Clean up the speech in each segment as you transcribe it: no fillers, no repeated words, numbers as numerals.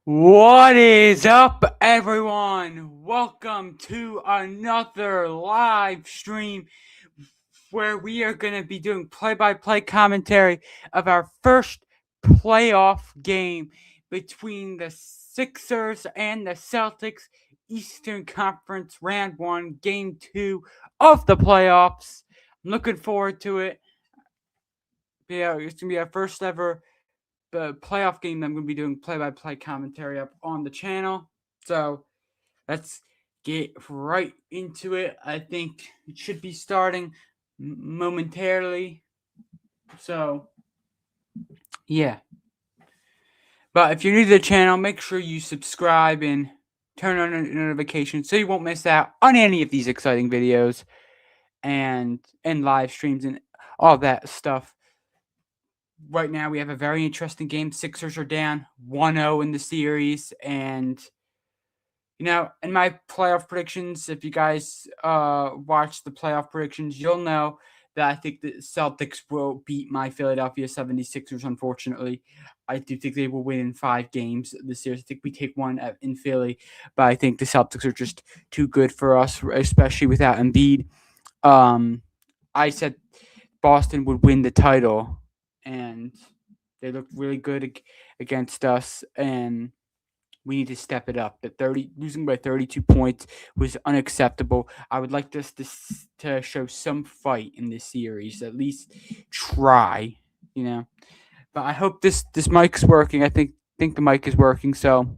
What is up, everyone? Welcome to another live stream where we are going to be doing play-by-play commentary of our first playoff game between the Sixers and the Celtics, Eastern Conference Round 1, Game 2 of the playoffs. I'm looking forward to it. Yeah, it's going to be our first ever playoff game that I'm going to be doing play-by-play commentary up on the channel. So let's get right into it. I think it should be starting momentarily. So, yeah. But if you're new to the channel, make sure you subscribe and turn on notifications so you won't miss out on any of these exciting videos and live streams and all that stuff. Right now, we have a very interesting game. Sixers are down 1-0 in the series, and in my playoff predictions, if you guys watch the playoff predictions, you'll know that I think the Celtics will beat my Philadelphia 76ers, unfortunately. I do think they will win in 5 games this series. I think we take one in Philly, but I think the Celtics are just too good for us, especially without Embiid. I said Boston would win the title, and they looked really good against us, and we need to step it up. Losing by 32 points was unacceptable. I would like us to show some fight in this series, at least try, But I hope this mic's working. I think the mic is working, so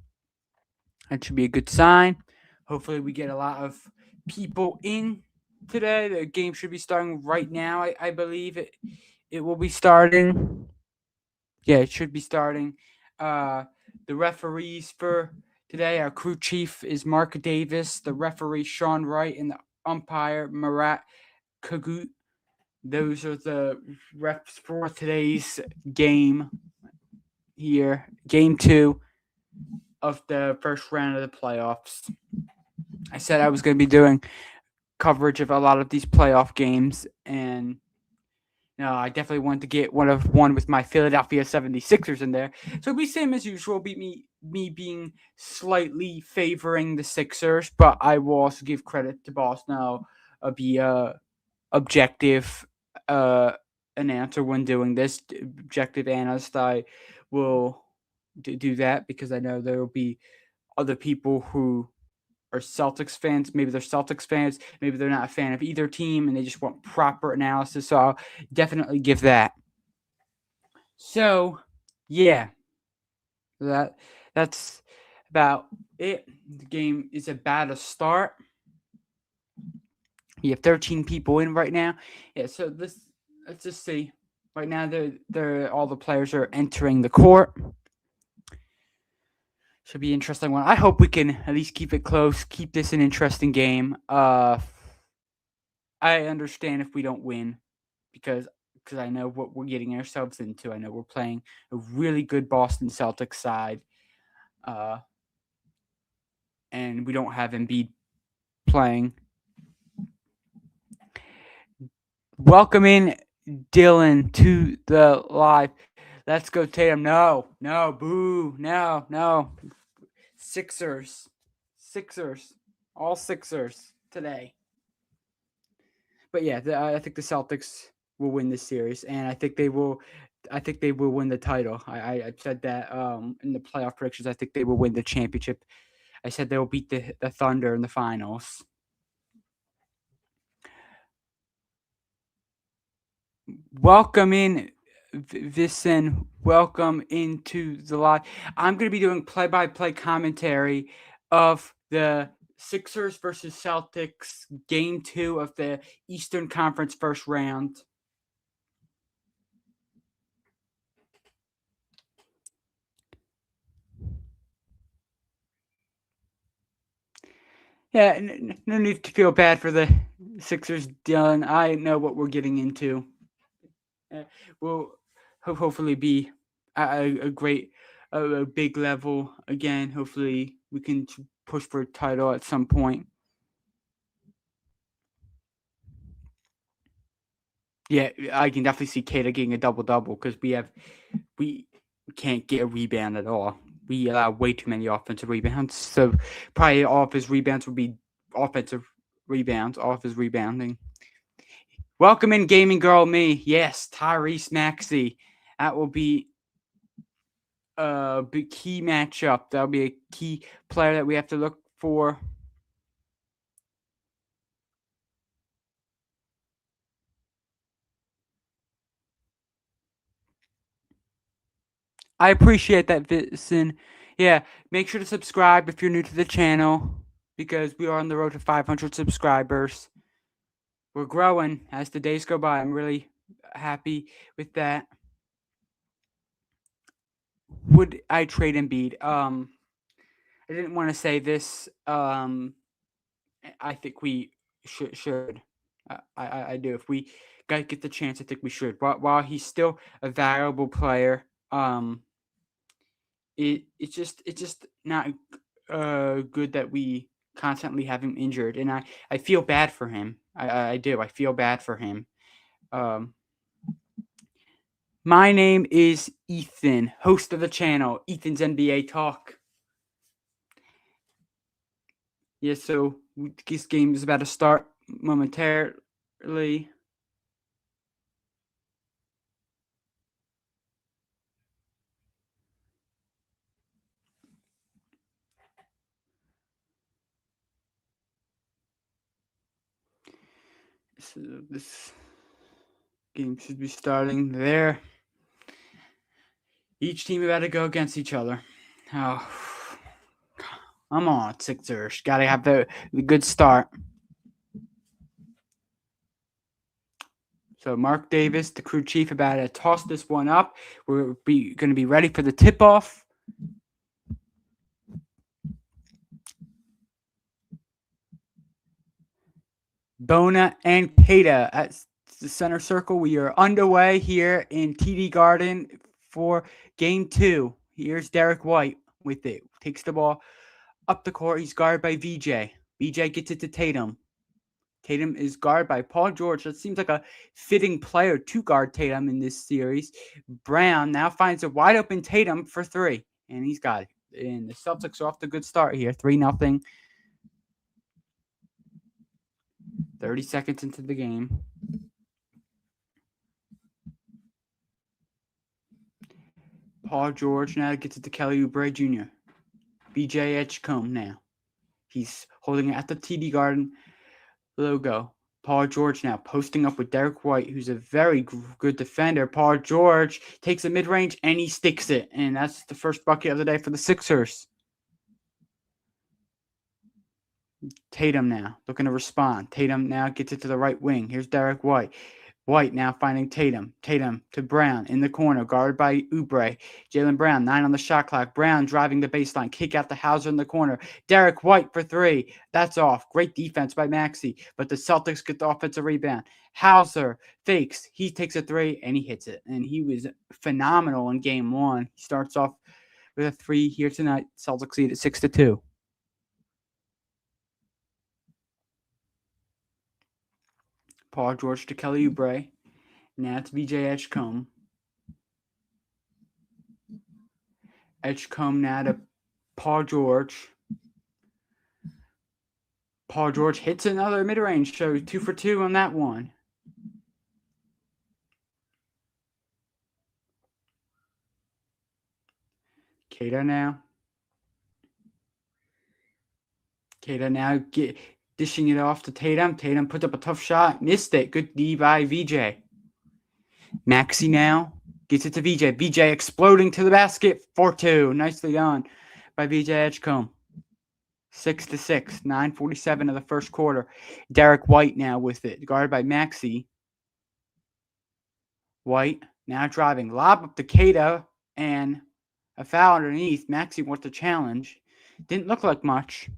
that should be a good sign. Hopefully, we get a lot of people in today. The game should be starting right now. I believe it will be starting. Yeah, it should be starting. The referees for today, our crew chief is Mark Davis, the referee Sean Wright, and the umpire Marat Kagut. Those are the refs for today's game here, Game 2 of the first round of the playoffs. I said I was going to be doing coverage of a lot of these playoff games, and I definitely wanted to get one with my Philadelphia 76ers in there. So it'll be same as usual, me being slightly favoring the Sixers, but I will also give credit to Boston. I'll be objective announcer when doing this. Objective analyst, I will do that because I know there will be other people who are Celtics fans. Maybe they're Celtics fans. Maybe they're not a fan of either team and they just want proper analysis. So I'll definitely give that. So, yeah, that's about it. The game is about to start. You have 13 people in right now. Yeah, so let's just see. Right now, they're all the players are entering the court. Should be an interesting one. I hope we can at least keep it close, keep this an interesting game. I understand if we don't win because I know what we're getting ourselves into. I know we're playing a really good Boston Celtics side, and we don't have Embiid playing. Welcome in Dylan to the live. Let's go, Tatum. No, boo, no. Sixers, all Sixers today. But yeah, I think the Celtics will win this series, and I think they will. I think they will win the title. I said that in the playoff predictions. I think they will win the championship. I said they will beat the Thunder in the finals. Welcome in, Vincent. Welcome into the live. I'm going to be doing play-by-play commentary of the Sixers versus Celtics Game 2 of the Eastern Conference first round. Yeah, no need to feel bad for the Sixers, Dylan. I know what we're getting into. We'll hopefully be at a great, a big level again. Hopefully, we can push for a title at some point. Yeah, I can definitely see Kata getting a double-double because we can't get a rebound at all. we allow way too many offensive rebounds. So probably all of his rebounds would be offensive rebounds, all of his rebounding. Welcome in, gaming girl me. Yes, Tyrese Maxey. That will be a big key matchup. That'll be a key player that we have to look for. I appreciate that, Vincent. Yeah, make sure to subscribe if you're new to the channel because we are on the road to 500 subscribers. We're growing as the days go by. I'm really happy with that. Would I trade Embiid? I didn't want to say this. I think we should. I do. If we get the chance, I think we should. While he's still a valuable player, it's just not good that we constantly have him injured, and I feel bad for him. I do. I feel bad for him. My name is Ethan, host of the channel, Ethan's NBA Talk. Yeah, so this game is about to start momentarily. So this game should be starting there. Each team about to go against each other. Oh, come on, Sixers. Got to have the good start. So Mark Davis, the crew chief, about to toss this one up. We're going to be ready for the tip-off. Bona and Kata at the center circle. We are underway here in TD Garden for game 2. Here's Derek White with it. Takes the ball up the court. He's guarded by VJ. VJ gets it to Tatum. Tatum is guarded by Paul George. That seems like a fitting player to guard Tatum in this series. Brown now finds a wide open Tatum for 3, and he's got it. And the Celtics are off to a good start here, 3-0. 30 seconds into the game. Paul George now gets it to Kelly Oubre Jr. BJ Edgecombe now. He's holding it at the TD Garden logo. Paul George now posting up with Derek White, who's a very good defender. Paul George takes a mid-range and he sticks it. And that's the first bucket of the day for the Sixers. Tatum now looking to respond. Tatum now gets it to the right wing. Here's Derek White. White now finding Tatum. Tatum to Brown in the corner, guarded by Oubre. Jaylen Brown, 9 on the shot clock. Brown driving the baseline. Kick out to Hauser in the corner. Derek White for 3. That's off. Great defense by Maxey. But the Celtics get the offensive rebound. Hauser fakes. He takes a 3 and he hits it. And he was phenomenal in game 1. He starts off with a 3 here tonight. Celtics lead at 6-2. Paul George to Kelly Oubre. Now it's VJ Edgecombe. Edgecombe now to Paul George. Paul George hits another mid-range, so 2 for 2 on that one. Kata now. Kata now dishing it off to Tatum. Tatum puts up a tough shot. Missed it. Good D by VJ. Maxey now gets it to VJ. VJ exploding to the basket. 4-2. Nicely done by VJ Edgecombe. 6-6. 9:47 of the first quarter. Derek White now with it. Guarded by Maxey. White now driving. Lob up to Kata and a foul underneath. Maxey wants to challenge. Didn't look like much.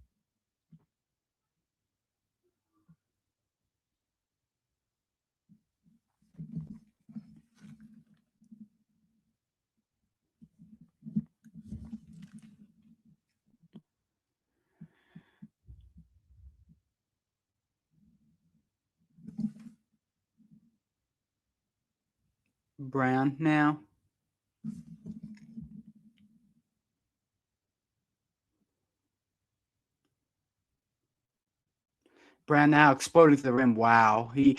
Brown now. Brown now exploded to the rim. Wow. He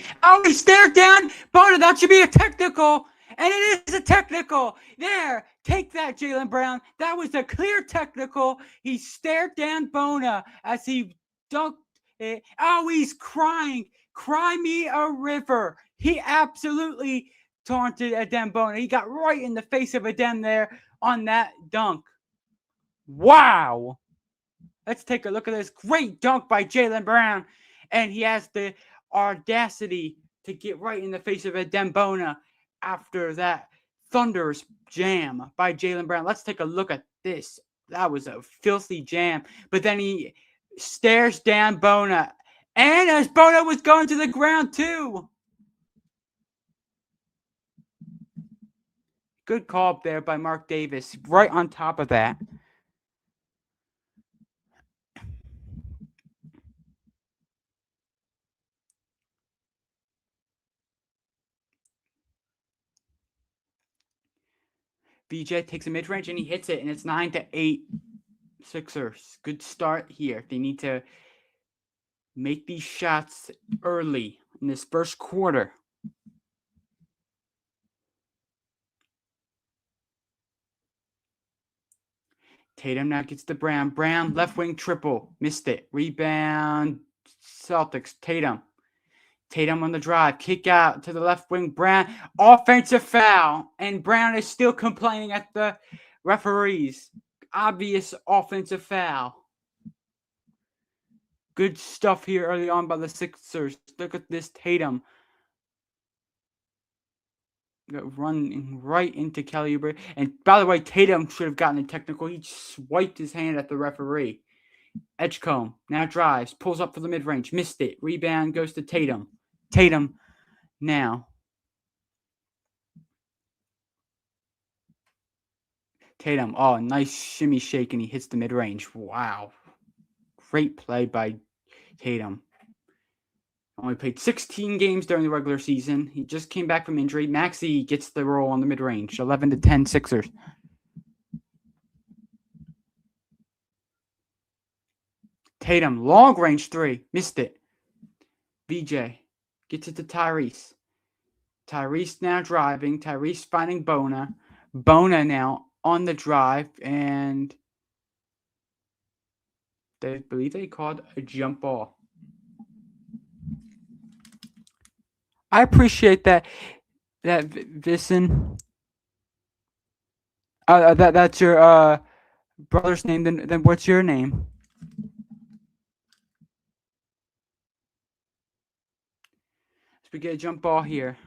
stared down. Bona, that should be a technical. And it is a technical. There. Take that, Jaylen Brown. That was a clear technical. He stared down Bona as he dunked it. Oh, he's crying. Cry me a river. He absolutely taunted Adem Bona. He got right in the face of Adem there on that dunk. Wow. Let's take a look at this great dunk by Jaylen Brown. And he has the audacity to get right in the face of Adem Bona after that thunderous jam by Jaylen Brown. Let's take a look at this. That was a filthy jam. But then he stares down Bona. And as Bona was going to the ground too. Good call up there by Mark Davis. Right on top of that. VJ takes a mid-range and he hits it, and it's 9-8 Sixers. Good start here. They need to make these shots early in this first quarter. Tatum now gets to Brown. Brown, left wing triple. Missed it. Rebound, Celtics. Tatum. Tatum on the drive. Kick out to the left wing. Brown. Offensive foul. And Brown is still complaining at the referees. Obvious offensive foul. Good stuff here early on by the Sixers. Look at this Tatum. Running right into Kelly Oubre. And by the way, Tatum should have gotten a technical. He swiped his hand at the referee. Edgecombe now drives. Pulls up for the mid-range. Missed it. Rebound goes to Tatum. Tatum now. Tatum. Oh, nice shimmy shake, and he hits the mid-range. Wow. Great play by Tatum. Only played 16 games during the regular season. He just came back from injury. Maxey gets the roll on the mid-range. 11-10 Sixers. Tatum, long range three. Missed it. VJ gets it to Tyrese. Tyrese now driving. Tyrese finding Bona. Bona now on the drive. And they believe they called a jump ball. I appreciate that Vissen. That's your brother's name. Then what's your name? So we get a jump ball here.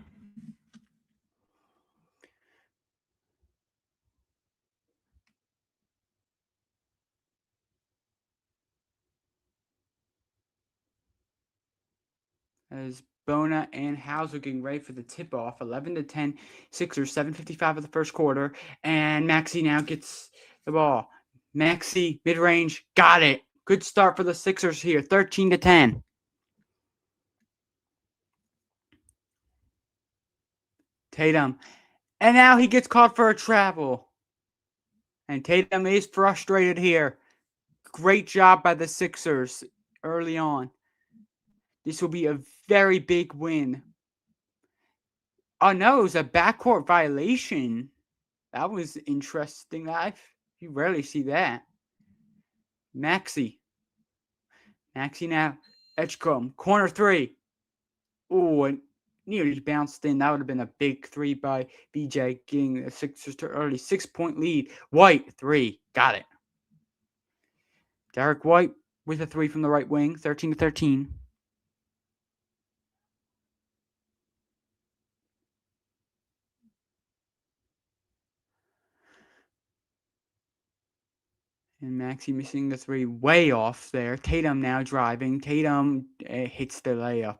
As Bona and House are getting ready for the tip-off. 11-10 Sixers, 7:55 of the first quarter. And Maxey now gets the ball. Maxey, mid-range, got it. Good start for the Sixers here, 13-10. Tatum. And now he gets caught for a travel. And Tatum is frustrated here. Great job by the Sixers early on. This will be a very big win. Oh, no, it was a backcourt violation. That was interesting. You rarely see that. Maxey now. Edgecombe. Corner three. Oh, and nearly bounced in. That would have been a big three by BJ, getting the Sixers to early 6-point lead. White, three. Got it. Derek White with a three from the right wing. 13-13. And Maxey missing the three way off there. Tatum now driving. Tatum hits the layup.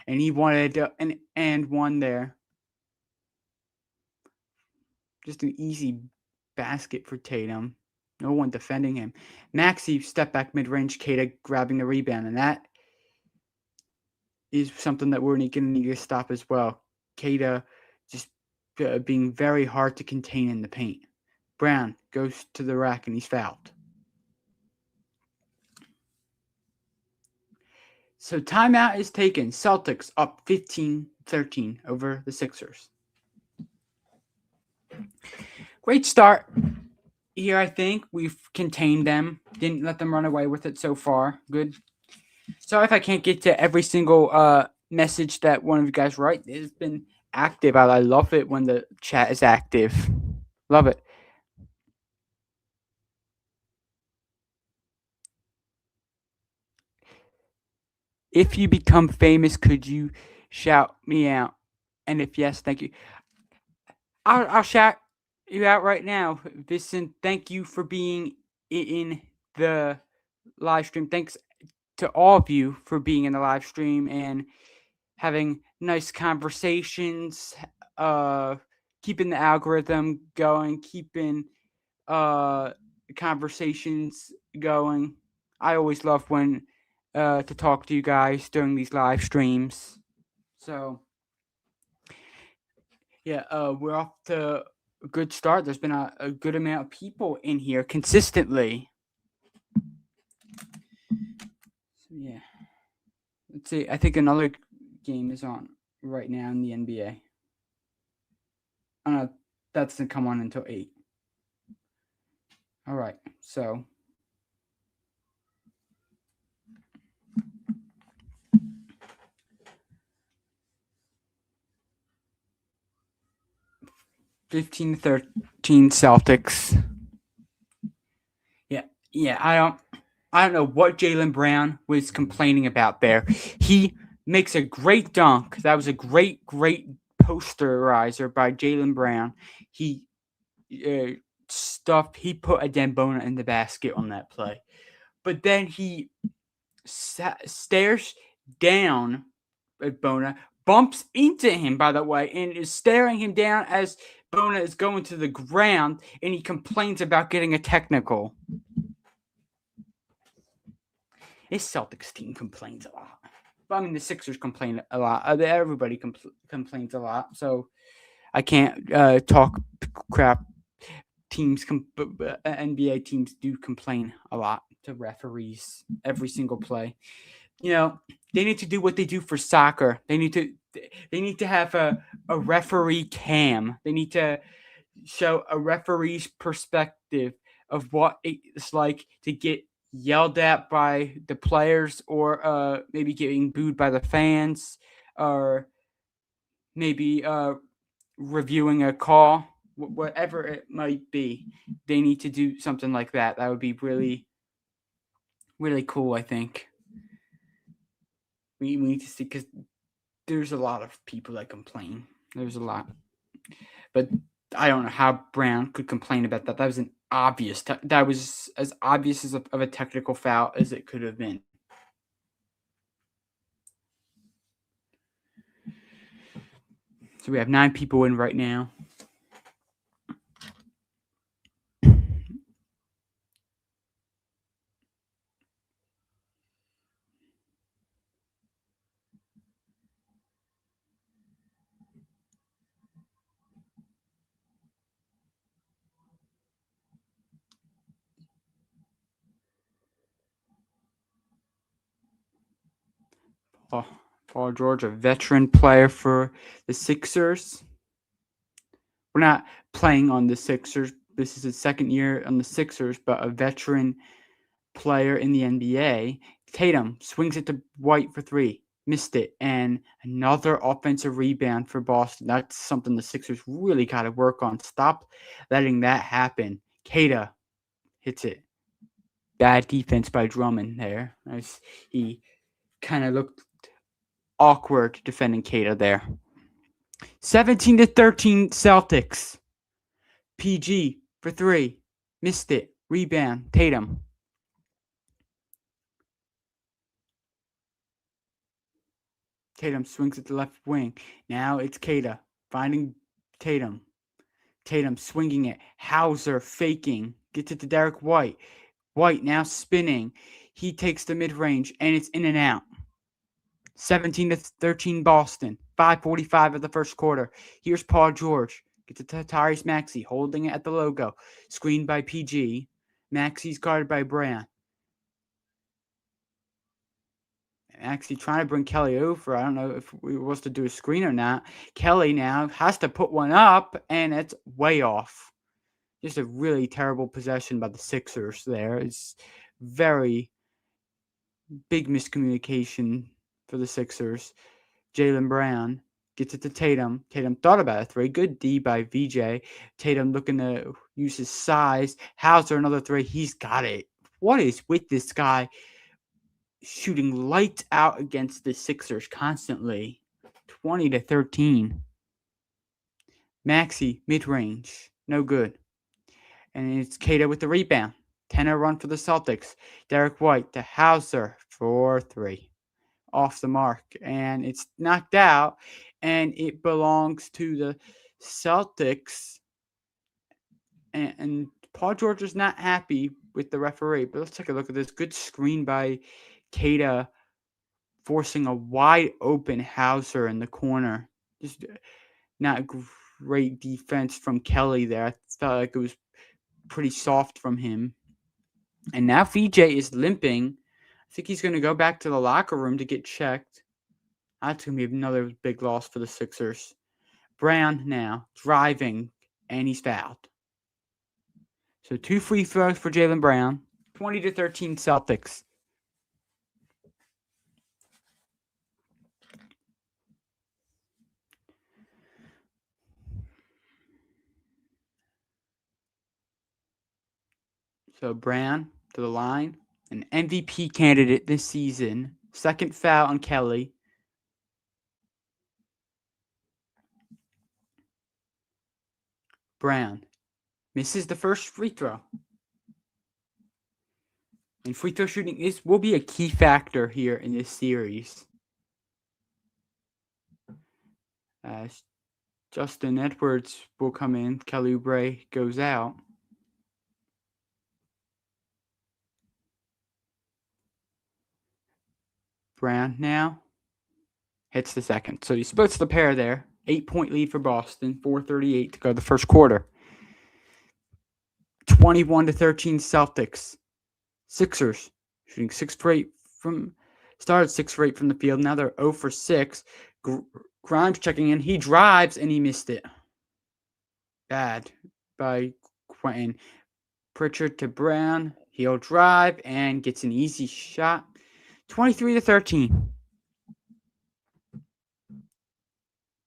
And he wanted an and one there. Just an easy basket for Tatum. No one defending him. Maxey step back mid-range. Keita grabbing the rebound. And that is something that we're going to need to stop as well. Keita just being very hard to contain in the paint. Brown goes to the rack and he's fouled. So timeout is taken. Celtics up 15-13 over the Sixers. Great start here, I think. We've contained them. Didn't let them run away with it so far. Good. Sorry if I can't get to every single message that one of you guys write. It's been active. I love it when the chat is active. Love it. If you become famous, could you shout me out? And if yes, thank you. I'll shout you out right now. Listen, thank you for being in the live stream. Thanks to all of you for being in the live stream and having nice conversations, keeping the algorithm going, keeping conversations going. I always love when to talk to you guys during these live streams. So yeah, we're off to a good start. There's been a good amount of people in here consistently. So yeah. Let's see. I think another game is on right now in the NBA. That doesn't come on until 8. All right. So $15-13 Celtics. Yeah. I don't know what Jaylen Brown was complaining about there. He makes a great dunk. That was a great posterizer by Jaylen Brown. He he put a Dembona in the basket on that play. But then he stares down at Bona, bumps into him, by the way, and is staring him down as Bona is going to the ground, and he complains about getting a technical. This Celtics team complains a lot. But, I mean, the Sixers complain a lot. Everybody complains a lot, so I can't talk crap. NBA teams do complain a lot to referees every single play. You know, they need to do what they do for soccer. They need to have a referee cam. They need to show a referee's perspective of what it's like to get yelled at by the players, or maybe getting booed by the fans, or maybe reviewing a call, whatever it might be. They need to do something like that. That would be really, really cool, I think. We need to see, because there's a lot of people that complain. There's a lot. But I don't know how Brown could complain about that. That was an obvious. That was as obvious of a technical foul as it could have been. So we have 9 people in right now. Paul George, a veteran player for the Sixers. We're not playing on the Sixers. This is his second year on the Sixers, but a veteran player in the NBA. Tatum swings it to White for 3. Missed it. And another offensive rebound for Boston. That's something the Sixers really got to work on. Stop letting that happen. Keita hits it. Bad defense by Drummond there, as he kind of looked awkward defending Keita there. 17-13 Celtics. PG for 3. Missed it. Rebound. Tatum. Tatum swings at the left wing. Now it's Keita finding Tatum. Tatum swinging it. Hauser faking. Gets it to Derek White. White now spinning. He takes the mid-range, and it's in and out. 17-13 Boston. 5:45 of the first quarter. Here's Paul George. Gets it to Tyrese Maxey, holding it at the logo. Screened by PG. Maxey's guarded by Brown. actually trying to bring Kelly over. I don't know if we was to do a screen or not. Kelly now has to put one up, and it's way off. Just a really terrible possession by the Sixers there. It's very big miscommunication for the Sixers. Jaylen Brown gets it to Tatum. Tatum thought about a three. Good D by VJ. Tatum looking to use his size. Hauser, another three. He's got it. What is with this guy shooting lights out against the Sixers constantly? 20-13. Maxey, mid-range. No good. And it's Kata with the rebound. 10-0 run for the Celtics. Derek White to Hauser for 3. Off the mark. And it's knocked out. And it belongs to the Celtics. And Paul George is not happy with the referee. But let's take a look at this. Good screen by Kata, forcing a wide open Hauser in the corner. Just not great defense from Kelly there. I felt like it was pretty soft from him. And now VJ is limping. I think he's going to go back to the locker room to get checked. That's going to be another big loss for the Sixers. Brown now driving, and he's fouled. So 2 free throws for Jaylen Brown. 20-13 Celtics. So Brown to the line. An MVP candidate this season. Second foul on Kelly. Brown misses the first free throw. And free throw shooting will be a key factor here in this series. As Justin Edwards will come in. Kelly Oubre goes out. Brown now hits the second. So he splits the pair there. 8-point lead for Boston. 4:38 to go the first quarter. 21-13 Celtics. Sixers shooting 6 for 8 from started 6 for 8 from the field. Now they're 0 for 6. Grimes checking in. He drives and he missed it. Bad by Quentin. Pritchard to Brown. He'll drive and gets an easy shot. 23-13.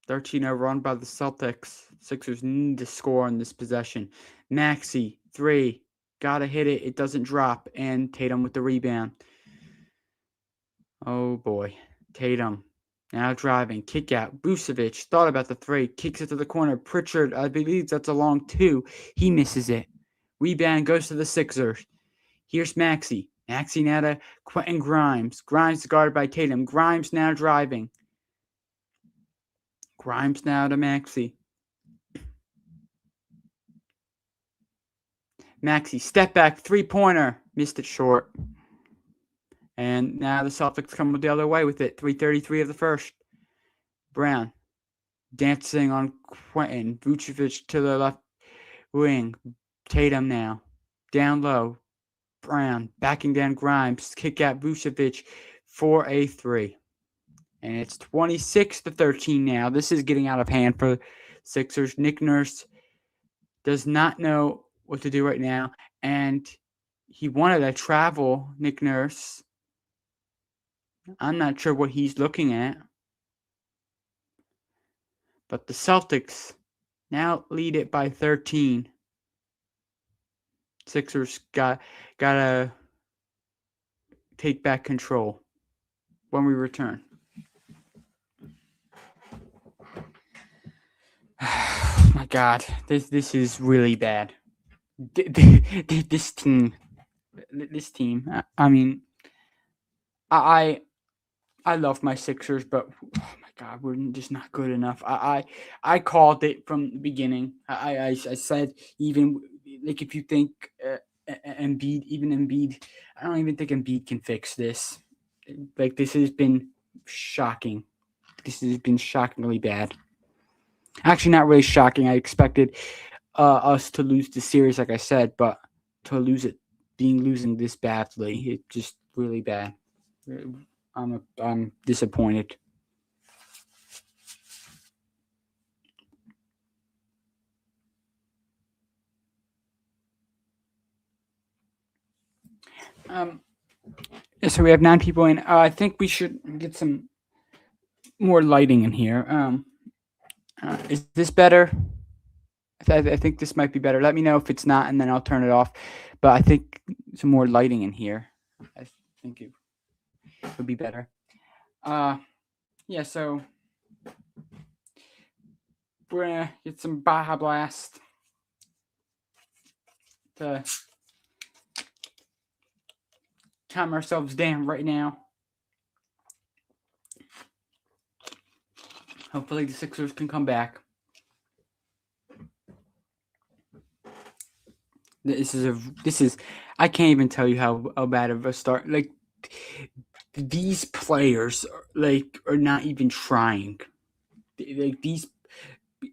13-0 run by the Celtics. Sixers need to score on this possession. Maxey, 3. Gotta hit it. It doesn't drop. And Tatum with the rebound. Oh, boy. Tatum now driving. Kick out. Vucevic thought about the 3. Kicks it to the corner. Pritchard, I believe that's a long 2. He misses it. Rebound goes to the Sixers. Here's Maxey. Maxey now to Quentin Grimes. Grimes guarded by Tatum. Grimes now driving. Grimes now to Maxey. Maxey, step back, 3-pointer. Missed it short. And now the Celtics come the other way with it. 3:33 of the first. Brown dancing on Quentin. Vucevic to the left wing. Tatum now. Down low. Brown backing down Grimes. Kick out Vucevic for a 3. And it's 26-13 now. This is getting out of hand for Sixers. Nick Nurse does not know what to do right now. And he wanted to travel, Nick Nurse. I'm not sure what he's looking at. But the Celtics now lead it by 13. Sixers gotta take back control when we return. Oh my God, this is really bad. This team. I mean, I love my Sixers, but oh my God, we're just not good enough. I called it from the beginning. I said, even like, if you think Embiid, I don't even think Embiid can fix this. Like, this has been shocking. This has been shockingly bad. Actually, not really shocking. I expected us to lose the series, like I said, but to losing this badly, it's just really bad. I'm disappointed. So we have 9 people in. I think we should get some more lighting in here. Is this better? I think this might be better. Let me know if it's not, and then I'll turn it off. But I think some more lighting in here. I think it would be better. Yeah. So we're gonna get some Baja Blast to calm ourselves down right now. Hopefully the Sixers can come back. This is I can't even tell you how bad of a start. Like, these players are not even trying. Like, these,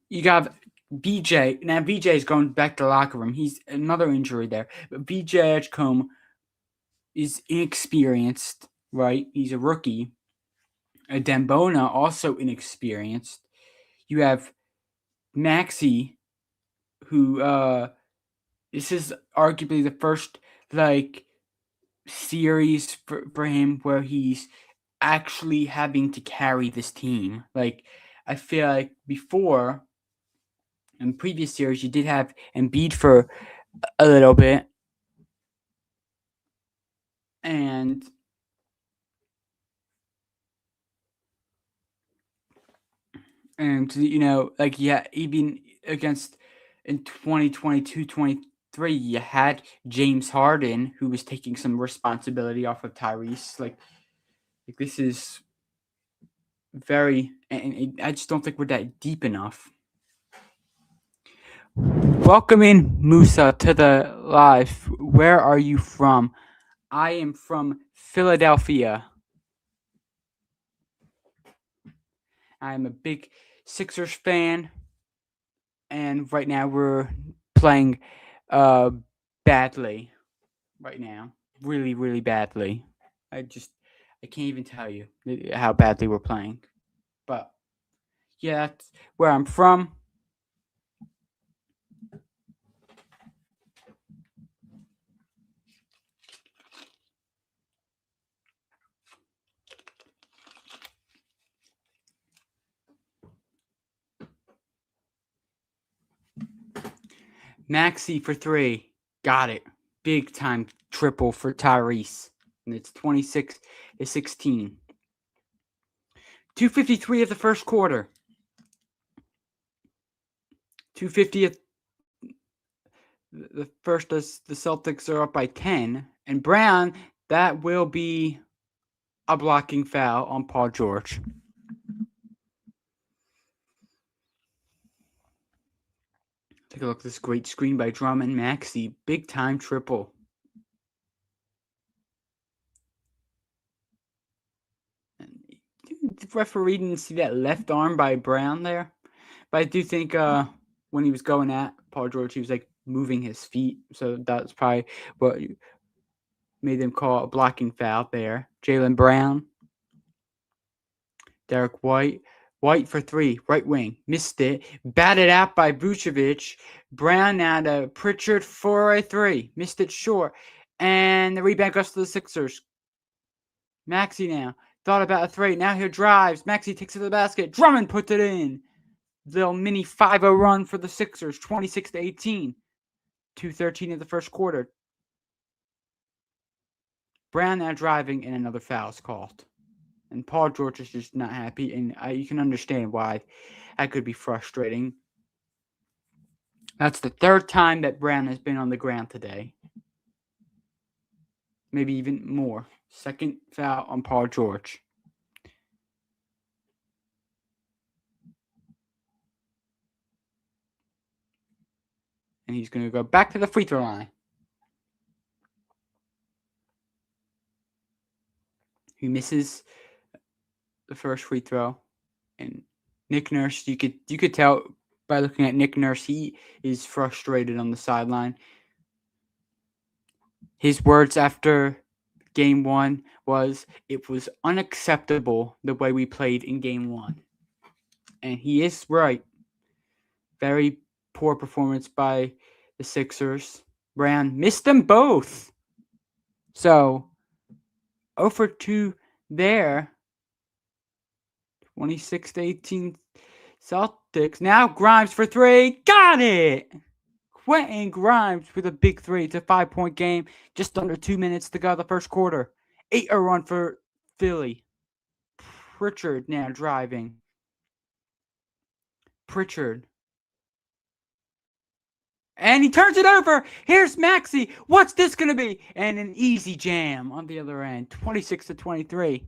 you got BJ. Now BJ is going back to the locker room. He's another injury there. But BJ Edgecombe is inexperienced, right? He's a rookie. Dembona also inexperienced. You have Maxey, who this is arguably the first series for him where he's actually having to carry this team. Like, I feel like before, in previous series, you did have Embiid for a little bit, and even against in 2022-23, you had James Harden, who was taking some responsibility off of Tyrese. Like this is very, and I just don't think we're that deep enough. Welcome in, Musa, to the live. Where are you from? I am from Philadelphia. I'm a big Sixers fan, and right now we're playing badly. Right now, really, really badly. I can't even tell you how badly we're playing. But yeah, that's where I'm from. Maxey for 3. Got it. Big time triple for Tyrese. And it's 26-16. 2:53 of the first quarter. 2:50th. The first, the Celtics are up by 10. And Brown, that will be a blocking foul on Paul George. Take a look at this great screen by Drummond. Maxey, big time triple. The referee didn't see that left arm by Brown there. But I do think when he was going at Paul George, he was like moving his feet. So that's probably what made them call a blocking foul there. Jaylen Brown. Derek White. White for 3, right wing. Missed it. Batted out by Vucevic. Brown now to Pritchard for a 3. Missed it short. And the rebound goes to the Sixers. Maxey now. Thought about a 3. Now he drives. Maxey takes it to the basket. Drummond puts it in. Little mini 5-0 run for the Sixers. 26-18. 2:13 of the first quarter. Brown now driving, and another foul is called. And Paul George is just not happy, and you can understand why that could be frustrating. That's the 3rd time that Brown has been on the ground today. Maybe even more. 2nd foul on Paul George. And he's going to go back to the free throw line. He misses the first free throw. And Nick Nurse, you could tell by looking at Nick Nurse, he is frustrated on the sideline. His words after Game 1 was unacceptable the way we played in Game 1. And he is right. Very poor performance by the Sixers. Brown missed them both. So, 0 for 2 there. 26-18 Celtics. Now Grimes for 3. Got it! Quentin Grimes with a big 3. It's a 5-point game. Just under 2 minutes to go the first quarter. 8 run for Philly. Pritchard now driving. Pritchard. And he turns it over. Here's Maxey. What's this going to be? And an easy jam on the other end. 26-23.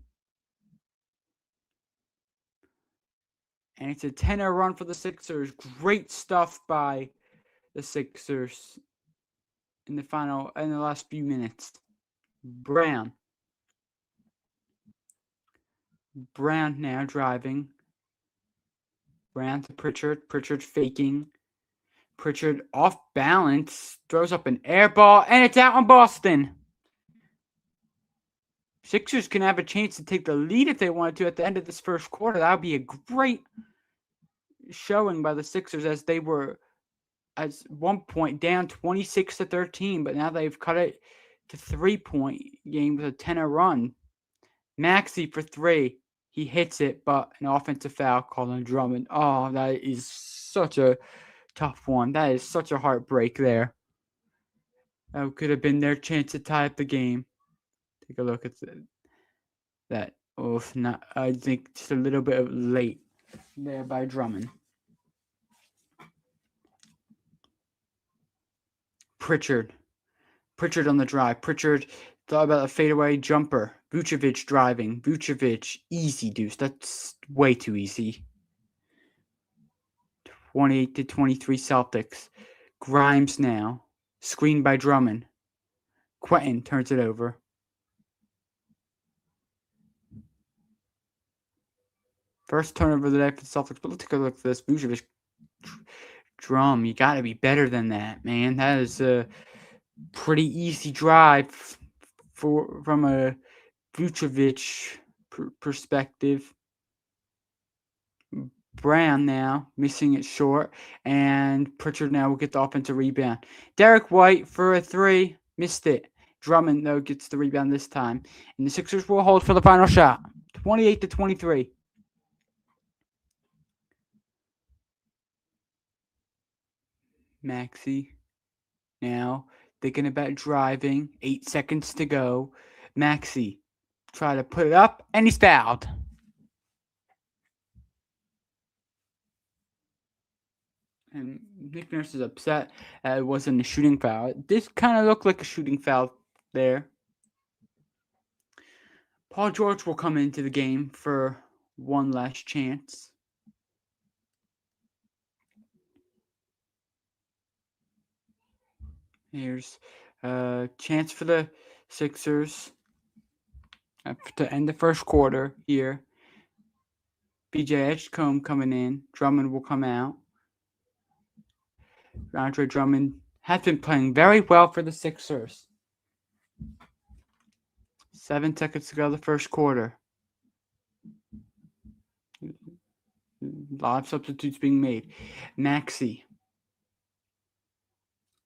And it's a 10-0 run for the Sixers. Great stuff by the Sixers in the last few minutes. Brown now driving. Brown to Pritchard. Pritchard faking. Pritchard off balance. Throws up an air ball. And it's out on Boston. Sixers can have a chance to take the lead if they wanted to at the end of this first quarter. That would be a great showing by the Sixers, as they were at one point down 26-13, but now they've cut it to 3-point game with a 10-0 run. Maxey for 3. He hits it, but an offensive foul called on Drummond. Oh, that is such a tough one. That is such a heartbreak there. That could have been their chance to tie up the game. Take a look at that. Oh, not. I think just a little bit of late there by Drummond. Pritchard on the drive. Pritchard thought about a fadeaway jumper. Vucevic driving. Vucevic, easy deuce. That's way too easy. 28-23 Celtics. Grimes now. Screened by Drummond. Quentin turns it over. First turnover of the day for the Celtics. But let's take a look at this. Vucevic. Drum, you got to be better than that, man. That is a pretty easy drive from a Vucevic perspective. Brown now missing it short, and Pritchard now will get the offensive rebound. Derek White for a 3, missed it. Drummond, though, gets the rebound this time, and the Sixers will hold for the final shot. 28-23. Maxey now thinking about driving. 8 seconds to go. Maxey try to put it up, and he's fouled. And Nick Nurse is upset it wasn't a shooting foul. This kind of looked like a shooting foul there. Paul George will come into the game for one last chance. Here's a chance for the Sixers to end the first quarter here. BJ Edgecombe coming in. Drummond will come out. Andre Drummond has been playing very well for the Sixers. 7 seconds to go the first quarter. A lot of substitutes being made. Maxey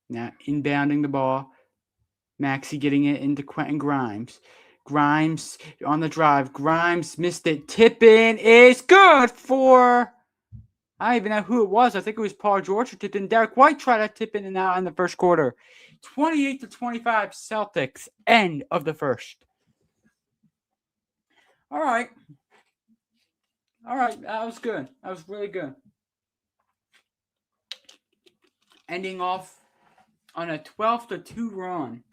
now inbounding the ball. Maxey getting it into Quentin Grimes. Grimes on the drive. Grimes missed it. Tip in is good for... I don't even know who it was. I think it was Paul George who tipped in. Derek White tried to tip in and out in the first quarter. 28-25 Celtics. End of the first. All right. That was good. That was really good. Ending off on a 12-2 run.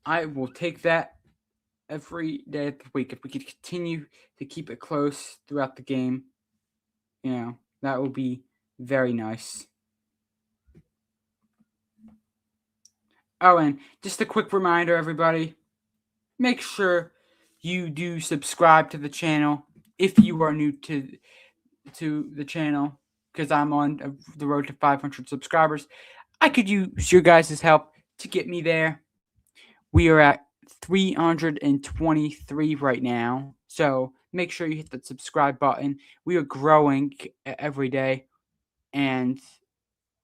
I will take that every day of the week. If we could continue to keep it close throughout the game, that would be very nice. Oh, and just a quick reminder, everybody, make sure you do subscribe to the channel if you are new to the channel, because I'm on the road to 500 subscribers. I could use your guys' help. to get me there. We are at 323 right now. So make sure you hit that subscribe button. We are growing every day, and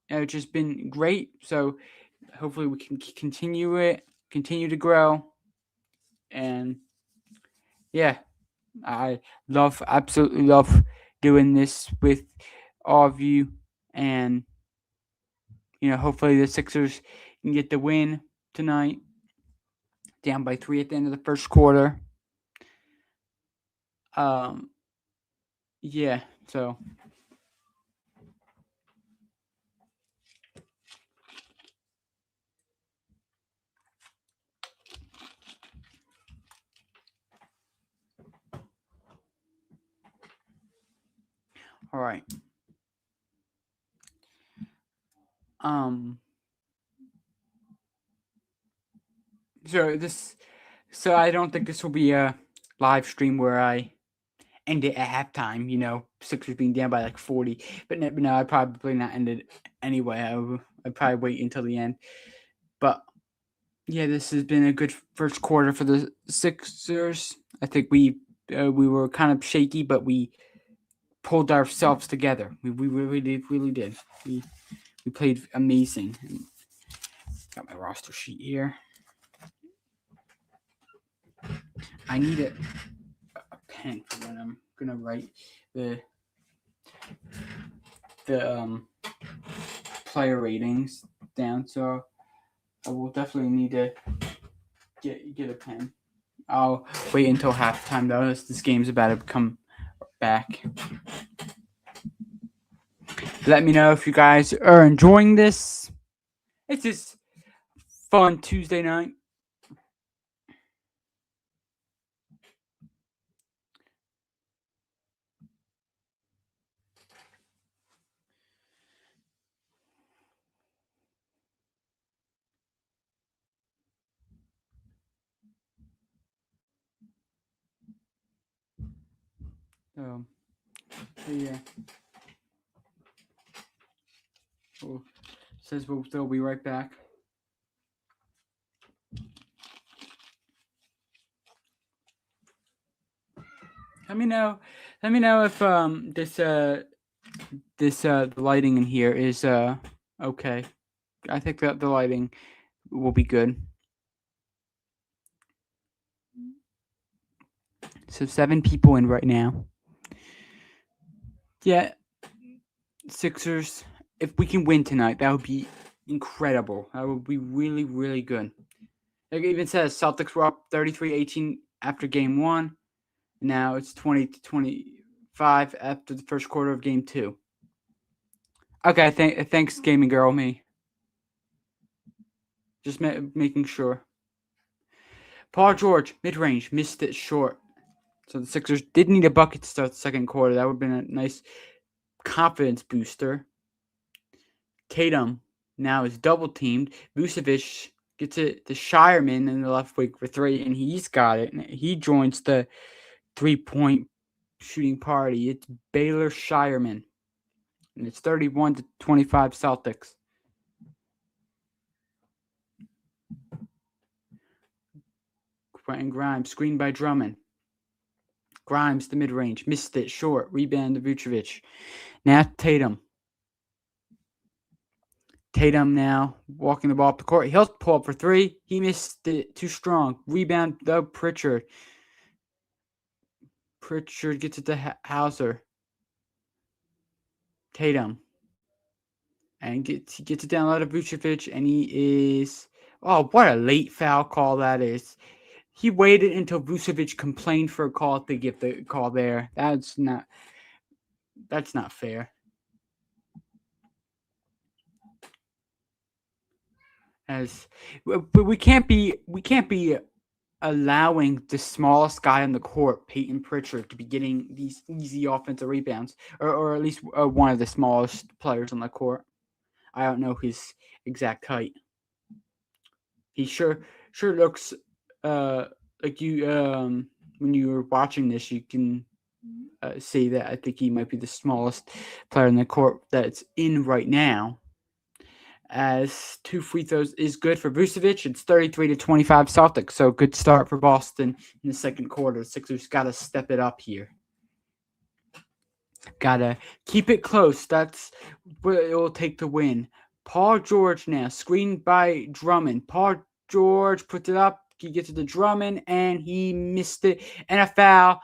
it's just been great. So hopefully we can continue to grow. And yeah, I absolutely love doing this with all of you. And, hopefully the Sixers can get the win tonight. Down by 3 at the end of the first quarter. Yeah, so. All right. So I don't think this will be a live stream where I end it at halftime. Sixers being down by like 40, but no, I probably not end it anyway. I'd probably wait until the end. But yeah, this has been a good first quarter for the Sixers. I think we were kind of shaky, but we pulled ourselves together. We really did. We played amazing. Got my roster sheet here. I need a pen for when I'm gonna write the player ratings down. So I will definitely need to get a pen. I'll wait until halftime though. This game's about to come back. Let me know if you guys are enjoying this. It's just fun Tuesday night. So yeah. Well, says they'll be right back. Let me know if this lighting in here is okay. I think that the lighting will be good. So 7 people in right now. Yeah, Sixers. If we can win tonight, that would be incredible. That would be really, really good. Like it even says Celtics were up 33-18 after game 1. Now it's 20-25 after the first quarter of game 2. Okay, thanks, gaming girl. Me. Just making sure. Paul George, mid-range, missed it short. So the Sixers did need a bucket to start the second quarter. That would have been a nice confidence booster. Tatum now is double teamed. Vucevic gets it to Shireman in the left wing for 3, and he's got it. And he joins the 3-point shooting party. It's Baylor Shireman, and it's 31-25 Celtics. Quentin Grimes, screened by Drummond. Grimes, the mid-range, missed it short. Rebound to Vucevic. Now Tatum. Tatum now walking the ball up the court. He'll pull up for 3. He missed it too strong. Rebound though Pritchard. Pritchard gets it to Hauser. Tatum. And he gets it down low to Vucevic, and he is... Oh, what a late foul call that is. He waited until Vucevic complained for a call to get the call there. That's not fair. But we can't be allowing the smallest guy on the court, Peyton Pritchard, to be getting these easy offensive rebounds, or at least one of the smallest players on the court. I don't know his exact height. He sure looks like you. When you were watching this, you can say that I think he might be the smallest player on the court that's in right now. as 2 free throws is good for Vucevic. It's 33-25 Celtics, so good start for Boston in the second quarter. Sixers got to step it up here. Got to keep it close. That's what it will take to win. Paul George now, screened by Drummond. Paul George puts it up. He gets it to Drummond, and he missed it. And a foul.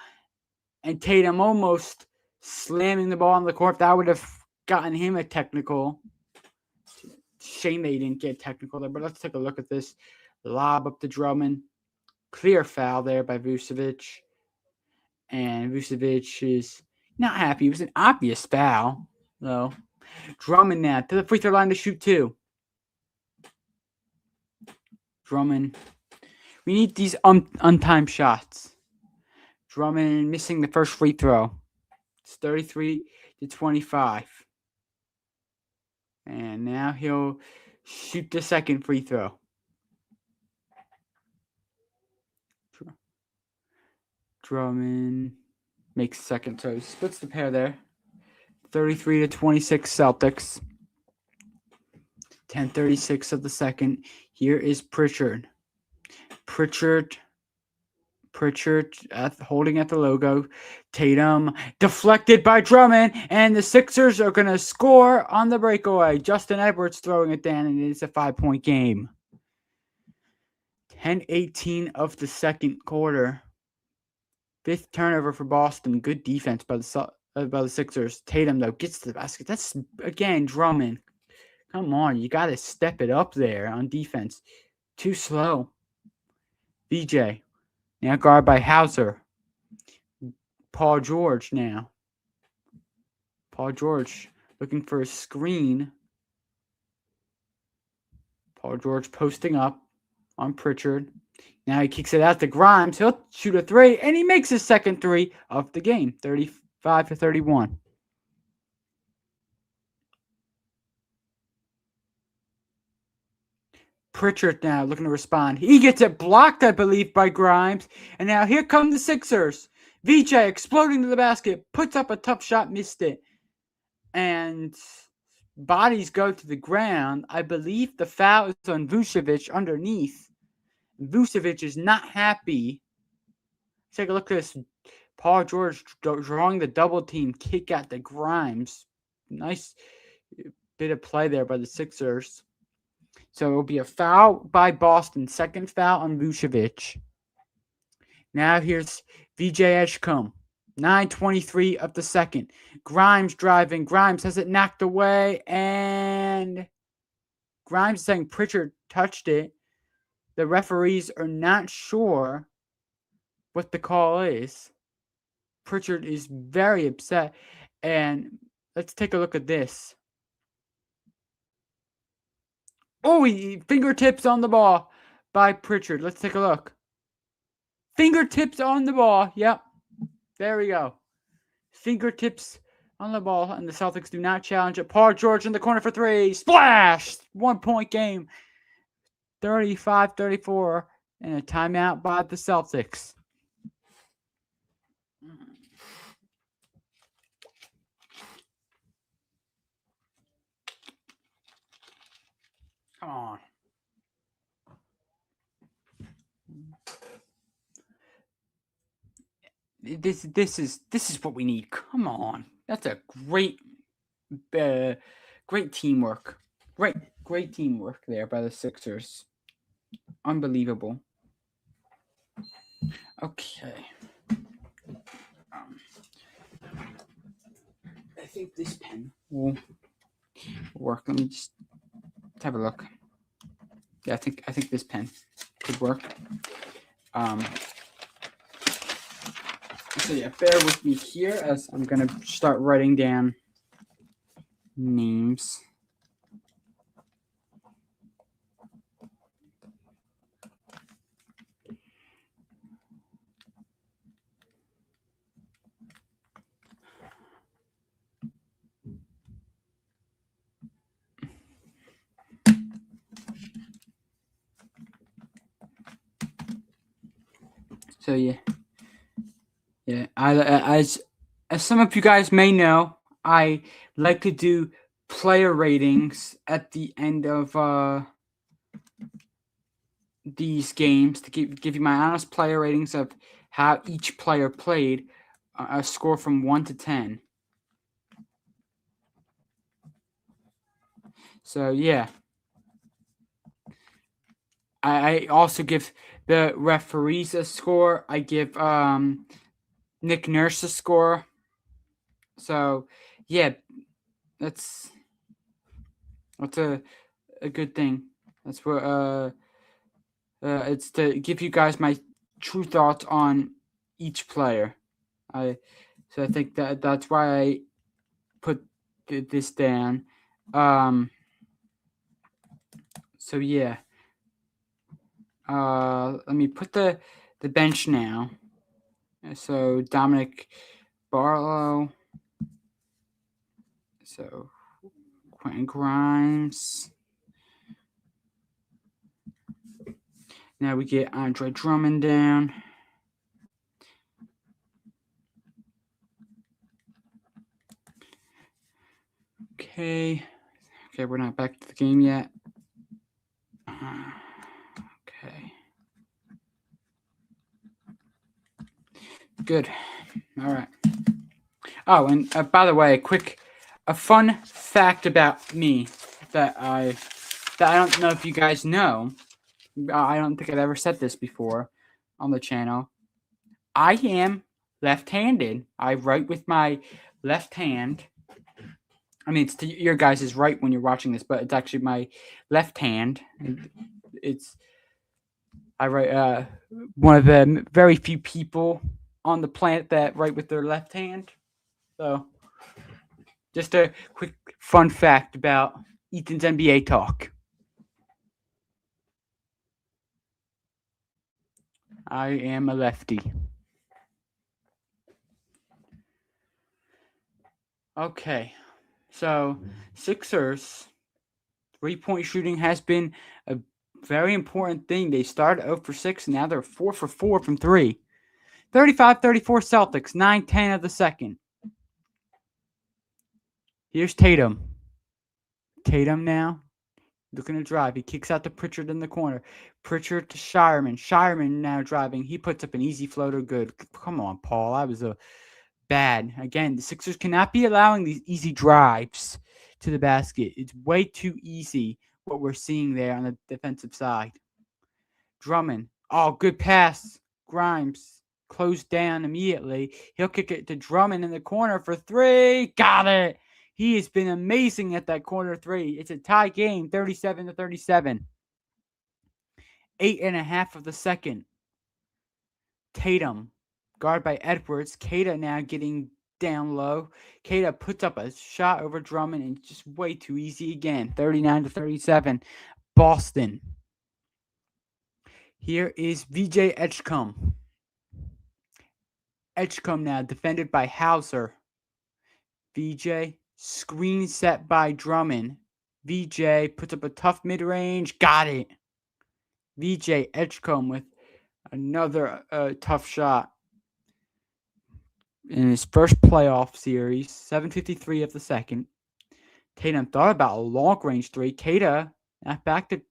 And Tatum almost slamming the ball on the court. That would have gotten him a technical. Shame they didn't get technical there, but let's take a look at this. Lob up to Drummond. Clear foul there by Vucevic. And Vucevic is not happy. It was an obvious foul, though. Drummond now to the free throw line to shoot 2. Drummond. We need these untimed shots. Drummond missing the first free throw. It's 33-25. And now he'll shoot the second free throw. Drummond makes second, so he splits the pair there. 33-26 Celtics. 10:36 of the second. Here is Pritchard. Pritchard holding at the logo. Tatum deflected by Drummond, and the Sixers are going to score on the breakaway. Justin Edwards throwing it down, and it's a 5-point game. 10:18 of the second quarter. 5th turnover for Boston. Good defense by the Sixers. Tatum, though, gets to the basket. That's, again, Drummond. Come on, you got to step it up there on defense. Too slow. VJ. Now guarded by Hauser. Paul George now. Paul George looking for a screen. Paul George posting up on Pritchard. Now he kicks it out to Grimes. He'll shoot a 3, and he makes his second 3 of the game. 35-31. Pritchard now looking to respond. He gets it blocked, I believe, by Grimes. And now here come the Sixers. VJ exploding to the basket. Puts up a tough shot, missed it. And bodies go to the ground. I believe the foul is on Vucevic underneath. Vucevic is not happy. Take a look at this. Paul George drawing the double team kick at the Grimes. Nice bit of play there by the Sixers. So it will be a foul by Boston. Second foul on Vucevic. Now here's VJ Edgecombe. 9:23 of the second. Grimes driving. Grimes has it knocked away. And Grimes saying Pritchard touched it. The referees are not sure what the call is. Pritchard is very upset. And let's take a look at this. Oh, he fingertips on the ball by Pritchard. Let's take a look. Fingertips on the ball. Yep. There we go. Fingertips on the ball, and the Celtics do not challenge it. Paul George in the corner for 3. Splash! 1-point game. 35-34, and a timeout by the Celtics. Come on. This is what we need. Come on. That's a great teamwork. Great teamwork there by the Sixers. Unbelievable. Okay. I think this pen will work. Let me just have a look. Yeah, I think this pen could work. So yeah, bear with me here as I'm gonna start writing down names. So yeah. As some of you guys may know, I like to do player ratings at the end of these games to give you my honest player ratings of how each player played, a score from 1 to 10. So yeah, I also give the referees a score. I give Nick Nurse a score. So yeah, that's a good thing. That's what it's to give you guys my true thoughts on each player. I think that's why I put this down. So yeah. Let me put the bench now. So Dominic Barlow. So Quentin Grimes. Now we get Andre Drummond down. Okay, we're not back to the game yet. Okay. Good. All right. Oh, and by the way, a fun fact about me that I don't know if you guys know. I don't think I've ever said this before on the channel. I am left-handed. I write with my left hand. I mean, it's to your guys' right when you're watching this, but it's actually my left hand. I write one of the very few people on the planet that write with their left hand. So, just a quick fun fact about Ethan's NBA talk. I am a lefty. Okay, so Sixers 3-point shooting has been a very important thing. They started 0 for 6, and now they're 4 for 4 from 3. 35-34 Celtics, 9-10 of the second. Here's Tatum. Tatum now looking to drive. He kicks out to Pritchard in the corner. Pritchard to Shireman. Shireman now driving. He puts up an easy floater. Good. Come on, Paul. That was a bad. Again, the Sixers cannot be allowing these easy drives to the basket. It's way too easy what we're seeing there on the defensive side. Drummond. Oh, good pass. Grimes closed down immediately. He'll kick it to Drummond in the corner for 3. Got it. He has been amazing at that corner 3. It's a tie game, 37-37. 8.5 of the second. Tatum, guarded by Edwards. Keita now getting down low. Keita puts up a shot over Drummond and just way too easy again. 39-37. Boston. Here is VJ Edgecombe. Edgecombe now defended by Hauser. VJ screen set by Drummond. VJ puts up a tough mid-range. Got it. VJ Edgecombe with another tough shot in his first playoff series. 7:53 of the second. Tatum thought about a long-range 3. Keita back to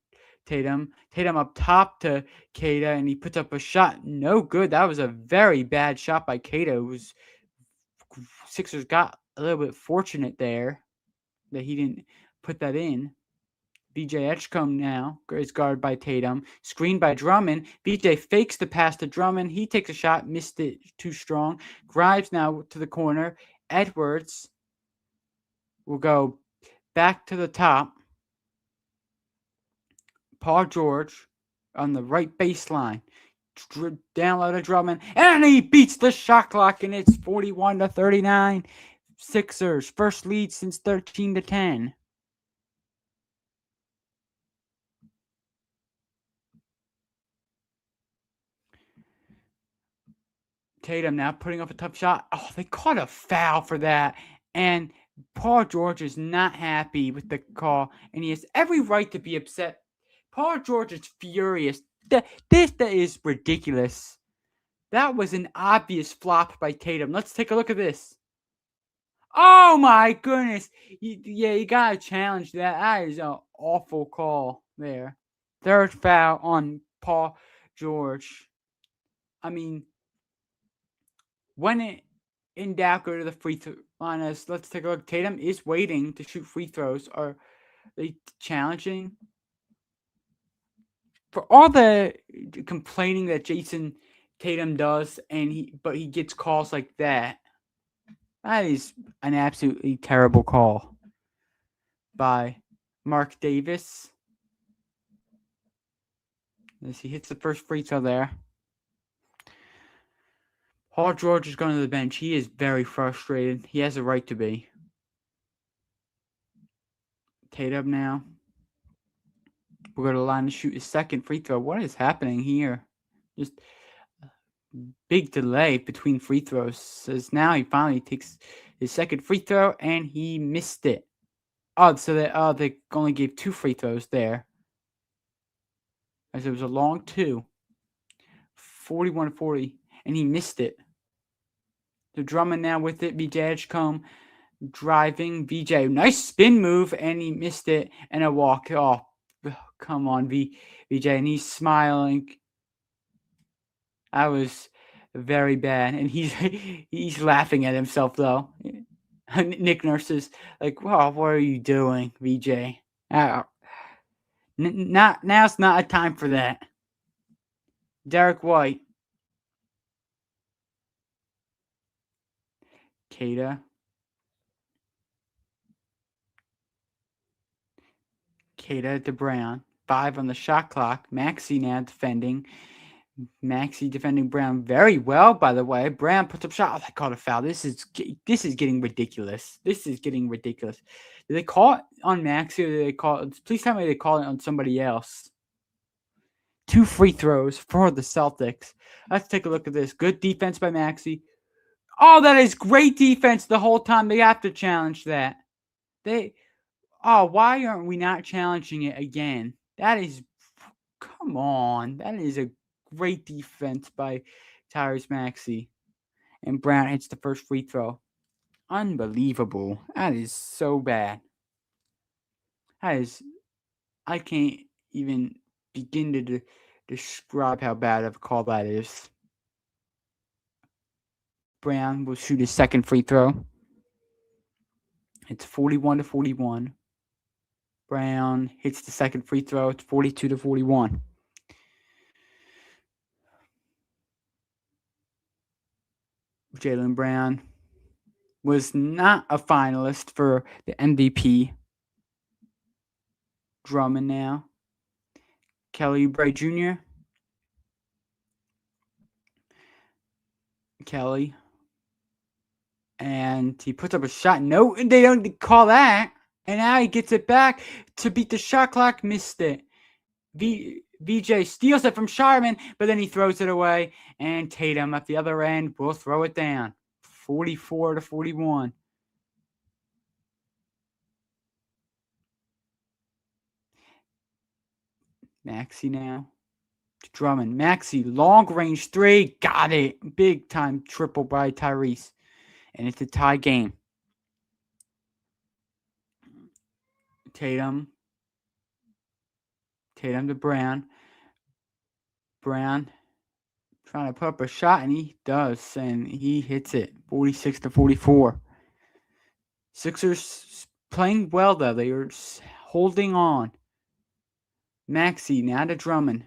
Tatum. Tatum up top to Keita, and he puts up a shot. No good. That was a very bad shot by Keita. Sixers got a little bit fortunate there that he didn't put that in. VJ Edgecombe now is guarded by Tatum. Screened by Drummond. VJ fakes the pass to Drummond. He takes a shot. Missed it too strong. Grimes now to the corner. Edwards will go back to the top. Paul George on the right baseline. Down low to Drummond. And he beats the shot clock, and it's 41-39. Sixers first lead since 13-10. Tatum now putting up a tough shot. Oh, they caught a foul for that. And Paul George is not happy with the call, and he has every right to be upset. Paul George is furious. That is ridiculous. That was an obvious flop by Tatum. Let's take a look at this. Oh my goodness! You gotta challenge that. That is an awful call there. Third foul on Paul George. I mean, when in doubt, go to the free throw line. Let's take a look. Tatum is waiting to shoot free throws. Are they challenging? For all the complaining that Jason Tatum does, but he gets calls like that. That is an absolutely terrible call by Mark Davis. As he hits the first free throw there. Paul George is going to the bench. He is very frustrated. He has a right to be. Tatum now. We're going to line to shoot his second free throw. What is happening here? Just big delay between free throws. Says now he finally takes his second free throw and he missed it. So they only gave 2 free throws there. As it was a long 2. 41-40. And he missed it. So Drummond now with it. VJ Edgecombe driving. VJ, nice spin move, and he missed it. And a walk. Oh, come on, VJ. And he's smiling. That was very bad. And he's laughing at himself, though. Nick Nurse is like, "Wow, what are you doing, VJ? Now's not a time for that." Derek White. Kata to Brown. 5 on the shot clock. Maxey now defending. Maxey defending Brown very well, by the way. Brown puts up shot. Oh, they called a foul. This is getting ridiculous. Did they call it on Maxey or did they call it? Please tell me they call it on somebody else. 2 free throws for the Celtics. Let's take a look at this. Good defense by Maxey. Oh, that is great defense the whole time. They have to challenge that. Why aren't we not challenging it again? Come on. That is a great defense by Tyrese Maxey. And Brown hits the first free throw. Unbelievable. That is so bad. I can't even begin to describe how bad of a call that is. Brown will shoot his second free throw. It's 41-41. Brown hits the second free throw. It's 42-41. Jaylen Brown was not a finalist for the MVP. Drummond now. Kelly Oubre Jr. Kelly. And he puts up a shot. No, they don't call that. And now he gets it back to beat the shot clock. Missed it. VJ steals it from Sharman, but then he throws it away. And Tatum at the other end will throw it down. 44-41. Maxey now. Drummond. Maxey, long range 3. Got it. Big time triple by Tyrese. And it's a tie game. Tatum to Brown. Brown trying to put up a shot, and he does, and he hits it. 46-44. Sixers playing well, though. They are holding on. Maxey now to Drummond.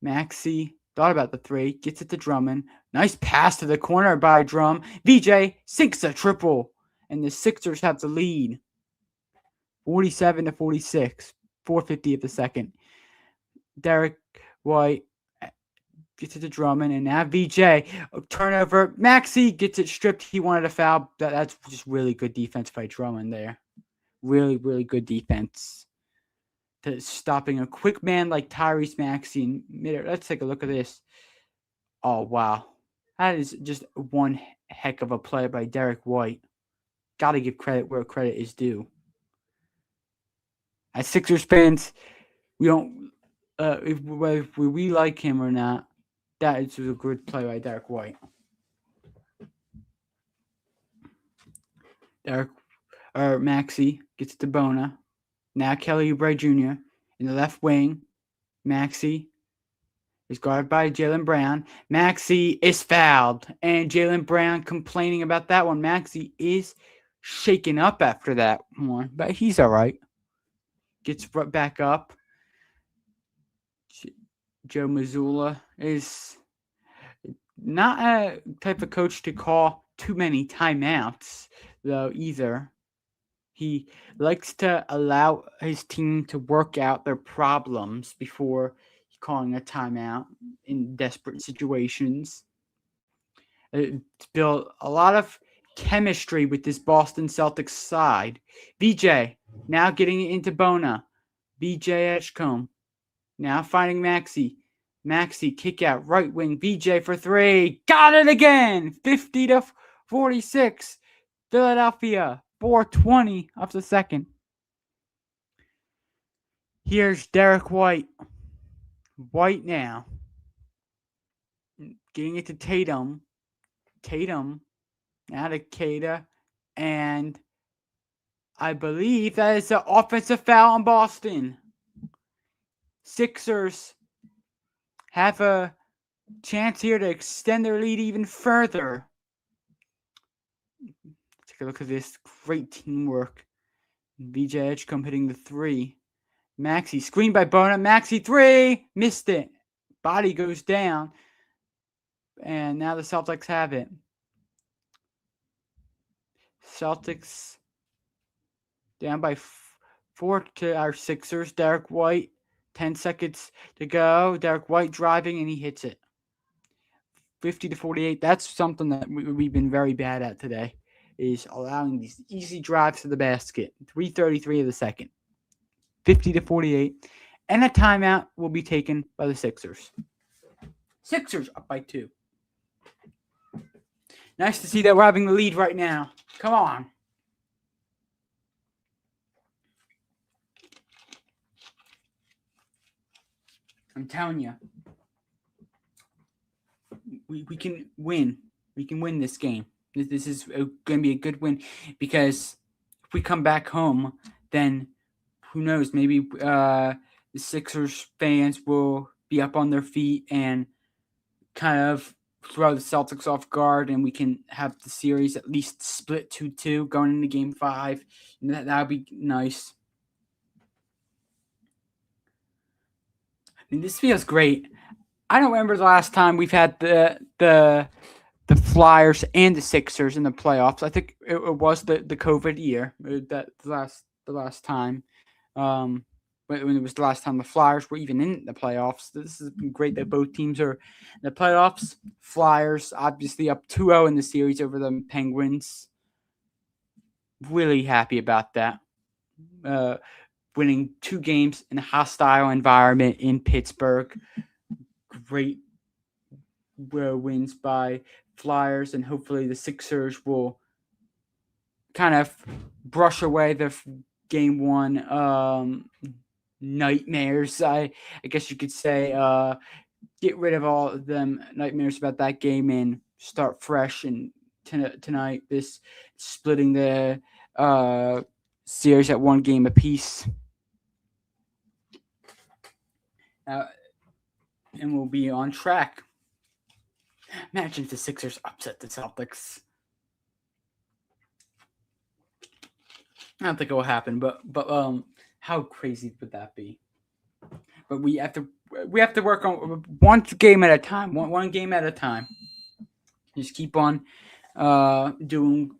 Maxey thought about the 3, gets it to Drummond. Nice pass to the corner by Drum. VJ sinks a triple, and the Sixers have the lead. 47-46. 4:50 of the second. Derek White gets it to Drummond, and now VJ turnover. Maxey gets it stripped. He wanted a foul. That's just really good defense by Drummond there. Really, really good defense to stopping a quick man like Tyrese Maxey in mid. Let's take a look at this. Oh, wow. That is just one heck of a play by Derek White. Got to give credit where credit is due. As Sixers fans, we don't, if we like him or not, that is a good play by Derek White. Maxey gets to Bona. Now Kelly Oubre Jr. in the left wing. Maxey is guarded by Jaylen Brown. Maxey is fouled, and Jaylen Brown complaining about that one. Maxey is shaken up after that one, but he's all right. Gets back up. Joe Mazzulla is not a type of coach to call too many timeouts, though, either. He likes to allow his team to work out their problems before calling a timeout in desperate situations. It's built a lot of chemistry with this Boston Celtics side. BJ now getting into Bona. BJ Edgecombe now finding Maxey. Maxey kick out right wing. BJ for three. Got it again. 50-46. Philadelphia. 4:20 of the second. Here's Derek White. White now. Getting it to Tatum. Tatum. Now to Kada. And I believe that is an offensive foul on Boston. Sixers have a chance here to extend their lead even further. Take a look at this great teamwork. BJ Edgecombe hitting the three. Maxey screened by Bona. Maxey three. Missed it. Body goes down. And now the Celtics have it. Celtics down by 4 to our Sixers. Derek White. 10 seconds to go. Derek White driving, and he hits it. 50-48. That's something that we've been very bad at today, is allowing these easy drives to the basket. 3:33 of the second. 50-48. And a timeout will be taken by the Sixers. Sixers up by 2. Nice to see that we're having the lead right now. Come on. I'm telling you, we can win. We can win this game. This is going to be a good win, because if we come back home, then who knows? Maybe the Sixers fans will be up on their feet and kind of throw the Celtics off guard, and we can have the series at least split 2-2 going into Game 5. And that would be nice. This feels great. I don't remember the last time we've had the Flyers and the Sixers in the playoffs. I think it was the COVID year, that the last time. When it was the last time the Flyers were even in the playoffs. This has been great that both teams are in the playoffs. Flyers obviously up 2-0 in the series over the Penguins. Really happy about that. Winning 2 games in a hostile environment in Pittsburgh. Great wins by Flyers, and hopefully the Sixers will kind of brush away the Game 1 nightmares, I guess you could say. Get rid of all of them nightmares about that game and start fresh. And tonight, this splitting the series at 1 game apiece. And we'll be on track. Imagine if the Sixers upset the Celtics. I don't think it will happen, but how crazy would that be? But we have to work on one game at a time. One game at a time. Just keep on doing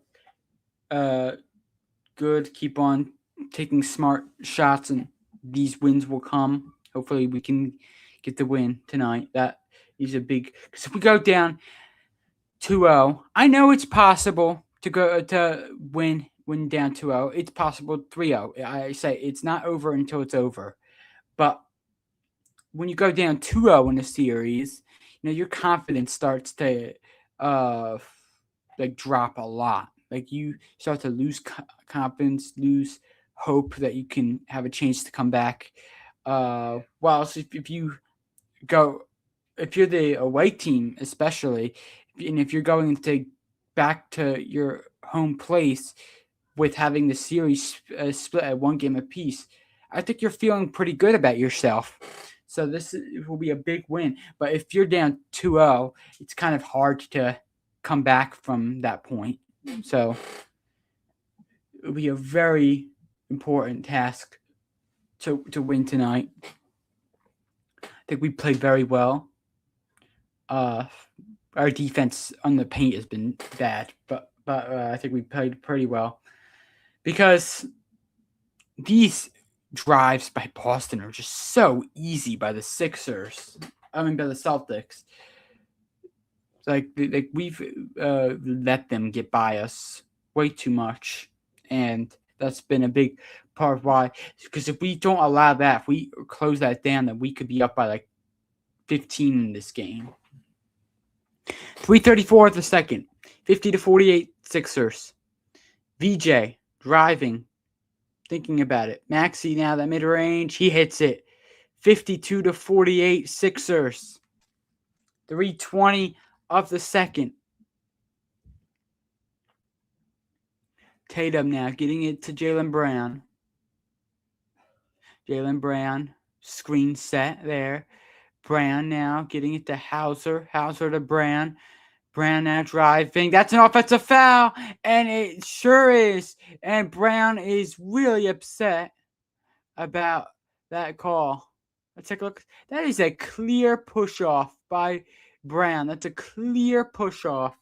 good. Keep on taking smart shots, and these wins will come. Hopefully, we can get the win tonight. That is a big, because if we go down 2-0, I know it's possible to win down 2-0. It's possible 3-0. I say it's not over until it's over. But when you go down 2-0 in a series, your confidence starts to drop a lot. Like, you start to lose confidence, lose hope that you can have a chance to come back. Well, so if you're the away team, especially, and if you're going back to your home place, with having the series split at 1 game apiece, I think you're feeling pretty good about yourself. So this will be a big win. But if you're down 2-0, it's kind of hard to come back from that point. So it'll be a very important task to win tonight. I think we played very well. Our defense on the paint has been bad, but I think we played pretty well because these drives by Boston are just so easy by the Sixers. I mean, by the Celtics. Like we've let them get by us way too much, and that's been a big part of why. Because if we don't allow that, if we close that down, then we could be up by like 15 in this game. 3:34 of the second, 50-48 Sixers. VJ driving, thinking about it. Maxey now that mid range, he hits it. 52-48 Sixers. 3:20 of the second. Tatum now getting it to Jaylen Brown. Jaylen Brown, screen set there. Brown now getting it to Hauser. Hauser to Brown. Brown now driving. That's an offensive foul, and it sure is. And Brown is really upset about that call. Let's take a look. That is a clear push-off by Brown. That's a clear push-off.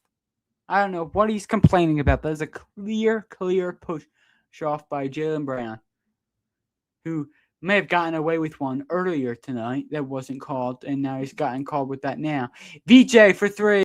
I don't know what he's complaining about. That is a clear push-off by Jaylen Brown, who may have gotten away with one earlier tonight that wasn't called, and now he's gotten called with that now. VJ for three.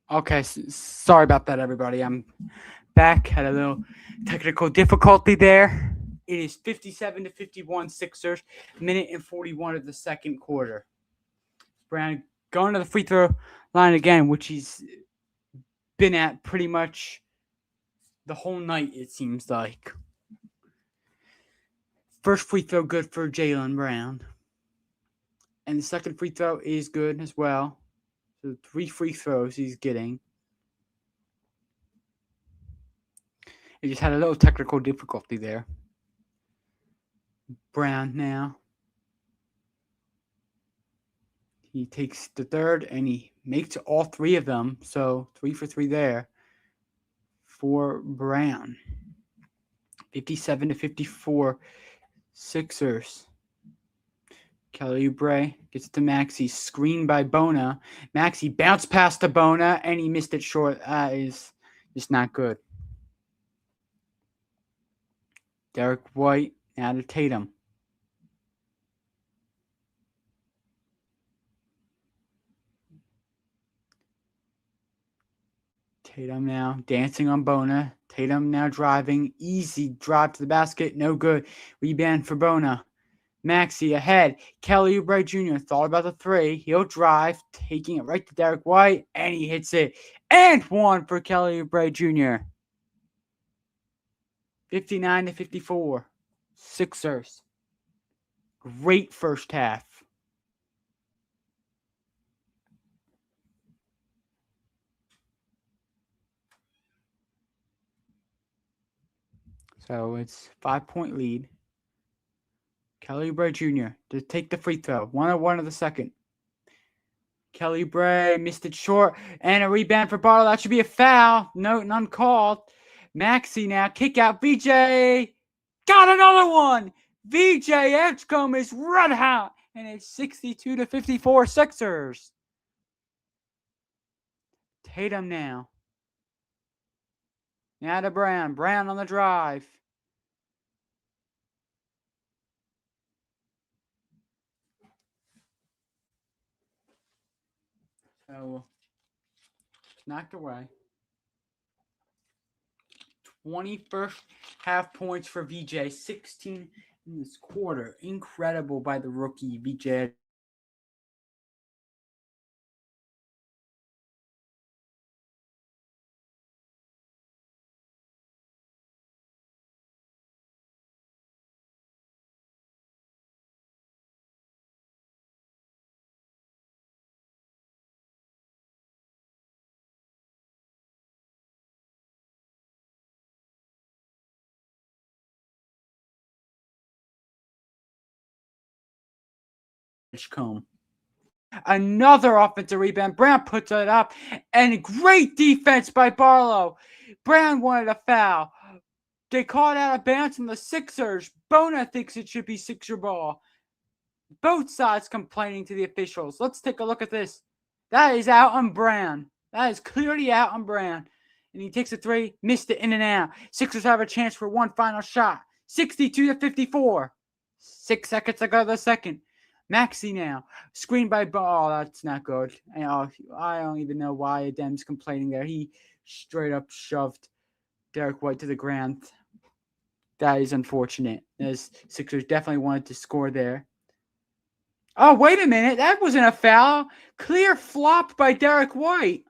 Okay, sorry about that, everybody. I'm back. Had a little technical difficulty there. It is 57-51 Sixers, minute and 41 of the second quarter. Brown going to the free throw line again, which he's been at pretty much the whole night, it seems like. First free throw good for Jaylen Brown. And the second free throw is good as well. So 3 free throws he's getting. He just had a little technical difficulty there. Brown now. He takes the third and he makes all 3 of them. So 3 for 3 there for Brown. 57-54 Sixers. Kelly Oubre gets to Maxey, screened by Bona. Maxey bounced past the Bona, and he missed it short. That is just not good. Derek White, now to Tatum. Tatum now dancing on Bona. Tatum now driving. Easy drive to the basket. No good. Rebound for Bona. Maxey ahead. Kelly Oubre Jr. thought about the three. He'll drive, taking it right to Derek White, and he hits it. And one for Kelly Oubre Jr. 59-54. Sixers. Great first half. So it's 5-point lead. Kelly Oubre Jr. to take the free throw. 101 of the second. Kelly Oubre missed it short. And a rebound for Bartle. That should be a foul. No, none called. Maxey now. Kick out. VJ. Got another one. VJ Edgecombe is red hot. And it's 62-54 Sixers. Tatum now. Now to Brown. Brown on the drive. So, knocked away. 21st half points for VJ. 16 in this quarter. Incredible by the rookie VJ. Edgecombe. Another offensive rebound. Brown puts it up. And great defense by Barlow. Brown wanted a foul. They called out a bounce from the Sixers. Bona thinks it should be Sixer ball. Both sides complaining to the officials. Let's take a look at this. That is out on Brown. That is clearly out on Brown. And he takes a three. Missed it in and out. Sixers have a chance for one final shot. 62-54. 6 seconds to go to the second. Maxey now. Screened by Ball. Oh, that's not good. I don't even know why Adem's complaining there. He straight up shoved Derek White to the ground. That is unfortunate. As Sixers definitely wanted to score there. Oh, wait a minute. That wasn't a foul. Clear flop by Derek White.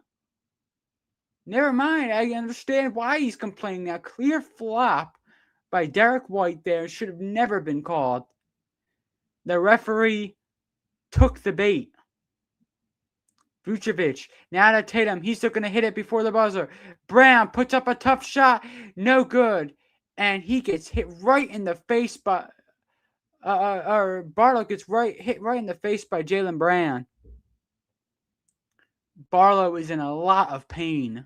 Never mind. I understand why he's complaining now. Clear flop by Derek White there should have never been called. The referee took the bait. Vucevic, now to Tatum. He's still going to hit it before the buzzer. Brown puts up a tough shot. No good. And he gets hit right in the face by... Barlow gets hit right in the face by Jaylen Brown. Barlow is in a lot of pain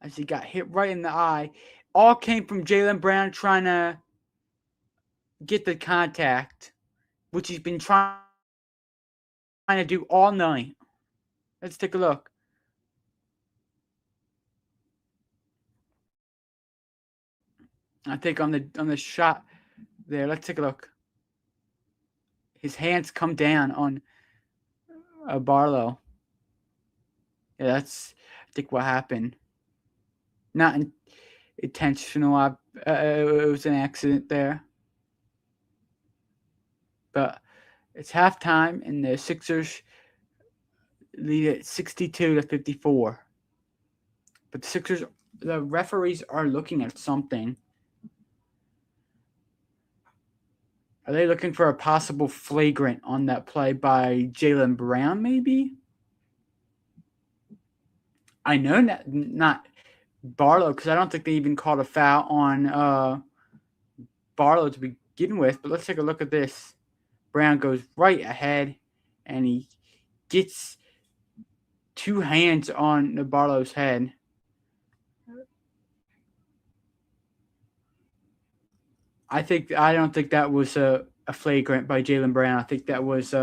as he got hit right in the eye. All came from Jaylen Brown trying to get the contact, which he's been trying to do all night. Let's take a look. I think on the shot there. Let's take a look. His hands come down on Barlow. Yeah, that's I think what happened. Not intentional. It was an accident there. But it's halftime, and the Sixers lead at 62-54. But the referees are looking at something. Are they looking for a possible flagrant on that play by Jaylen Brown, maybe? I know not Barlow, because I don't think they even called a foul on Barlow to begin with. But let's take a look at this. Brown goes right ahead, and he gets two hands on Barlow's head. I don't think that was a a flagrant by Jaylen Brown. I think that was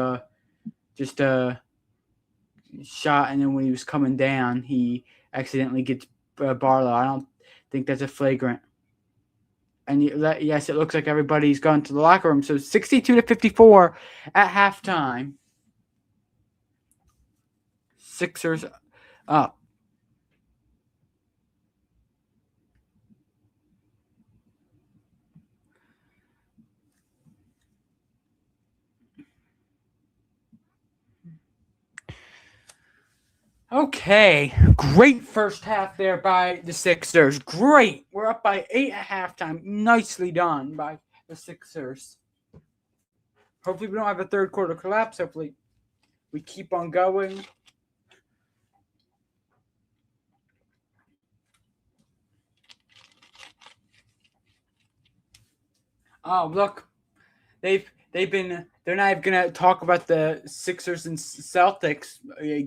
just a shot, and then when he was coming down, he accidentally gets Barlow. I don't think that's a flagrant. And yes, it looks like everybody's gone to the locker room. So 62-54 at halftime. Sixers up. Okay, great first half there by the Sixers. Great. We're up by 8 at halftime. Nicely done by the Sixers. Hopefully we don't have a third quarter collapse. Hopefully we keep on going. Oh, look. They're not even gonna talk about the Sixers and Celtics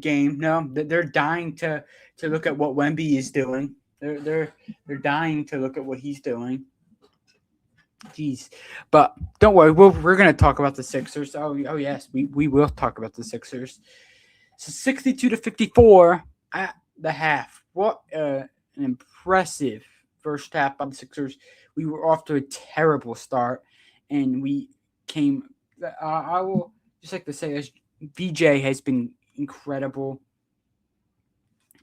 game. No, they're dying to look at what Wemby is doing. They're dying to look at what he's doing. Jeez, but don't worry, we're gonna talk about the Sixers. Oh yes, we will talk about the Sixers. So 62-54 at the half. What an impressive first half by the Sixers. We were off to a terrible start, and we came. I will just like to say, as VJ has been incredible.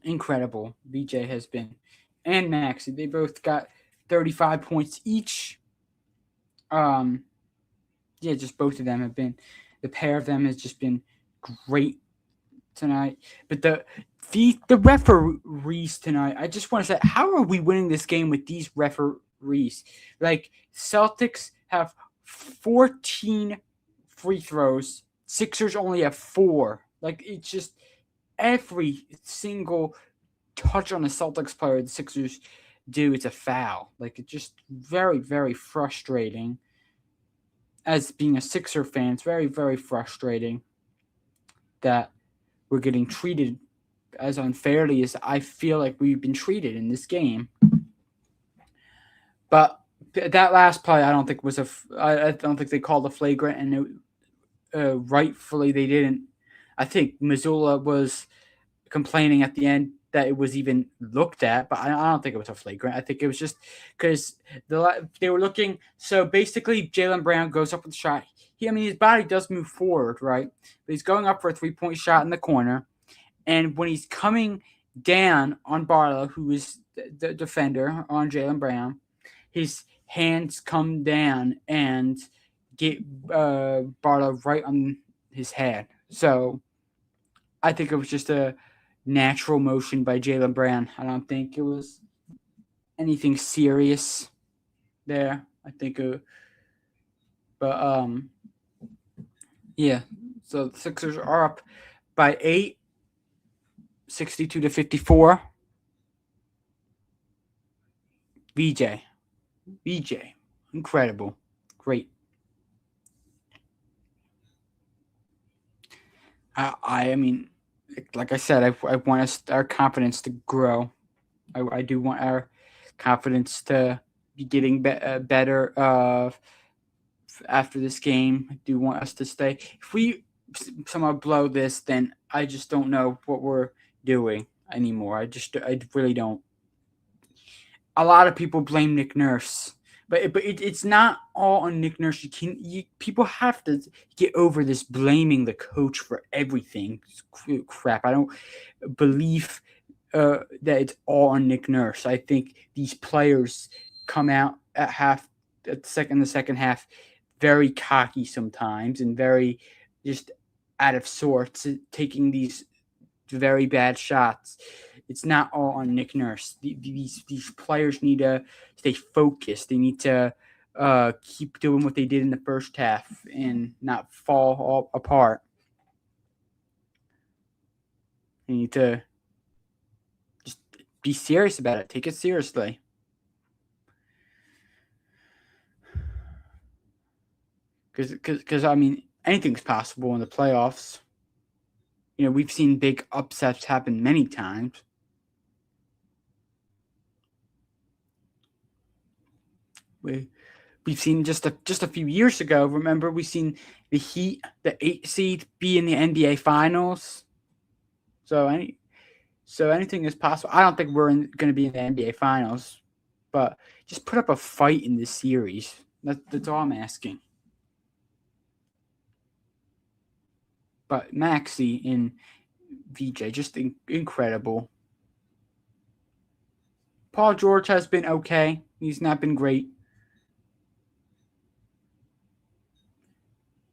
Incredible. VJ has been, and Maxey. They both got 35 points each. Yeah, just both of them have been. The pair of them has just been great tonight. But the referees tonight, I just want to say, how are we winning this game with these referees? Like, Celtics have 14 free throws. Sixers only have 4. Like, it's just every single touch on the Celtics player the Sixers do, it's a foul. Like, it's just very, very frustrating. As being a Sixer fan, it's very, very frustrating that we're getting treated as unfairly as I feel like we've been treated in this game. But that last play, I don't think was I don't think they called a flagrant, and rightfully they didn't. I think Missoula was complaining at the end that it was even looked at, but I don't think it was a flagrant. I think it was just because they were looking. So basically, Jaylen Brown goes up with the shot. His body does move forward, right? But he's going up for a 3-point shot in the corner. And when he's coming down on Barlow, who is the defender on Jaylen Brown, his hands come down and get Barlow right on his head. So I think it was just a natural motion by Jaylen Brown. I don't think it was anything serious there. I think yeah. So the Sixers are up by 8, 62-54. VJ, incredible, great. I mean, like I said, I want our confidence to grow. I do want our confidence to be getting better after this game. I do want us to stay. If we somehow blow this, then I just don't know what we're doing anymore. I really don't. A lot of people blame Nick Nurse, but it's not all on Nick Nurse. People have to get over this blaming the coach for everything. It's crap. I don't believe that it's all on Nick Nurse. I think these players come out at the second half, very cocky sometimes and very just out of sorts, taking these very bad shots. It's not all on Nick Nurse. These players need to stay focused. They need to keep doing what they did in the first half and not fall all apart. They need to just be serious about it. Take it seriously. Because I mean, anything's possible in the playoffs. We've seen big upsets happen many times. we've seen just a few years ago. Remember, we've seen the Heat, the 8 seed, be in the NBA Finals. So anything is possible. I don't think we're going to be in the NBA Finals, but just put up a fight in this series. That's all I'm asking. But Maxey and VJ, just incredible. Paul George has been okay. He's not been great.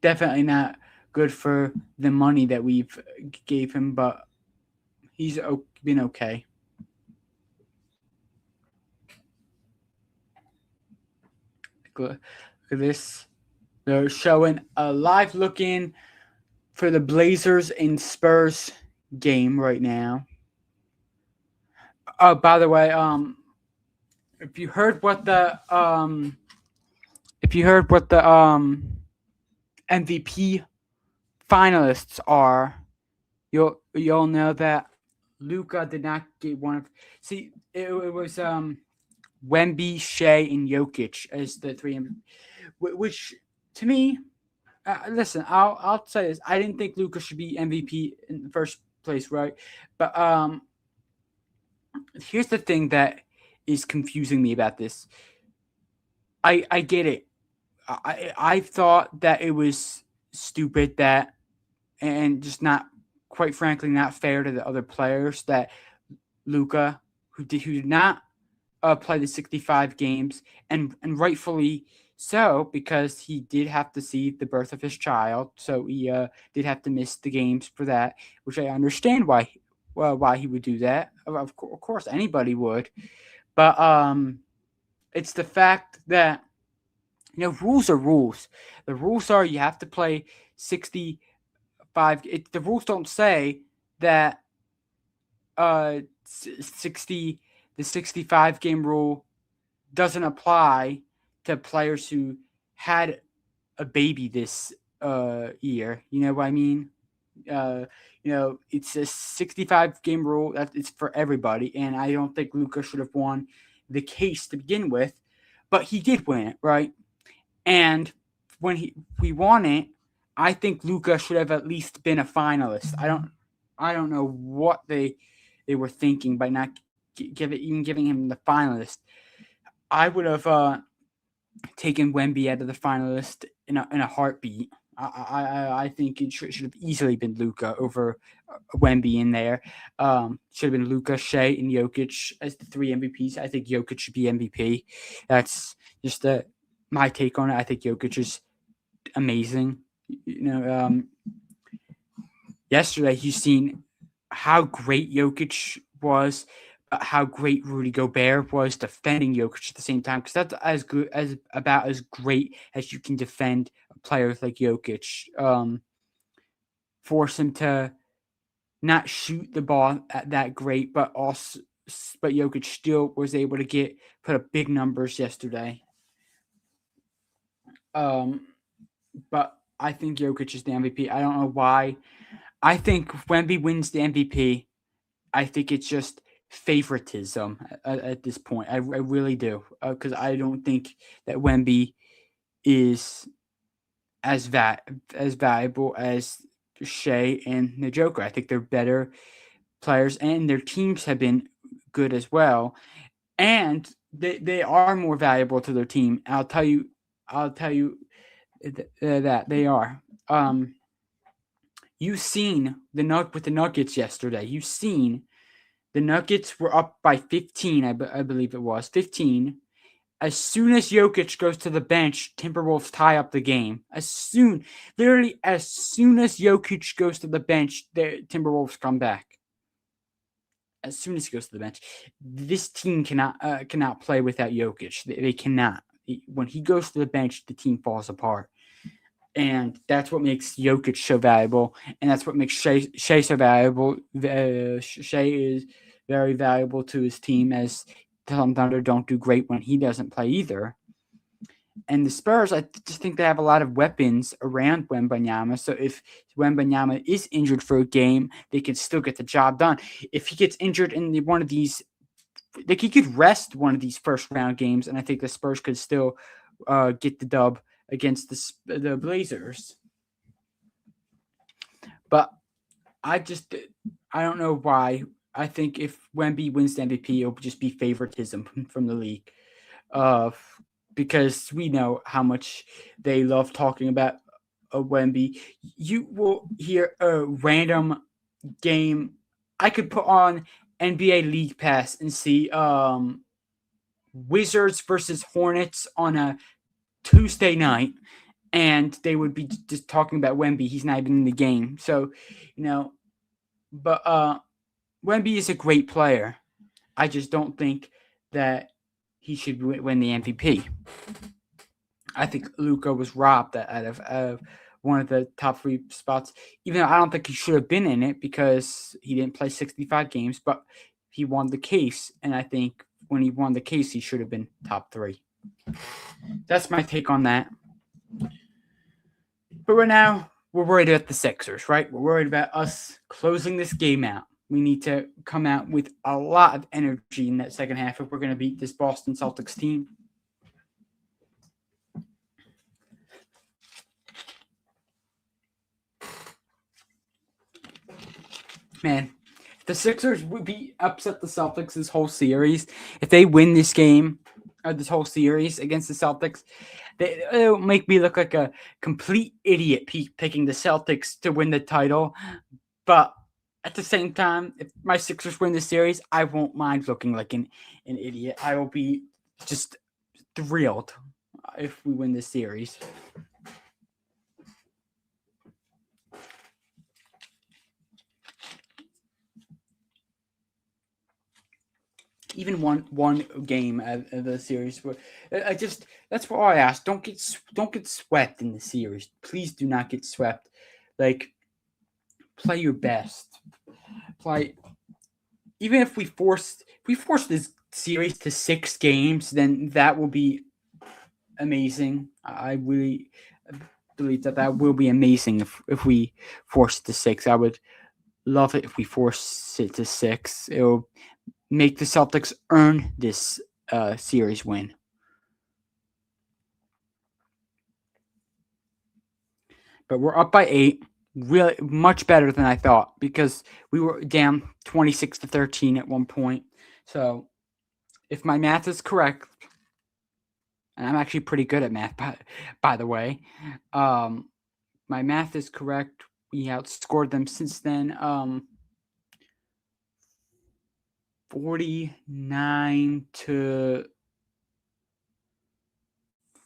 Definitely not good for the money that we've gave him, but he's been okay. Look at this. They're showing a live looking for the Blazers and Spurs game right now. Oh, by the way, if you heard what the MVP finalists are, you'll know that Luka did not get one of. See, it was Wemby, Shea, and Jokic as the three, which to me, listen, I'll say this: I didn't think Luka should be MVP in the first place, right? But here's the thing that is confusing me about this. I get it. I thought that it was stupid that, and just not, quite frankly, not fair to the other players that Luka, who did not play the 65 games, and rightfully so, because he did have to see the birth of his child, so he did have to miss the games for that, which I understand why he would do that. Of course, anybody would, but it's the fact that rules are rules. The rules are you have to play 65. The rules don't say that 60 the 65 game rule doesn't apply to players who had a baby this year. You know what I mean? It's a 65 game rule that it's for everybody, and I don't think Luka should have won the case to begin with, but he did win it, right? And when we won it, I think Luka should have at least been a finalist. I don't know what they were thinking by not giving him the finalist. I would have taken Wemby out of the finalist in a heartbeat. I think it should have easily been Luka over Wemby in there. Should have been Luka, Shea, and Jokic as the three MVPs. I think Jokic should be MVP. That's just my take on it. I think Jokic is amazing. Yesterday you've seen how great Jokic was, how great Rudy Gobert was defending Jokic at the same time, because that's as great as you can defend a player like Jokic. Force him to not shoot the ball at that great, but Jokic still was able to put up big numbers yesterday. But I think Jokic is the MVP. I don't know why. I think Wemby wins the MVP. I think it's just favoritism at this point. I really do, because I don't think that Wemby is as valuable as Shea and the Joker. I think they're better players, and their teams have been good as well, and they are more valuable to their team. I'll tell you that they are. You've seen with the Nuggets yesterday. You've seen the Nuggets were up by 15, I believe it was 15. As soon as Jokic goes to the bench, Timberwolves tie up the game. Literally as soon as Jokic goes to the bench, the Timberwolves come back. As soon as he goes to the bench, this team cannot play without Jokic. They cannot. When he goes to the bench, the team falls apart. And that's what makes Jokic so valuable, and that's what makes Shea so valuable. Shea is very valuable to his team, as Thunder don't do great when he doesn't play either. And the Spurs, I just think they have a lot of weapons around Wembanyama. So if Wembanyama is injured for a game, they can still get the job done. If he gets injured in one of these, he could rest one of these first round games, and I think the Spurs could still get the dub against the Blazers. But I don't know why. I think if Wemby wins the MVP, it'll just be favoritism from the league. Uh, because we know how much they love talking about Wemby. You will hear a random game. I could put on NBA League Pass and see Wizards versus Hornets on a Tuesday night, and they would be just talking about Wemby. He's not even in the game. So, but Wemby is a great player. I just don't think that he should win the MVP. I think Luka was robbed out of one of the top 3 spots, even though I don't think he should have been in it because he didn't play 65 games, but he won the case, and I think when he won the case, he should have been top 3. That's my take on that. But right now, we're worried about the Sixers, right? We're worried about us closing this game out. We need to come out with a lot of energy in that second half if we're going to beat this Boston Celtics team. Man, if the Sixers would be upset the Celtics this whole series, if they win this game or this whole series against the Celtics, it'll make me look like a complete idiot picking the Celtics to win the title. But at the same time, if my Sixers win the series, I won't mind looking like an idiot. I will be just thrilled if we win this series. Even one game of the series, that's what I ask. Don't get swept in the series. Please do not get swept. Like, play your best. Play. Even if we force this series to 6 games, then that will be amazing. I really believe that will be amazing if we force it to 6. I would love it if we force it to 6. It will make the Celtics earn this series win. But we're up by 8. Really much better than I thought because we were down 26-13 at one point. So if my math is correct, and I'm actually pretty good at math, by the way, my math is correct. We outscored them since then. 49 to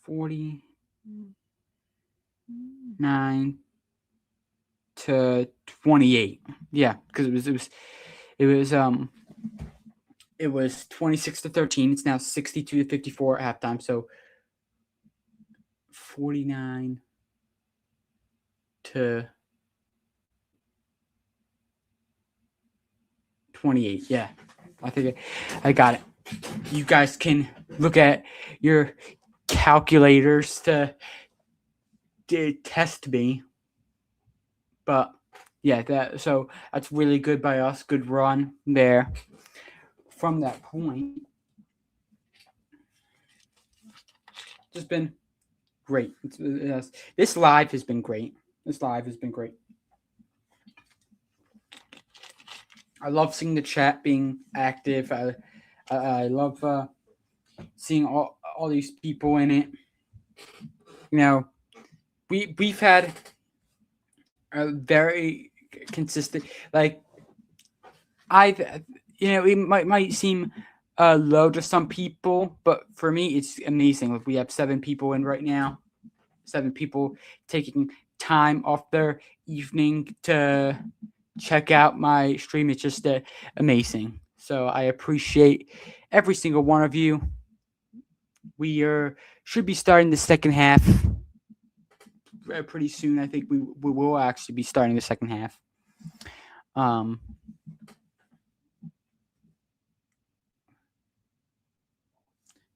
49 to 28. Yeah, because it was 26-13. It's now 62-54 at halftime. So 49 to 28. Yeah, I think I got it. You guys can look at your calculators to test me. But yeah, that's really good by us. Good run there. From that point, just been great. This live has been great. I love seeing the chat being active. I love seeing all these people in it. We've had a very consistent, like, it might seem low to some people, but for me, it's amazing. Like, we have 7 people in right now. 7 people taking time off their evening to check out my stream. It's just amazing. So I appreciate every single one of you. We should be starting the second half pretty soon. I think we will actually be starting the second half.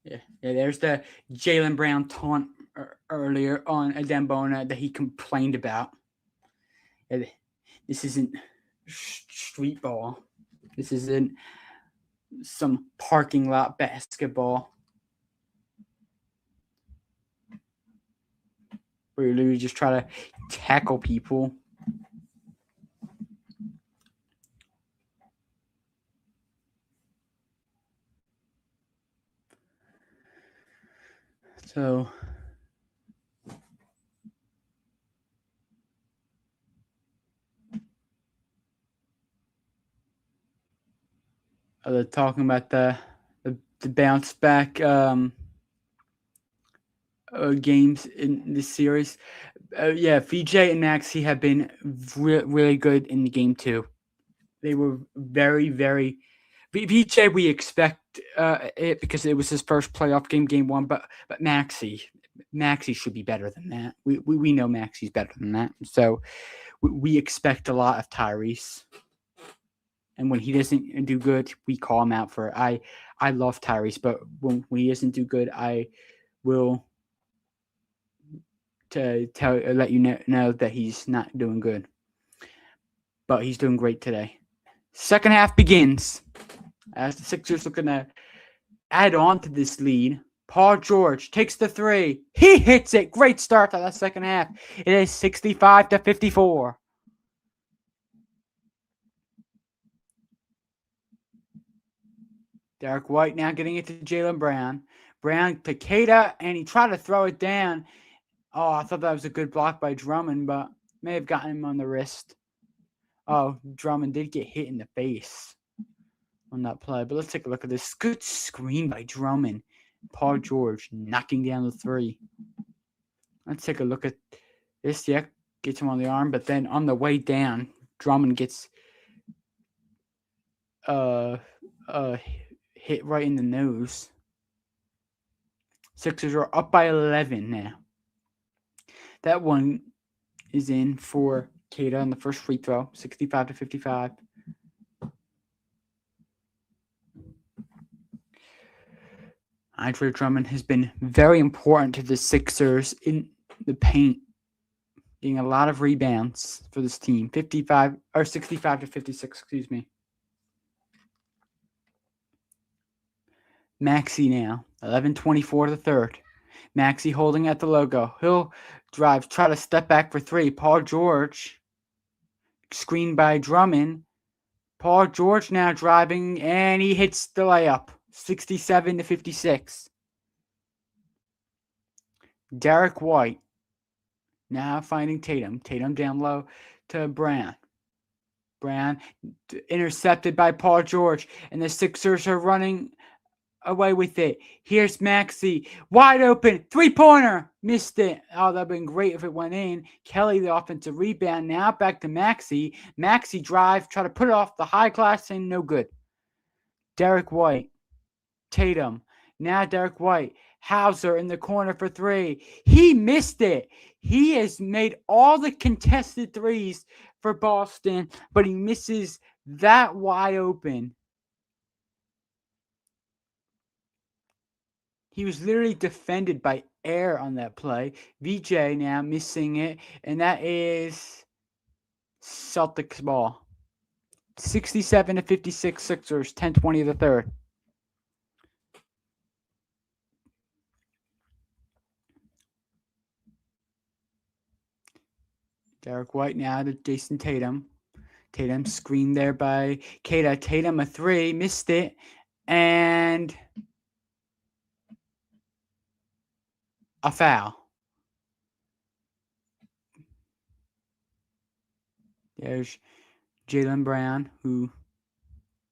Yeah, there's the Jaylen Brown taunt earlier on Adembona that he complained about. This isn't street ball. This isn't some parking lot basketball. where you literally just try to tackle people. So they're talking about the bounce back games in this series. Yeah, VJ and Maxi have been really good in the game too. They were very, very. VJ, we expect it because it was his first playoff game, game one. But Maxi should be better than that. We know Maxi's better than that. So we expect a lot of Tyrese. And when he doesn't do good, we call him out for it. I love Tyrese, but when he doesn't do good, I will let you know that he's not doing good. But he's doing great today. Second half begins as the Sixers are going to add on to this lead. Paul George takes the three. He hits it. Great start to that second half. It is 65-54. Derek White now getting it to Jaylen Brown. Brown to Keita, and he tried to throw it down. Oh, I thought that was a good block by Drummond, but may have gotten him on the wrist. Oh, Drummond did get hit in the face on that play. But let's take a look at this. Good screen by Drummond. Paul George knocking down the three. Let's take a look at this. Yeah, gets him on the arm, but then on the way down, Drummond gets hit right in the nose. Sixers are up by 11 now. That one is in for Keita on the first free throw, 65-55. Andre Drummond has been very important to the Sixers in the paint, getting a lot of rebounds for this team. 65-56, excuse me. Maxi now, 11:24 to the third. Maxi holding at the logo. He'll drive, try to step back for three. Paul George, screened by Drummond. Paul George now driving, and he hits the layup. 67-56. Derek White now finding Tatum. Tatum down low to Brown. Brown intercepted by Paul George, and the Sixers are running away with it. Here's Maxi, wide open, three-pointer, missed it. Oh, that'd been great if it went in. Kelly, the offensive rebound, now back to Maxi. Maxi drive, try to put it off the high glass, and no good. Derek White, Tatum, now Derek White. Hauser in the corner for three. He missed it. He has made all the contested threes for Boston, but he misses that wide open. He was literally defended by air on that play. VJ now missing it, and that is Celtics ball. 67-56 Sixers, 10:20 of the third. Derek White now to Jason Tatum. Tatum screened there by Keita. Tatum a three, missed it, and a foul. There's Jaylen Brown, who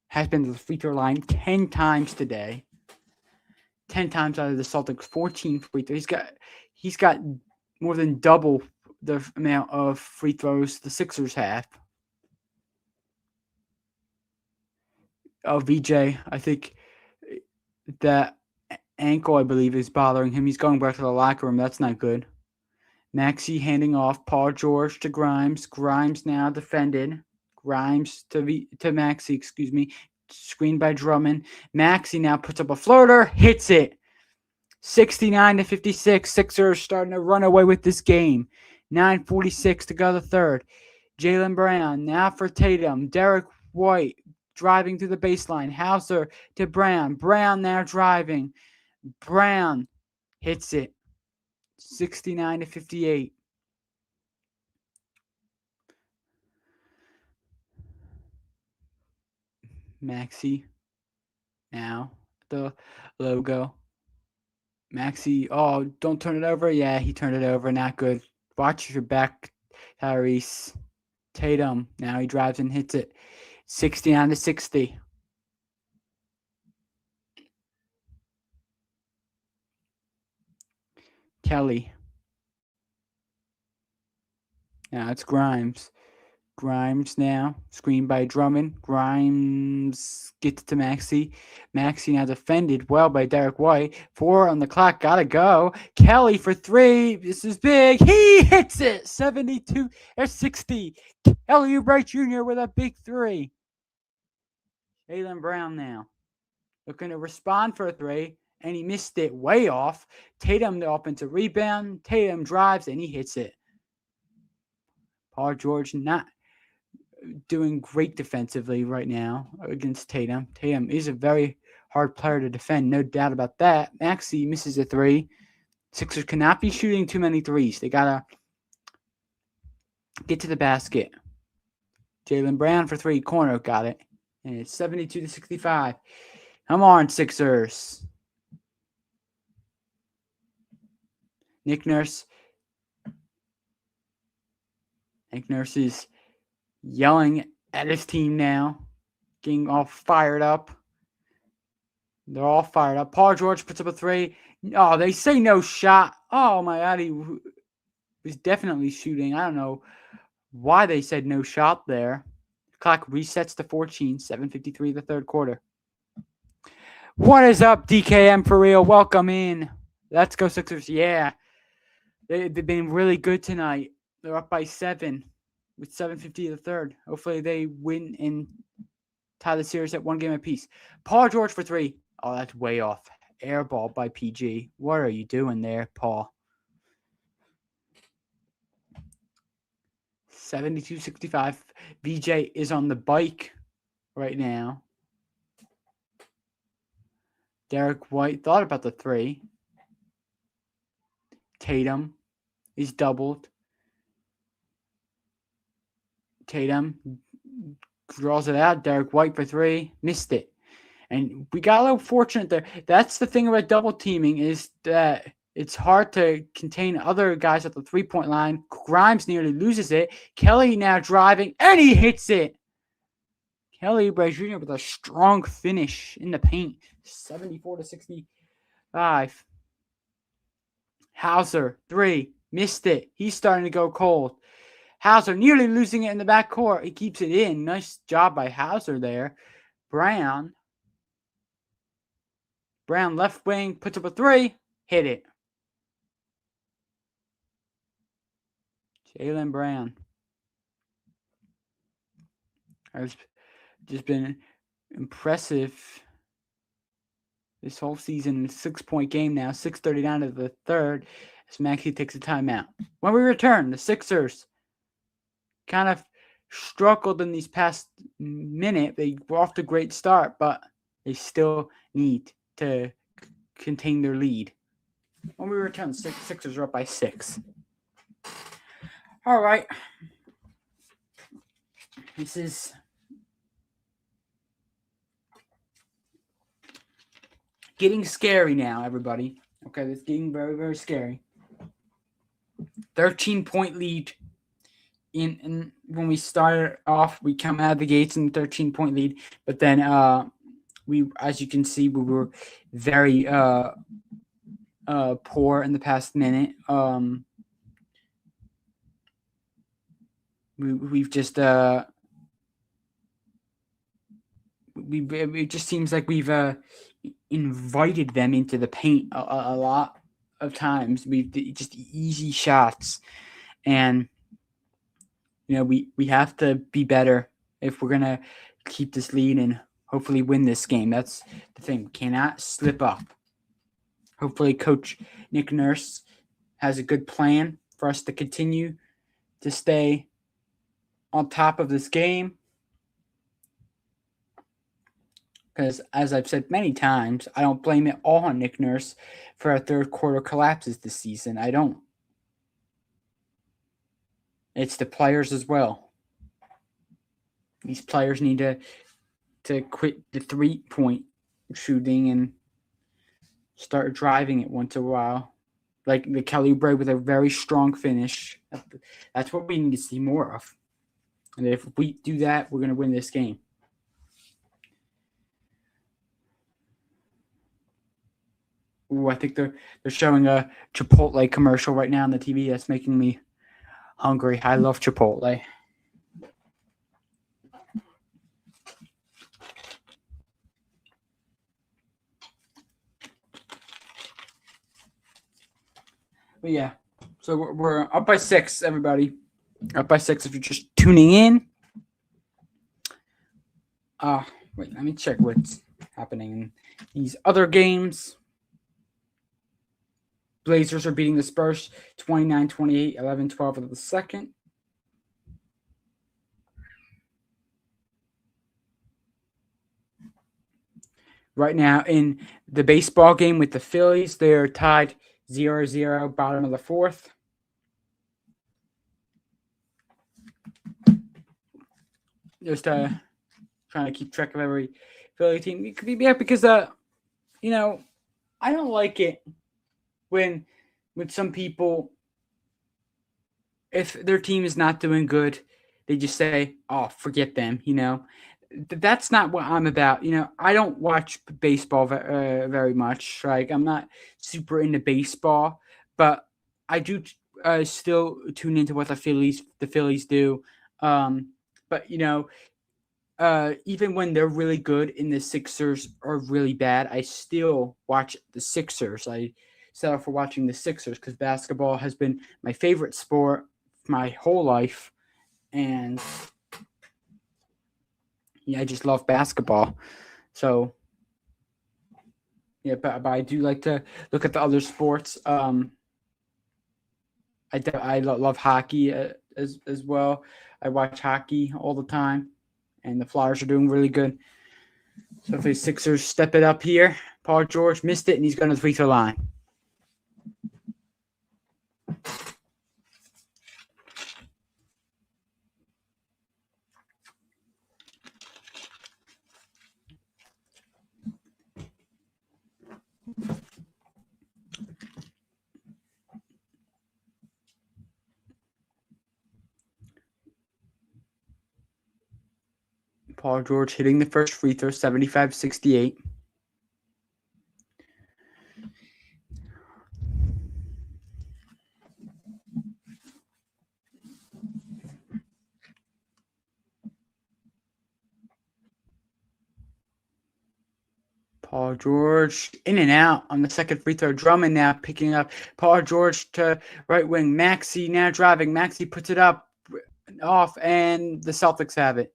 has been to the free throw line 10 times today. 10 times out of the Celtics, 14 free throws. He's got more than double the amount of free throws the Sixers have. VJ, I think that ankle, I believe, is bothering him. He's going back to the locker room. That's not good. Maxi handing off. Paul George to Grimes. Grimes now defended. Grimes to Maxi, excuse me. Screened by Drummond. Maxi now puts up a floater. Hits it. 69-56. Sixers starting to run away with this game. 9:46 to go to the third. Jaylen Brown now for Tatum. Derek White driving to the baseline. Hauser to Brown. Brown now driving. Brown hits it. 69-58. Maxey now the logo. Maxey, oh, don't turn it over. Yeah, he turned it over. Not good. Watch your back, Tyrese. Tatum, now he drives and hits it. 69-60. Kelly. Now it's Grimes. Grimes now. Screen by Drummond. Grimes gets to Maxey. Maxey now defended well by Derek White. 4 on the clock. Gotta go. Kelly for 3. This is big. He hits it. 72-60. Kelly Oubre Jr. with a big 3. Jaylen Brown now. Looking to respond for a 3. And he missed it way off. Tatum, the offensive rebound. Tatum drives and he hits it. Paul George not doing great defensively right now against Tatum. Tatum is a very hard player to defend, no doubt about that. Maxey misses a 3. Sixers cannot be shooting too many 3s. They got to get to the basket. Jaylen Brown for 3. Corner got it. And it's 72-65. Come on, Sixers. Nick Nurse is yelling at his team now, getting all fired up. They're all fired up. Paul George puts up a 3. Oh, they say no shot. Oh, my God. He was definitely shooting. I don't know why they said no shot there. Clock resets to 14, 7:53 the third quarter. What is up, DKM for real? Welcome in. Let's go, Sixers. Yeah. They've been really good tonight. They're up by 7 with 7:50 the third. Hopefully they win and tie the series at 1 game apiece. Paul George for 3. Oh, that's way off. Air ball by PG. What are you doing there, Paul? 72-65. VJ is on the bike right now. Derek White thought about the 3. Tatum is doubled. Tatum draws it out. Derek White for 3. Missed it. And we got a little fortunate there. That's the thing about double teaming is that it's hard to contain other guys at the 3-point line. Grimes nearly loses it. Kelly now driving, and he hits it. Kelly Oubre Jr. with a strong finish in the paint. 74-65. Hauser, 3. Missed it. He's starting to go cold. Hauser nearly losing it in the backcourt. He keeps it in. Nice job by Hauser there. Brown left wing, puts up a 3. Hit it. Jaylen Brown has just been impressive this whole season. 6-point game now. 6:39 of the third as Maxey takes a timeout. When we return, the Sixers kind of struggled in these past minute. They were off to a great start, but they still need to contain their lead. When we return, the Sixers are up by 6. All right. This is getting scary now, everybody. Okay, it's getting very, very scary. 13-point lead. In when we started off, we come out of the gates in the 13-point lead, but then we, as you can see, we were very poor in the past minute. We've just it just seems like we've invited them into the paint a lot of times. We've just easy shots, and we have to be better if we're gonna keep this lead and hopefully win this game. That's the thing. We cannot slip up. Hopefully, Coach Nick Nurse has a good plan for us to continue to stay on top of this game. Because, as I've said many times, I don't blame it all on Nick Nurse for our third quarter collapses this season. I don't. It's the players as well. These players need to quit the 3-point shooting and start driving it once in a while. Like the Kelly Oubre with a very strong finish. That's what we need to see more of. And if we do that, we're going to win this game. Ooh, I think they're showing a Chipotle commercial right now on the TV. That's making me hungry. I love Chipotle. But yeah, so we're up by 6, everybody. Up by 6 if you're just tuning in. Wait, let me check what's happening in these other games. Blazers are beating the Spurs 29-28, 11-12 of the second. Right now in the baseball game with the Phillies, they're tied 0-0, bottom of the fourth. Just trying to keep track of every Philly team. It could be because I don't like it when some people, if their team is not doing good, they just say, "Oh, forget them." That's not what I'm about. I don't watch baseball very much. Like, I'm not super into baseball, but I do still tune into what the Phillies do. But even when they're really good and the Sixers are really bad, I still watch the Sixers. I settle for watching the Sixers because basketball has been my favorite sport my whole life, and yeah, I just love basketball. So yeah, but I do like to look at the other sports. I love hockey as well. I watch hockey all the time, and the Flyers are doing really good. So if the Sixers step it up here, Paul George missed it, and he's going to the free throw line. Paul George hitting the first free throw, 75-68. Paul George in and out on the second free throw. Drummond now picking up. Paul George to right wing. Maxey now driving. Maxey puts it up off, and the Celtics have it.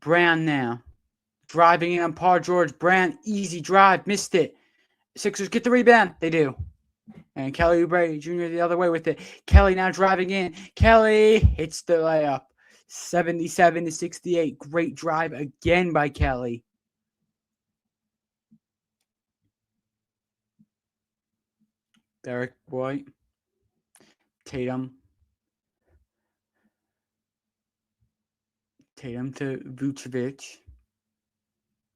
Brown now driving in on Paul George. Brown, easy drive, missed it. Sixers get the rebound. They do. And Kelly Oubre Jr. the other way with it. Kelly now driving in. Kelly hits the layup. 77-68. Great drive again by Kelly. Derek White. Tatum to Vucevic.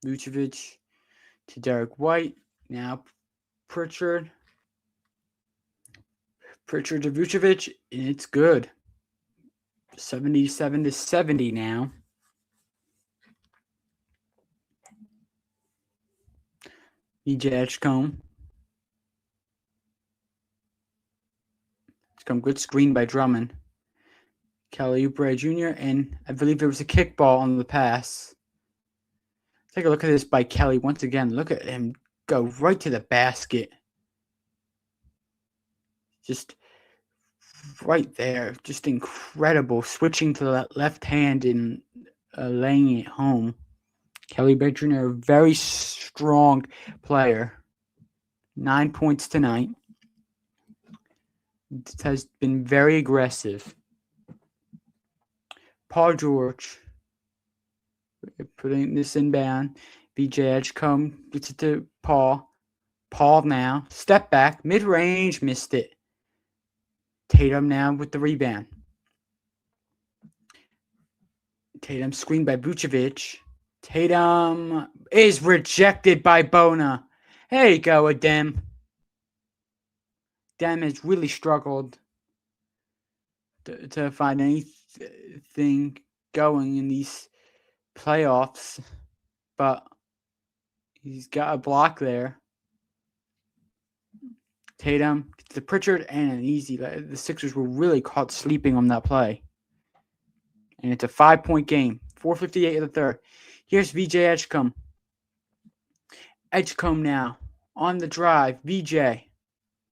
Vucevic to Derek White. Now Pritchard to Vucevic, and it's good. 77-70 now. EJ Edgecombe. Good screen by Drummond. Kelly Oubre Jr., and I believe there was a kickball on the pass. Take a look at this by Kelly once again. Look at him go right to the basket. Just right there. Just incredible. Switching to the left hand and laying it home. Kelly Oubre Jr., a very strong player. 9 points tonight. It has been very aggressive. Paul George putting this inbound. VJ Edgecombe gets it to Paul. Paul now. Step back. Mid-range. Missed it. Tatum now with the rebound. Tatum screened by Vucevic. Tatum is rejected by Bona. There you go, Adem. Dem has really struggled to find anything going in these playoffs, but he's got a block there. Tatum to Pritchard and an easy. The Sixers were really caught sleeping on that play. And it's a 5-point game. 4:58 in the third. Here's VJ Edgecombe. Edgecombe now on the drive. VJ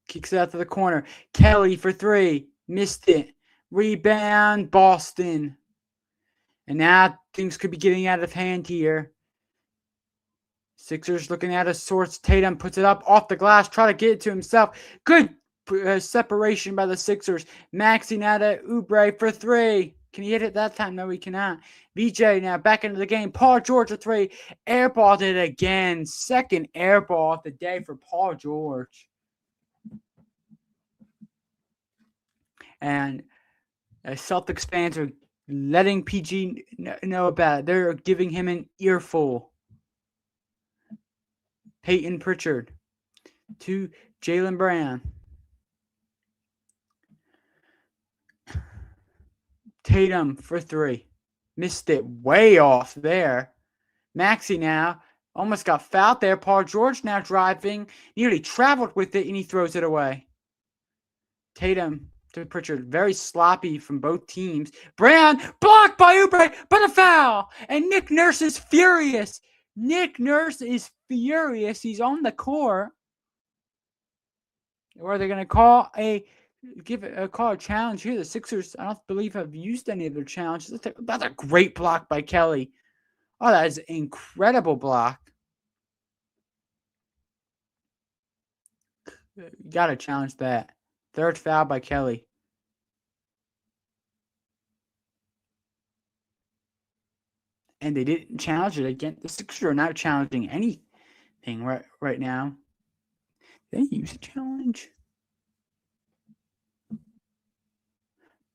kicks it out to the corner. Kelly for three. Missed it. Rebound. Boston. And now things could be getting out of hand here. Sixers looking out of sorts. Tatum puts it up off the glass. Try to get it to himself. Good separation by the Sixers. Maxey now to Oubre for three. Can he hit it that time? No, he cannot. VJ now back into the game. Paul George a three. Airballed it again. Second airball of the day for Paul George. And Celtics fans are letting PG know about it. They're giving him an earful. Peyton Pritchard to Jaylen Brown. Tatum for three. Missed it way off there. Maxey now almost got fouled there. Paul George now driving. Nearly traveled with it, and he throws it away. Tatum to Pritchard. Very sloppy from both teams. Brown blocked by Oubre, but a foul. And Nick Nurse is furious. Nick Nurse is furious. He's on the court. Or are they going to call a challenge here? The Sixers, I don't believe, have used any of their challenges. That's a great block by Kelly. Oh, that is an incredible block. You got to challenge that. Third foul by Kelly. And they didn't challenge it again. The Sixers are not challenging anything right now. They use a challenge.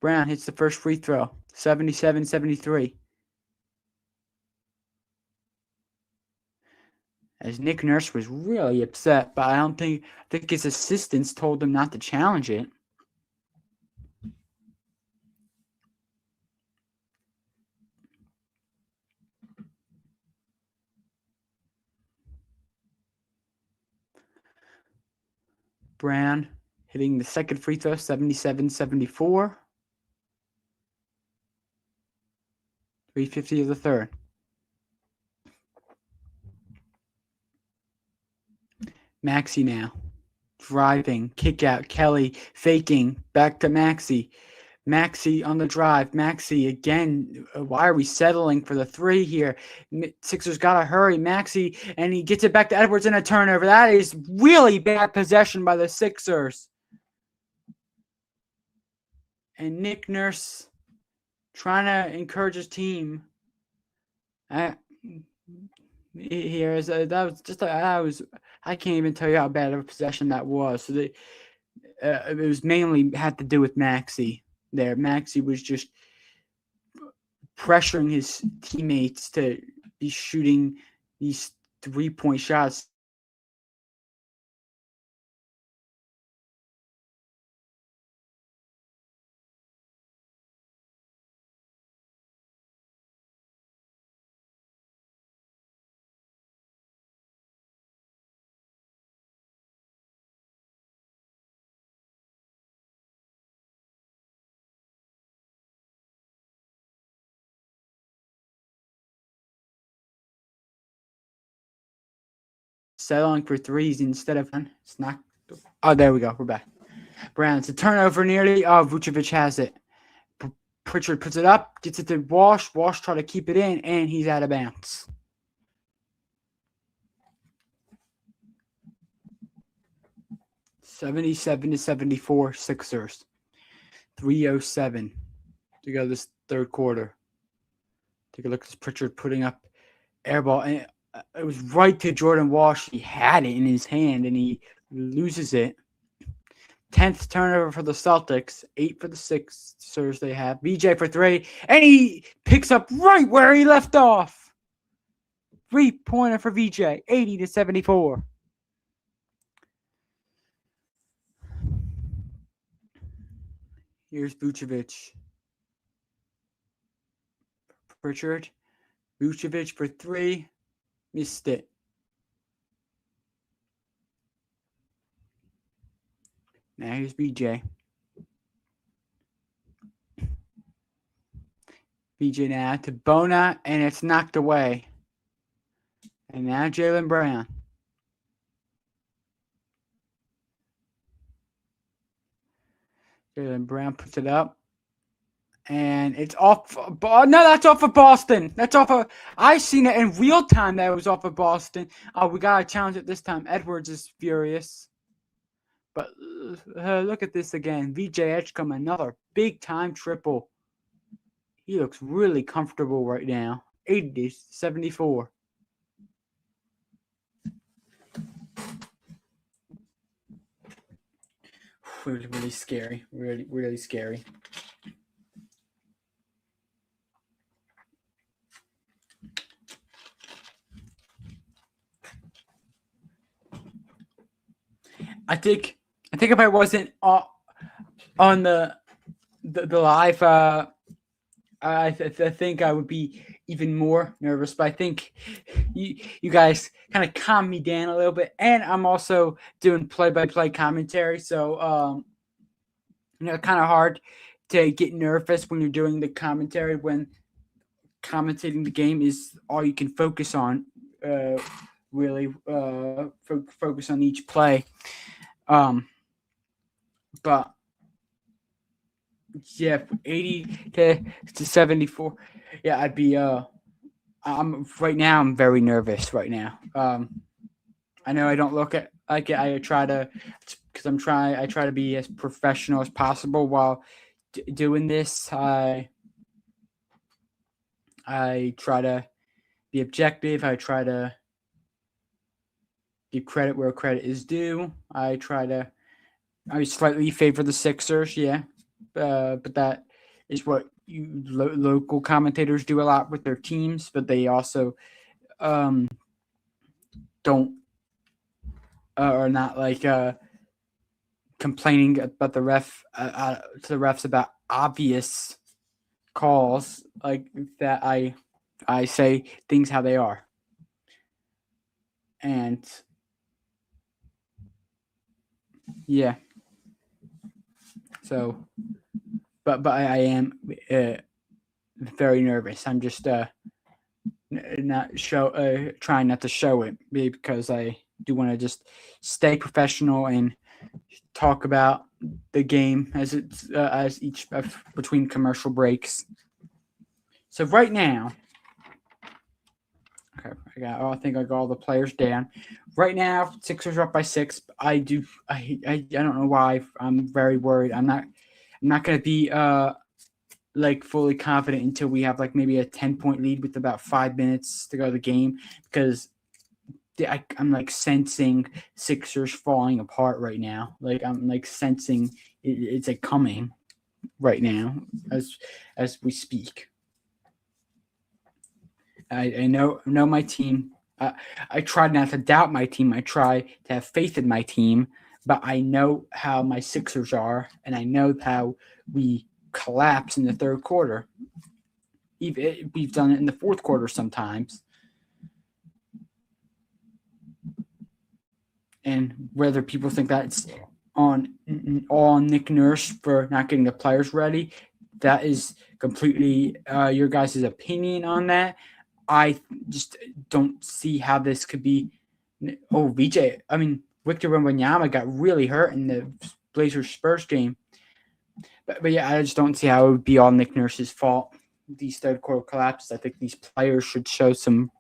Brown hits the first free throw. 77-73. As Nick Nurse was really upset, but I think his assistants told him not to challenge it. Brown hitting the second free throw, 77-74. 3:50 of the third. Maxey now. Driving. Kick out. Kelly faking. Back to Maxey. Maxey on the drive. Maxey again. Why are we settling for the three here? Sixers got to hurry. Maxey, and he gets it back to Edwards in a turnover. That is really bad possession by the Sixers. And Nick Nurse trying to encourage his team. I can't even tell you how bad of a possession that was. So it was mainly had to do with Maxey there. Maxey was just pressuring his teammates to be shooting these 3-point shots. Settling for threes instead of it's not. Oh, there we go. We're back. Brown. It's a turnover nearly. Oh, Vucevic has it. Pritchard puts it up, gets it to Walsh. Walsh try to keep it in, and he's out of bounds. (77-74) Sixers. 3:07 to go this third quarter. Take a look at Pritchard putting up air ball, and it was right to Jordan Walsh. He had it in his hand, and he loses it. 10th turnover for the Celtics, 8 for the Sixers. They have VJ for 3, and he picks up right where he left off. 3-pointer for VJ, 80-74. Here's Vucevic. Pritchard. Vucevic for 3. Missed it. Now here's BJ. BJ now to Bona, and it's knocked away. And now Jaylen Brown. Jaylen Brown puts it up. And it's off. No, that's off of Boston. That's off of. I seen it in real time that it was off of Boston. Oh, we got to challenge it this time. Edwards is furious. But look at this again. VJ Edgecombe, another big-time triple. He looks really comfortable right now. 80-74. Really, really scary. Really, really scary. I think if I wasn't on the live, I think I would be even more nervous. But I think you guys kind of calm me down a little bit, and I'm also doing play-by-play commentary, so kind of hard to get nervous when you're doing the commentary when commentating the game is all you can focus on. Really focus on each play. But yeah, 80-74. Yeah, I'd be I'm right now. I'm very nervous right now. I know I don't look at like it. I try to because I try to be as professional as possible while doing this. I try to be objective. I try to give credit where credit is due. I slightly favor the Sixers, yeah, but that is what local commentators do a lot with their teams. But they also don't are not like complaining about the ref to the refs about obvious calls like that. I say things how they are, and yeah. So, but I am very nervous. I'm just trying not to show it because I do want to just stay professional and talk about the game as it's as each between commercial breaks. So right now, okay, I think I got all the players down. Right now, Sixers are up by 6. I don't know why. I'm very worried. I'm not going to be like fully confident until we have like maybe a 10-point lead with about 5 minutes to go to the game because I'm like sensing Sixers falling apart right now. Like I'm like sensing it's like coming right now as we speak. I know my team. I try not to doubt my team. I try to have faith in my team, but I know how my Sixers are, and I know how we collapse in the third quarter. We've done it in the fourth quarter sometimes. And whether people think that's on Nick Nurse for not getting the players ready, that is completely your guys' opinion on that. I just don't see how this could be. Oh, VJ. I mean, Victor Wembanyama got really hurt in the Blazers-Spurs game. But yeah, I just don't see how it would be all Nick Nurse's fault. These third quarter collapses. I think these players should show some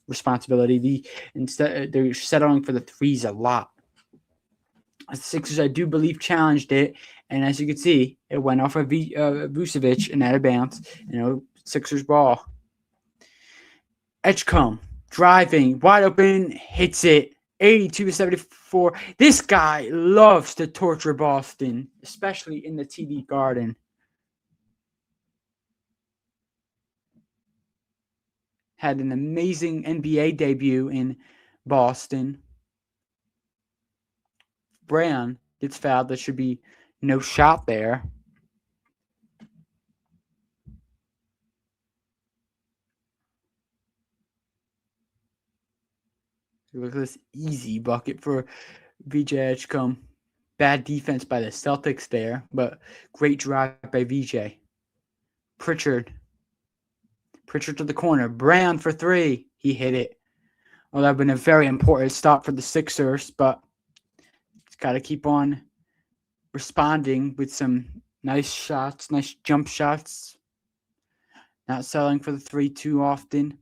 responsibility. Instead, they're settling for the threes a lot. The Sixers, I do believe, challenged it. And as you can see, it went off of Vucevic and out of bounds. Sixers ball. Edgecombe driving, wide open, hits it. 82-74. This guy loves to torture Boston, especially in the TD Garden. Had an amazing NBA debut in Boston. Brown gets fouled. There should be no shot there. Look at this easy bucket for VJ Edgecombe. Bad defense by the Celtics there, but great drive by VJ. Pritchard to the corner. Brown for three. He hit it. Well, that would have been a very important stop for the Sixers, but it's got to keep on responding with some nice shots, nice jump shots. Not selling for the three too often.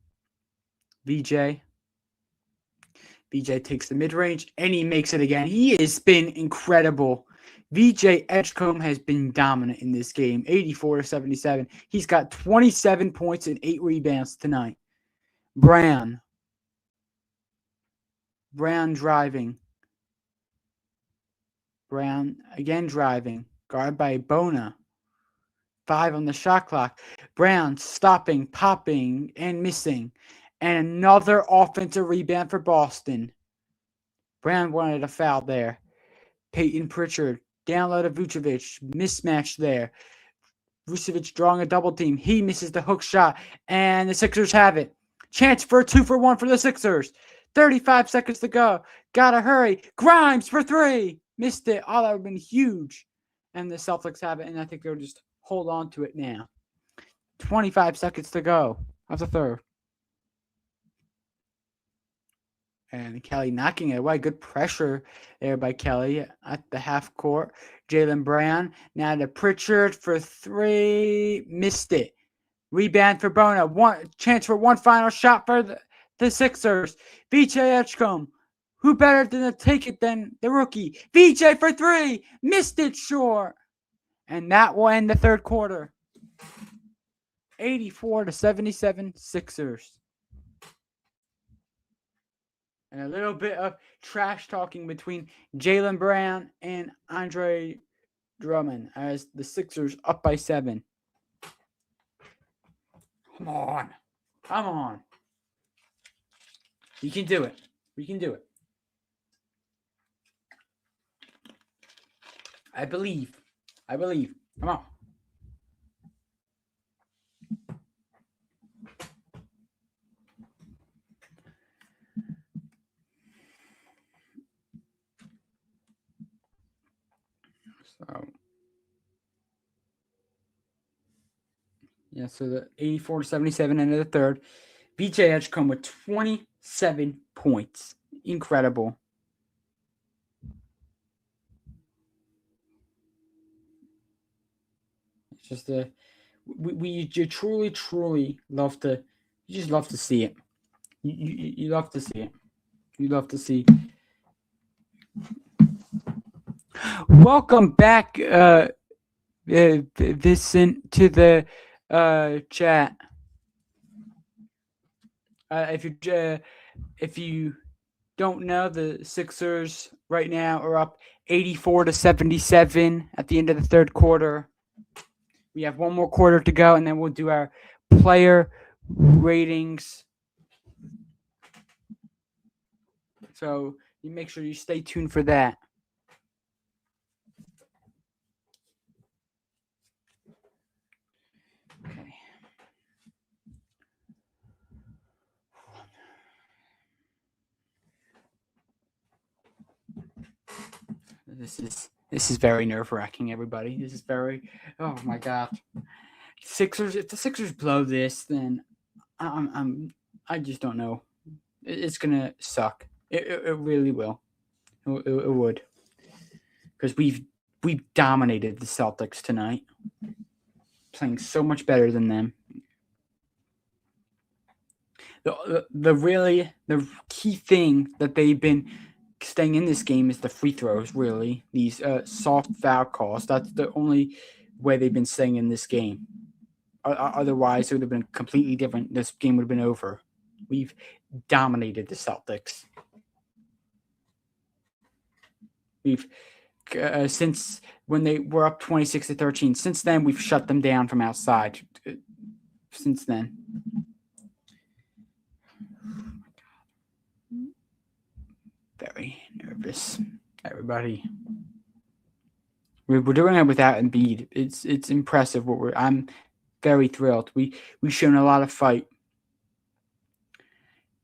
VJ takes the mid-range, and he makes it again. He has been incredible. VJ Edgecombe has been dominant in this game, 84-77. He's got 27 points and 8 rebounds tonight. Brown driving. Brown again driving. Guarded by Bona. 5 on the shot clock. Brown stopping, popping, and missing. And another offensive rebound for Boston. Brown wanted a foul there. Peyton Pritchard, down low to Vucevic. Mismatch there. Vucevic drawing a double team. He misses the hook shot. And the Sixers have it. Chance for a 2-for-1 for the Sixers. 35 seconds to go. Gotta hurry. Grimes for three. Missed it. Oh, that would have been huge. And the Celtics have it. And I think they'll just hold on to it now. 25 seconds to go of the third. And Kelly knocking it away. Good pressure there by Kelly at the half court. Jaylen Brown. Now to Pritchard for three. Missed it. Rebound for Bona. One chance for one final shot for the Sixers. VJ Edgecombe. Who better to take it than the rookie? VJ for three. Missed it short. And that will end the third quarter. 84-77 Sixers. And a little bit of trash talking between Jaylen Brown and Andre Drummond as the Sixers up by 7. Come on. We can do it. I believe. Come on. So the 84-77 end of the third. VJ Edgecombe with 27 points. Incredible. It's just you truly love to. You just love to see it. You love to see it. You love to see. Welcome back, Vincent, to the chat. If you don't know, the Sixers right now are up 84-77 at the end of the third quarter. We have one more quarter to go, and then we'll do our player ratings. So you make sure you stay tuned for that. Okay. This is very nerve-wracking, everybody. This is very, oh my God. Sixers. If the Sixers blow this, then I just don't know. It's gonna suck. It really will. It would, because we've dominated the Celtics tonight, playing so much better than them. The key thing that they've been staying in this game is the free throws, really. These soft foul calls. That's the only way they've been staying in this game. Otherwise, it would have been completely different. This game would have been over. We've dominated the Celtics. We've since when they were up 26-13. Since then, we've shut them down from outside. Since then. Very nervous, everybody. We're doing it without Embiid. It's impressive. I'm very thrilled. We've shown a lot of fight.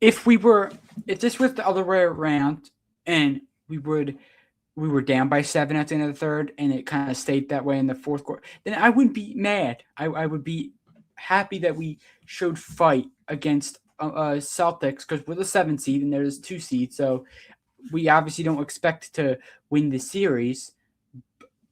If this was the other way around, and we were down by 7 at the end of the third, and it kind of stayed that way in the fourth quarter, then I wouldn't be mad. I would be happy that we showed fight against Celtics, because we're the 7th seed and there's 2 seeds, so we obviously don't expect to win the series,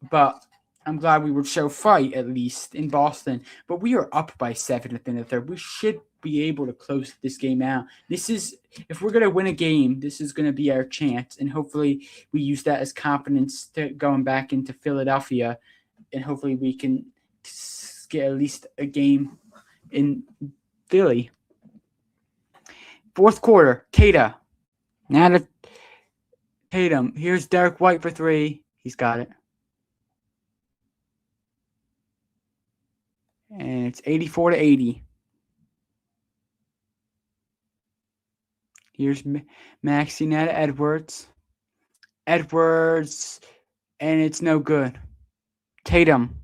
but I'm glad we would show fight at least in Boston. But we are up by 7 at the end of the third. We should be able to close this game out. If we're going to win a game, this is going to be our chance, and hopefully we use that as confidence to going back into Philadelphia, and hopefully we can get at least a game in Philly. Fourth quarter, Tatum. Now to Tatum. Here's Derek White for 3. He's got it. And it's 84-80. Here's Maxey now to Edwards. Edwards, and it's no good. Tatum.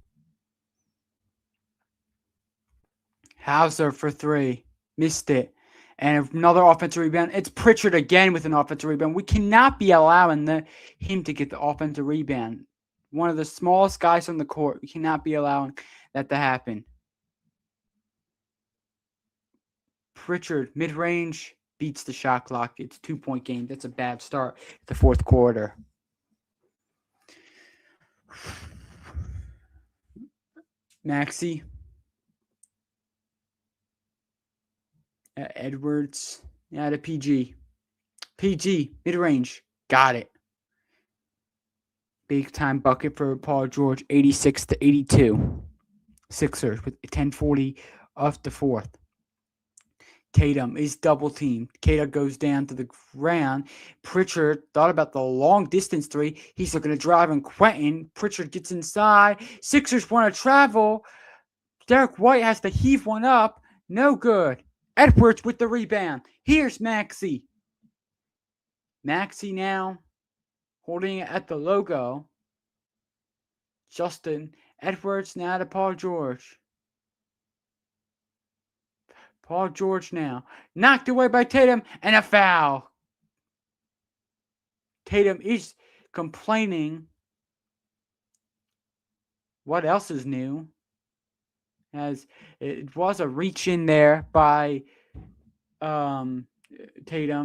Hauser for 3. Missed it. And another offensive rebound. It's Pritchard again with an offensive rebound. We cannot be allowing him to get the offensive rebound. One of the smallest guys on the court. We cannot be allowing that to happen. Pritchard, mid-range, beats the shot clock. It's a 2-point game. That's a bad start the fourth quarter. Maxey. Edwards. Yeah, to PG. PG, mid-range. Got it. Big-time bucket for Paul George, 86-82. Sixers with 10:40 of the fourth. Tatum is double teamed. Tatum goes down to the ground. Pritchard thought about the long distance 3. He's looking to drive on Quentin. Pritchard gets inside. Sixers want to travel. Derek White has to heave one up. No good. Edwards with the rebound. Here's Maxey. Maxey now holding it at the logo. Justin Edwards now to Paul George. Paul George now. Knocked away by Tatum, and a foul. Tatum is complaining. What else is new? As it was a reach in there by Tatum,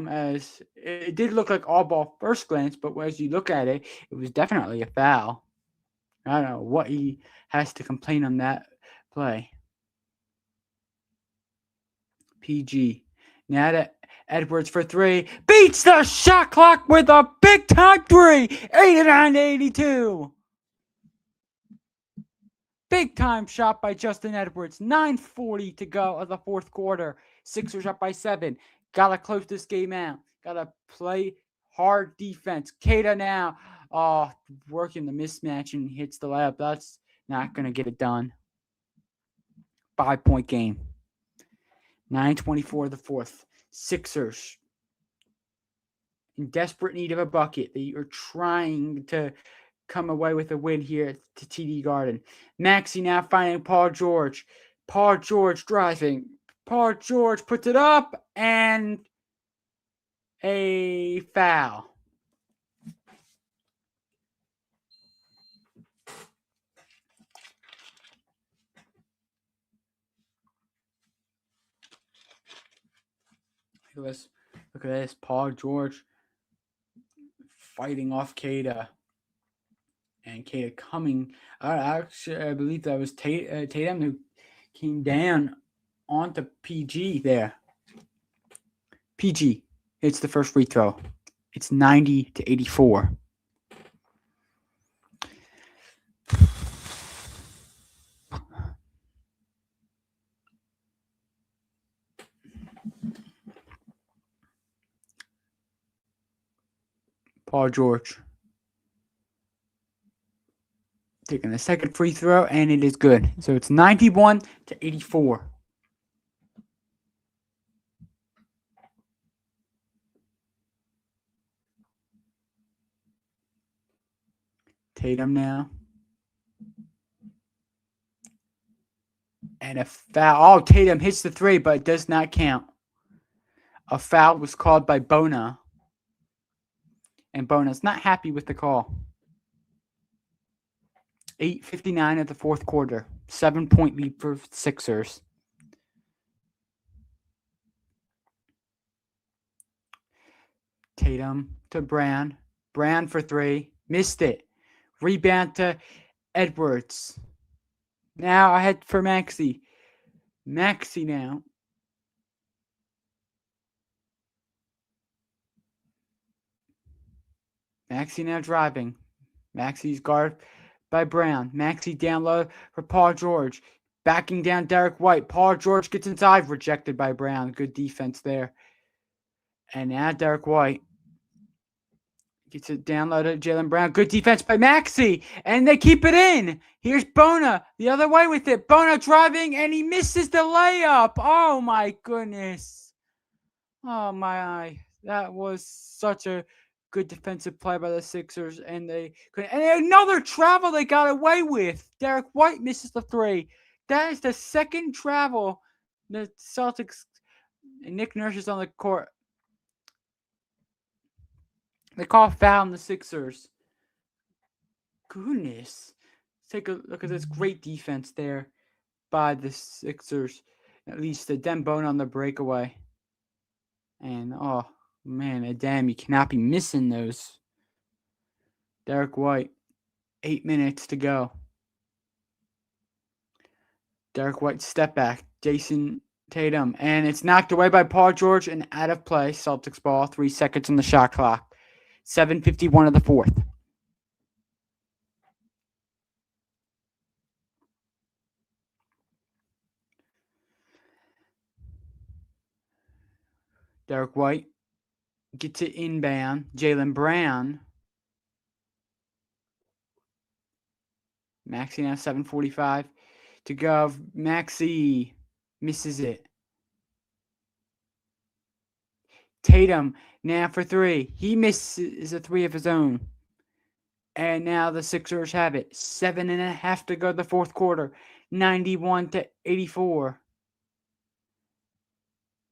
as it did look like all ball first glance, but as you look at it, it was definitely a foul. I don't know what he has to complain on that play. PG. Now to Edwards for 3. Beats the shot clock with a big time 3. 89-82. Big time shot by Justin Edwards. 9:40 to go of the fourth quarter. Sixers up by 7. Gotta close this game out. Gotta play hard defense. Kata now working the mismatch and hits the layup. That's not gonna get it done. 5-point game. 9:24 of the fourth. Sixers in desperate need of a bucket. They are trying to come away with a win here to TD Garden. Maxey now finding Paul George. Paul George driving. Paul George puts it up, and a foul. Look at this. Paul George fighting off Kata. And Kata coming. Actually, I believe that was Tatum who came down onto PG there. PG hits the first free throw. It's 90-84. Paul George taking the second free throw, and it is good. So it's 91-84. Tatum now. And a foul. Oh, Tatum hits the three, but it does not count. A foul was called by Bona. And Bona's not happy with the call. 8:59 of the fourth quarter. 7-point lead for Sixers. Tatum to Brown. Brown for three. Missed it. Rebound to Edwards. Now ahead for Maxey. Maxey now. Maxey now driving. Maxey's guarded by Brown. Maxey down low for Paul George. Backing down Derek White. Paul George gets inside. Rejected by Brown. Good defense there. And now Derek White gets it down low to Jaylen Brown. Good defense by Maxey. And they keep it in. Here's Bona the other way with it. Bona driving, and he misses the layup. Oh, my goodness. Oh, my eye. That was such a good defensive play by the Sixers. And they couldn't. And another travel they got away with. Derek White misses the three. That is the second travel the Celtics. And Nick Nurse is on the court. They call a foul on the Sixers. Goodness. Take a look at this great defense there by the Sixers. At least Adem Bona on the breakaway. And, oh, man, Adem, you cannot be missing those. Derek White, 8 minutes to go. Derek White step back. Jason Tatum. And it's knocked away by Paul George and out of play. Celtics ball. 3 seconds on the shot clock. 7:51 of the fourth. Derek White gets it inbound. Jaylen Brown. Maxey now 7:45 to go. Maxey misses it. Tatum now for three. He misses a three of his own. And now the Sixers have it. 7.5 to go the fourth quarter. 91-84.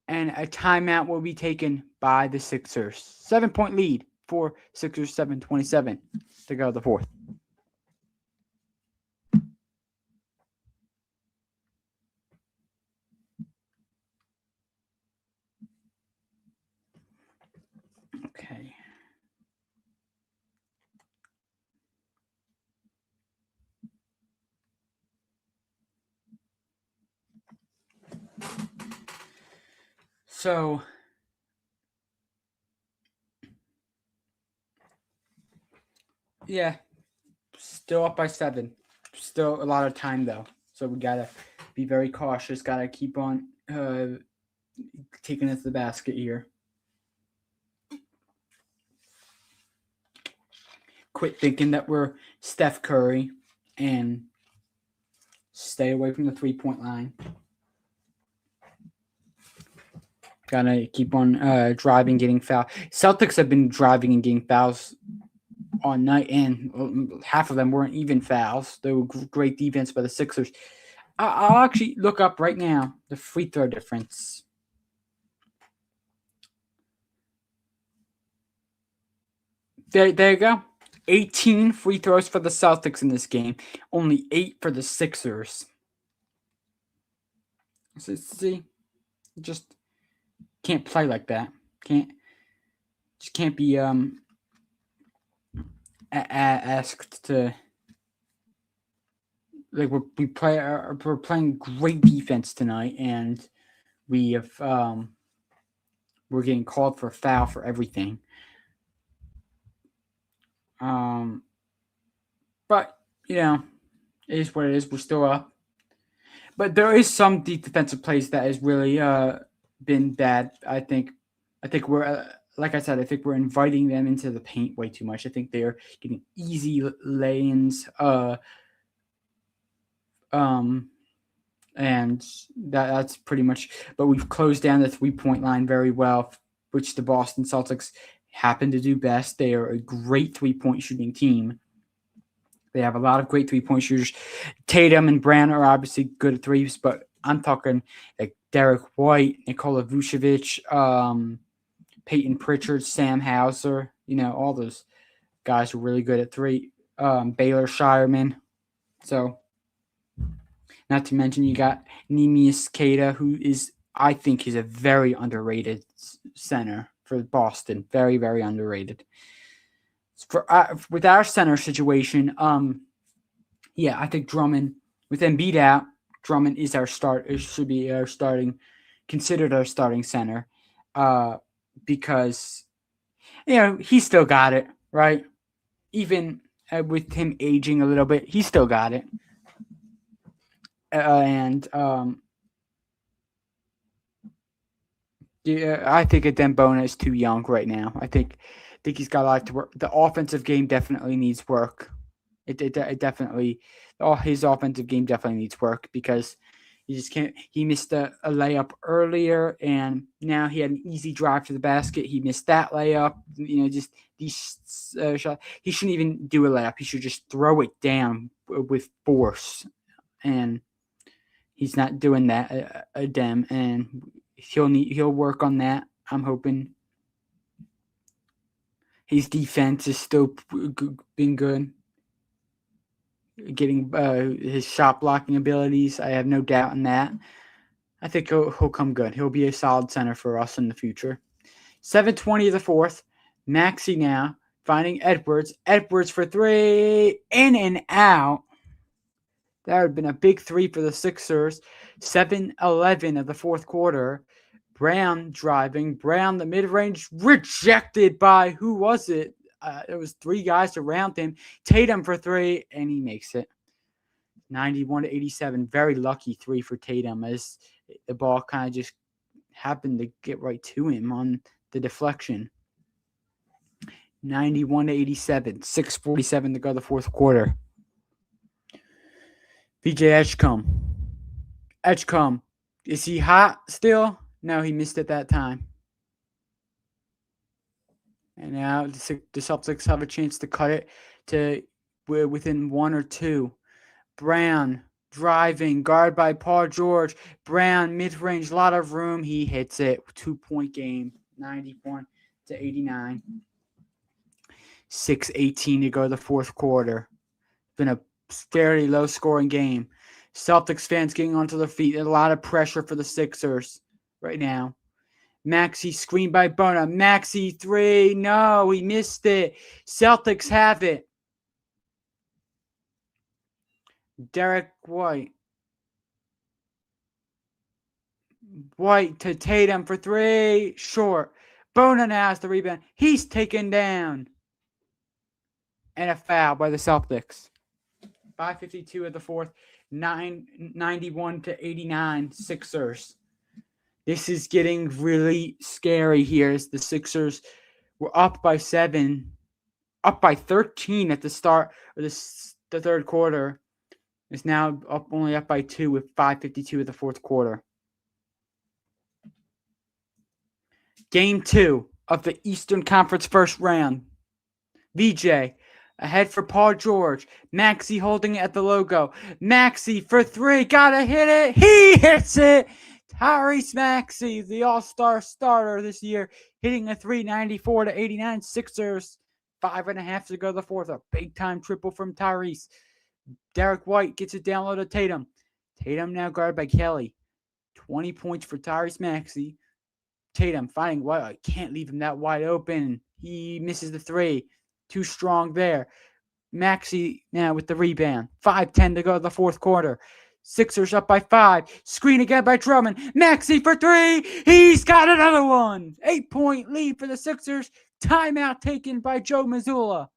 And a timeout will be taken by the Sixers. 7-point lead for Sixers. 7:27 to go the fourth. Okay. So, yeah, still up by 7. Still a lot of time, though. So we got to be very cautious. Got to keep on taking it to the basket here. Quit thinking that we're Steph Curry and stay away from the three-point line. Gotta keep on driving, getting fouled. Celtics have been driving and getting fouls all night, and half of them weren't even fouls. They were great defense by the Sixers. I'll actually look up right now the free throw difference. There you go. 18 free throws for the Celtics in this game. Only 8 for the Sixers. See, just can't play like that. Can't be asked to. Like we're playing great defense tonight, and we have we're getting called for a foul for everything. But it is what it is. We're still up, but there is some defensive plays that has really been bad. I think we're like I said, I think we're inviting them into the paint way too much. I think they're getting easy lay-ins. And that's pretty much. But we've closed down the 3-point line very well, which the Boston Celtics happen to do best. They are a great 3-point shooting team. They have a lot of great 3-point shooters. Tatum and Brown are obviously good at threes, but I'm talking like Derek White, Nikola Vucevic, Peyton Pritchard, Sam Hauser. All those guys are really good at three. Baylor Shireman. So, not to mention you got Neemias Queta, who I think is a very underrated center for Boston. Very, very underrated. With our center situation, I think Drummond, with Embiid out, Drummond is our start. It should be considered our starting center, because he still got it, right? Even with him aging a little bit, he still got it. I think Dembona is too young right now. I think he's got a lot to work. The offensive game definitely needs work. It definitely, his offensive game definitely needs work, because he just can't. He missed a layup earlier, and now he had an easy drive to the basket. He missed that layup. Just these shots. He shouldn't even do a layup. He should just throw it down with force, and he's not doing that. And he'll work on that. I'm hoping. His defense is still been good. Getting his shot blocking abilities, I have no doubt in that. I think he'll come good. He'll be a solid center for us in the future. 7:20 of the fourth. Maxey now finding Edwards. Edwards for three. In and out. That would have been a big three for the Sixers. 7:11 of the fourth quarter. Brown driving. Brown, the mid-range, rejected by, who was it? There was three guys around him. Tatum for three, and he makes it. 91-87. Very lucky three for Tatum, as the ball kind of just happened to get right to him on the deflection. 91-87. 6:47 to go the fourth quarter. VJ Edgecombe. Is he hot still? No, he missed it that time. And now the Celtics have a chance to cut it to within one or two. Brown driving, guard by Paul George. Brown, mid-range, lot of room. He hits it. 2-point game, 91-89. 6:18 to go the fourth quarter. Been a fairly low-scoring game. Celtics fans getting onto their feet. A lot of pressure for the Sixers right now. Maxey screen by Bona. Maxey three. No, he missed it. Celtics have it. Derek White. White to Tatum for three. Short. Bona now has the rebound. He's taken down. And a foul by the Celtics. 5:52 of the fourth. 91-89 Sixers. This is getting really scary here, as the Sixers were up by 7, up by 13 at the start of the third quarter. It's now only up by 2 with 5:52 of the fourth quarter. Game 2 of the Eastern Conference first round. VJ ahead for Paul George. Maxey holding it at the logo. Maxey for three. Gotta hit it. He hits it. Tyrese Maxey, the all-star starter this year, hitting a 394-89 Sixers. 5.5 to go the fourth. A big-time triple from Tyrese. Derek White gets it down low to Tatum. Tatum now guarded by Kelly. 20 points for Tyrese Maxey. Tatum finding White. I can't leave him that wide open. He misses the three. Too strong there. Maxey now with the rebound. 5:10 to go the fourth quarter. Sixers up by 5. Screen again by Drummond. Maxey for three. He's got another one. 8-point lead for the Sixers. Timeout taken by Joe Mazzulla.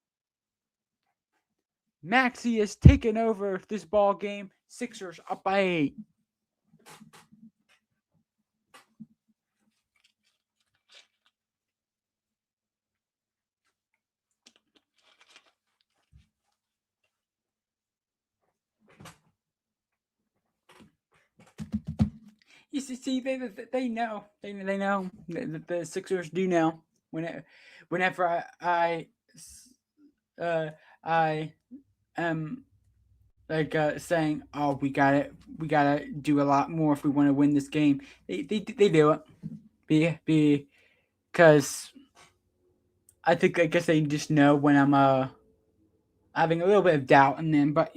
Maxey has taken over this ball game. Sixers up by 8. You see, they know. They know. The Sixers do know. Whenever uh, I am like saying, "Oh, we gotta do a lot more if we want to win this game." They do it. Because I guess they just know when I'm having a little bit of doubt in them. But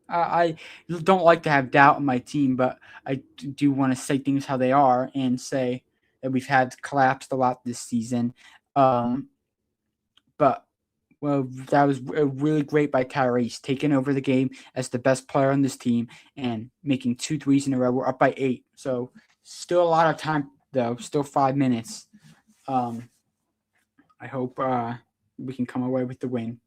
I don't like to have doubt in my team, but I do want to say things how they are and say that we've had collapsed a lot this season. But well, that was really great by Tyrese taking over the game as the best player on this team and making 2 threes in a row. We're up by 8, so still a lot of time though. Still 5 minutes. I hope we can come away with the win.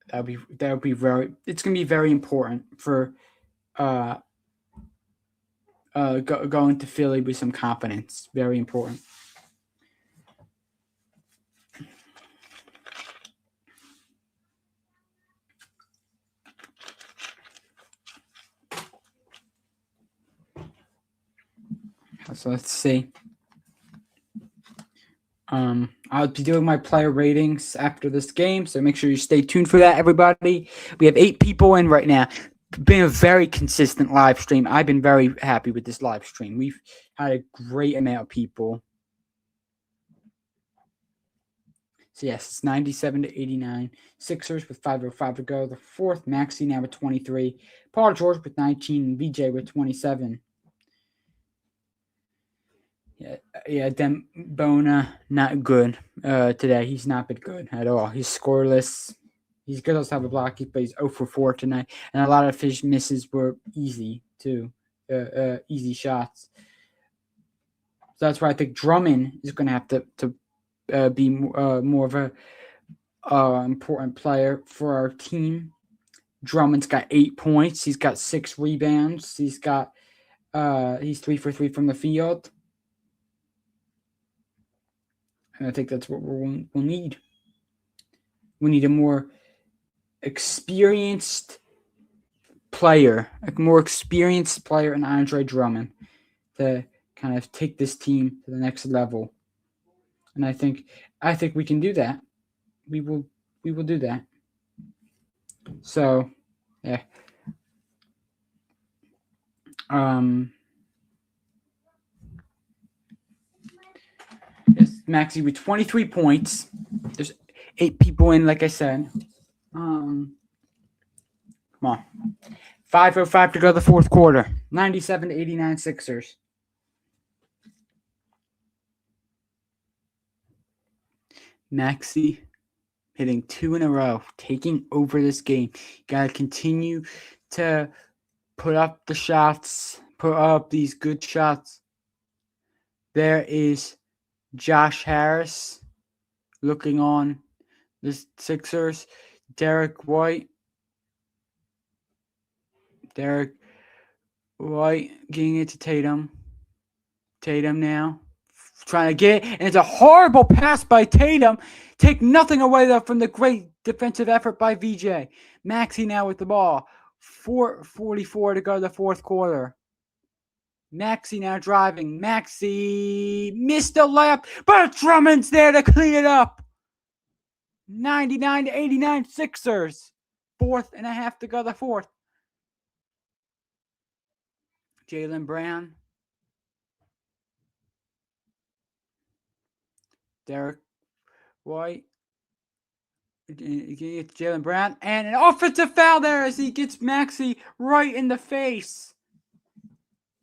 That'll be very. It's gonna be very important for uh, going to Philly with some confidence. Very important. So let's see. I'll be doing my player ratings after this game, so make sure you stay tuned for that, everybody. We have 8 people in right now. Been a very consistent live stream. I've been very happy with this live stream. We've had a great amount of people. So yes, it's 97 to 89. Sixers with 5:05 to go. The fourth, Maxey now with 23. Paul George with 19. And VJ with 27. Yeah, Dembona not good today. He's not been good at all. He's scoreless. He's good to have a block, but he's 0 for 4 tonight. And a lot of his misses were easy, too. Easy shots. So that's why I think Drummond is going to have to be more of a important player for our team. Drummond's got 8 points. He's got 6 rebounds. He's 3 for 3 from the field. And I think that's what we'll need. We need a more experienced player, in Andre Drummond to kind of take this team to the next level. And I think we can do that. We will do that. So, yeah. Yes, Maxey with 23 points. There's 8 people in, like I said. Come on. 5:05 to go the fourth quarter. 97 to 89 Sixers. Maxey hitting 2 in a row, taking over this game. Got to continue to put up the shots, put up these good shots. There is Josh Harris looking on the Sixers. Derek White getting it to Tatum. Tatum now trying to get it, and it's a horrible pass by Tatum. Take nothing away though from the great defensive effort by VJ. Maxey now with the ball. 4:44 to go to the fourth quarter. Maxey now driving. Maxey missed the layup, but Drummond's there to clean it up. 99 to 89 Sixers. 4.5 to go the fourth. Jaylen Brown. Derek White. Jaylen Brown. And an offensive foul there as he gets Maxey right in the face.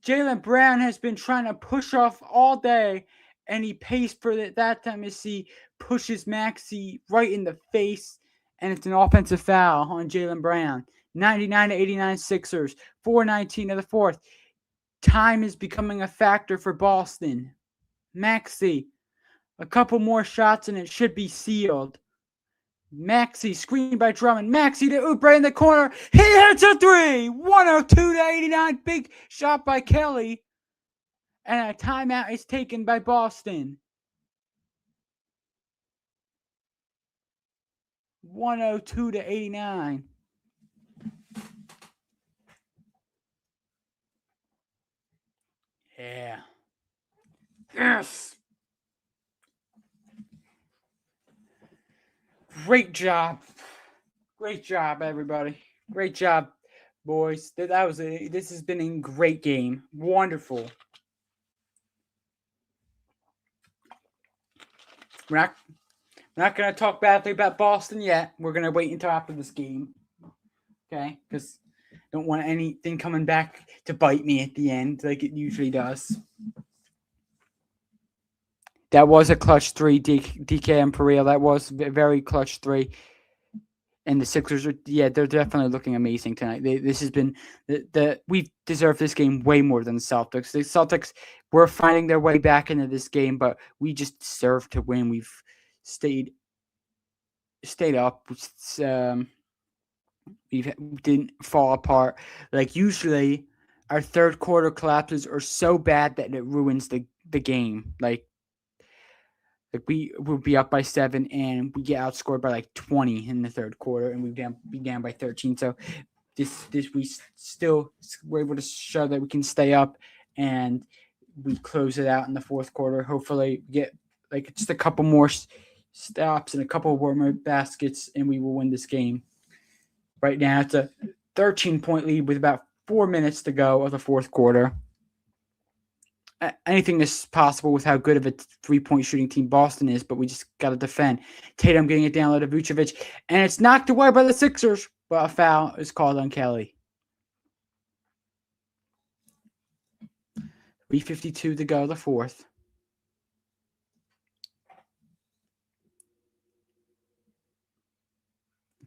Jaylen Brown has been trying to push off all day, and he pays for it that time as he pushes Maxey right in the face, and it's an offensive foul on Jaylen Brown. 99 to 89 Sixers. 4:19 of the fourth. Time is becoming a factor for Boston. Maxey. A couple more shots, and it should be sealed. Maxey, screened by Drummond. Maxey to Oubre in the corner. He hits a 3. 102 to 89. Big shot by Kelly. And a timeout is taken by Boston. 102 to 89. Yeah. Yes. Great job. Great job, everybody. Great job, boys. This has been a great game. Wonderful. We're not going to talk badly about Boston yet. We're going to wait until after this game. Okay? Because I don't want anything coming back to bite me at the end like it usually does. That was a clutch three, DK and Perea. That was a very clutch three. And the Sixers they're definitely looking amazing tonight. This has been we deserve this game way more than the Celtics. The Celtics were finding their way back into this game, but we just deserve to win. We've stayed up. We didn't fall apart. Like usually, our third quarter collapses are so bad that it ruins the game. Like we will be up by 7 and we get outscored by like 20 in the third quarter and we be down by 13. So this we still were able to show that we can stay up and we close it out in the fourth quarter. Hopefully get like just a couple more stops and a couple more baskets and we will win this game. Right now it's a 13-point lead with about 4 minutes to go of the fourth quarter. Anything is possible with how good of a 3-point shooting team Boston is, but we just got to defend. Tatum getting it down low to Vucevic, and it's knocked away by the Sixers, but a foul is called on Kelly. 3:52 to go, the fourth.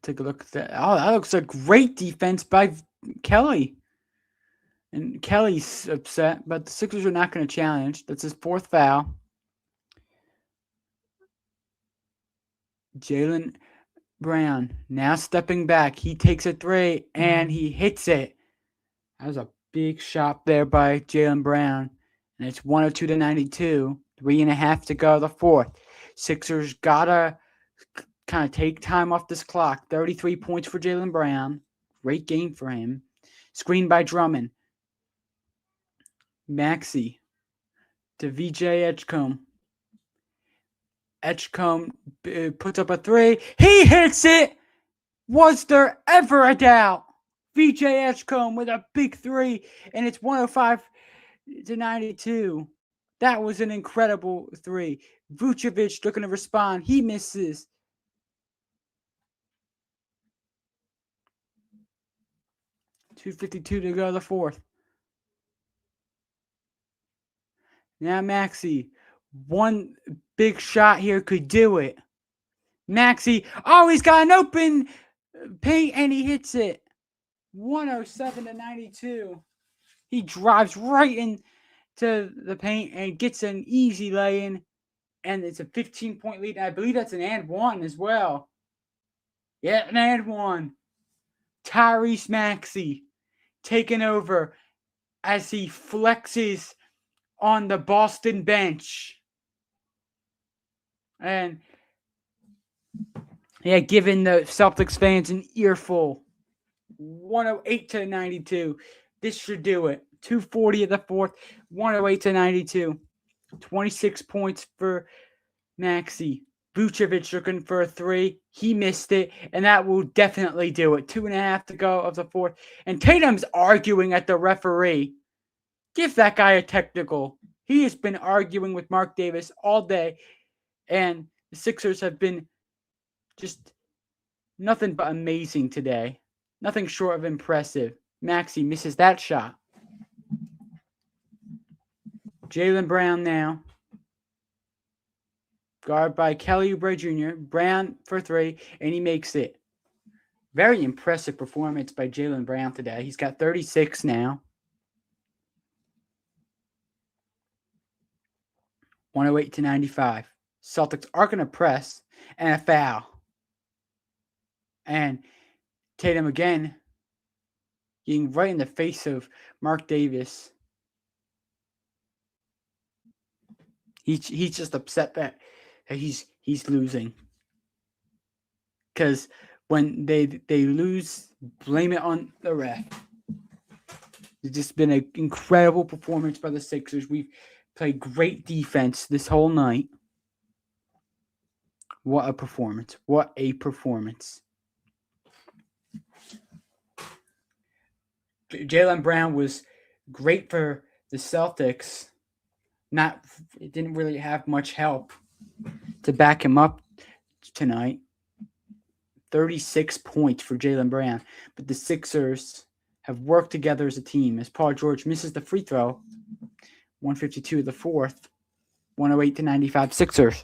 Take a look at that. Oh, that looks like great defense by Kelly. And Kelly's upset, but the Sixers are not going to challenge. That's his fourth foul. Jaylen Brown now stepping back. He takes a three, and he hits it. That was a big shot there by Jaylen Brown. And it's 102 to 92. 3.5 to go the fourth. Sixers got to kind of take time off this clock. 33 points for Jaylen Brown. Great game for him. Screen by Drummond. Maxey to VJ Edgecombe. Edgecombe puts up a three. He hits it! Was there ever a doubt? VJ Edgecombe with a big three, and it's 105 to 92. That was an incredible three. Vucevic looking to respond. He misses. .252 to go the fourth. Now Maxey. One big shot here could do it. Maxey. Oh, he's got an open paint and he hits it. 107 to 92. He drives right into the paint and gets an easy lay-in. And it's a 15-point lead. I believe that's an and one as well. Yeah, an and one. Tyrese Maxey taking over as he flexes on the Boston bench. And yeah, giving the Celtics fans an earful. 108 to 92. This should do it. 2:40 of the fourth. 108 to 92. 26 points for Maxey. Vucevic looking for a three. He missed it, and that will definitely do it. 2.5 to go of the fourth. And Tatum's arguing at the referee. Give that guy a technical. He has been arguing with Mark Davis all day, and the Sixers have been just nothing but amazing today. Nothing short of impressive. Maxey misses that shot. Jaylen Brown now. Guard by Kelly Oubre Jr. Brown for three, and he makes it. Very impressive performance by Jaylen Brown today. He's got 36 now. 108 to 95. Celtics are going to press and a foul. And Tatum again getting right in the face of Mark Davis. He's just upset that he's losing. Because when they lose, blame it on the ref. It's just been an incredible performance by the Sixers. We've played great defense this whole night. What a performance. What a performance. Jaylen Brown was great for the Celtics. It didn't really have much help to back him up tonight. 36 points for Jaylen Brown. But the Sixers have worked together as a team as Paul George misses the free throw. 152 of the fourth. 108-95 Sixers.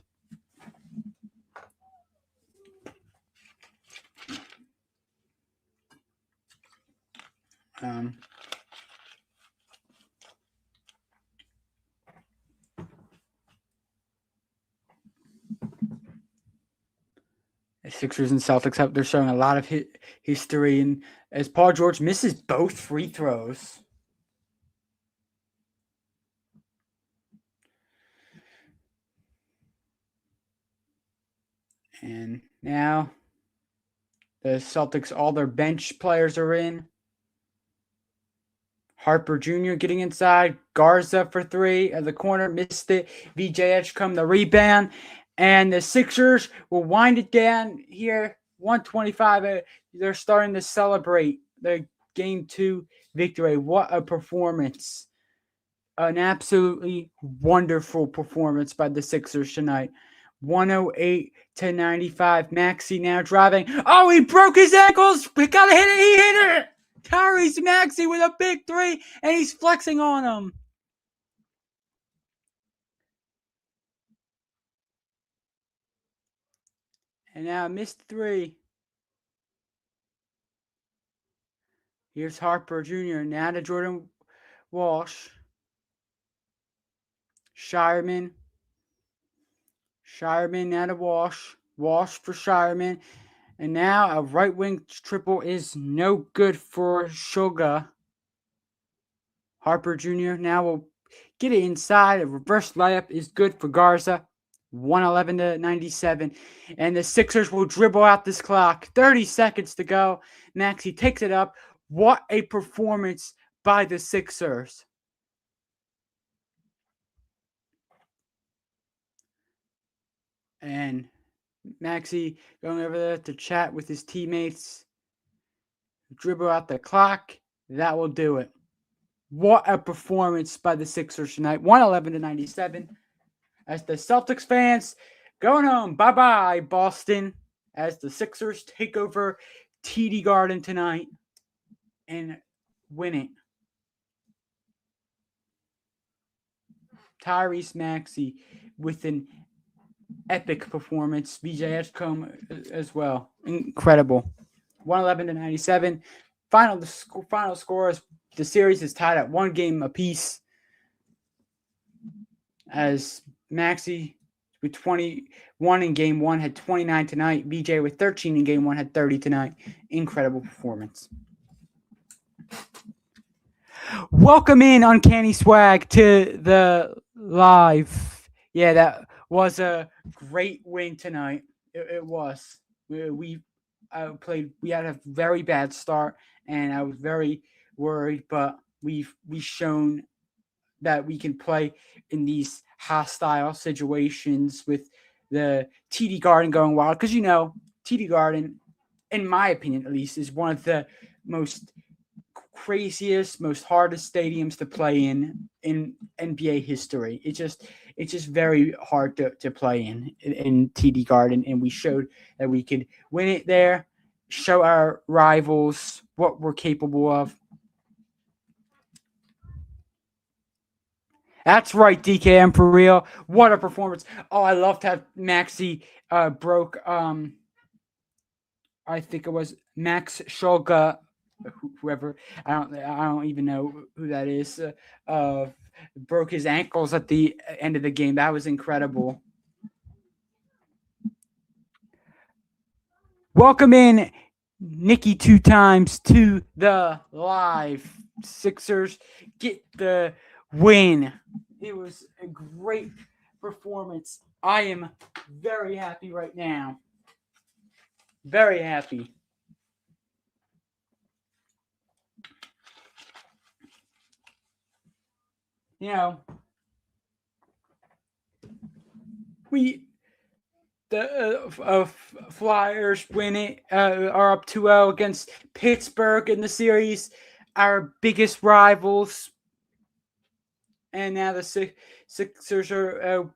The Sixers and Celtics they're showing a lot of history, and as Paul George misses both free throws. And now the Celtics, all their bench players are in. Harper Jr. getting inside. Garza for three at the corner. Missed it. VJ Edgecombe the rebound. And the Sixers will wind it down here. 125. They're starting to celebrate their Game 2 victory. What a performance. An absolutely wonderful performance by the Sixers tonight. 108-95. Maxey now driving. Oh, he broke his ankles. We gotta hit it. He hit it. Tyrese Maxey with a big three, and he's flexing on him. And now missed three. Here's Harper Jr. Now to Jordan Walsh. Shireman now to Walsh. Walsh for Shireman. And now a right wing triple is no good for Sugar. Harper Jr. now will get it inside. A reverse layup is good for Garza. 111-97. And the Sixers will dribble out this clock. 30 seconds to go. Maxey takes it up. What a performance by the Sixers. And Maxey going over there to chat with his teammates. Dribble out the clock. That will do it. What a performance by the Sixers tonight. 111-97. As the Celtics fans going home. Bye-bye, Boston. As the Sixers take over TD Garden tonight and win it. Tyrese Maxey with an epic performance. VJ Edgecombe as well. Incredible. 111-97. Final scores. The series is tied at 1 game apiece. As Maxey with 21 in game 1 had 29 tonight. VJ with 13 in game 1 had 30 tonight. Incredible performance. Welcome in, Uncanny Swag, to the live. Yeah, that was a great win tonight. It was. We had a very bad start, and I was very worried, but we've shown that we can play in these hostile situations with the TD Garden going wild. Because, TD Garden, in my opinion at least, is one of the most craziest, most hardest stadiums to play in NBA history. It's just very hard to play in TD Garden, and we showed that we could win it there, show our rivals what we're capable of. That's right, DKM, for real. What a performance. Oh, I loved how Maxey broke, I think it was Max Shulga, whoever, I don't even know who that is, broke his ankles at the end of the game. That was incredible. Welcome in, Nikki 2 times to the live. Sixers get the win. It was a great performance. I am very happy right now. Very happy. you know, we the Flyers win it, are up 2-0 against Pittsburgh in the series, our biggest rivals. And now the Sixers are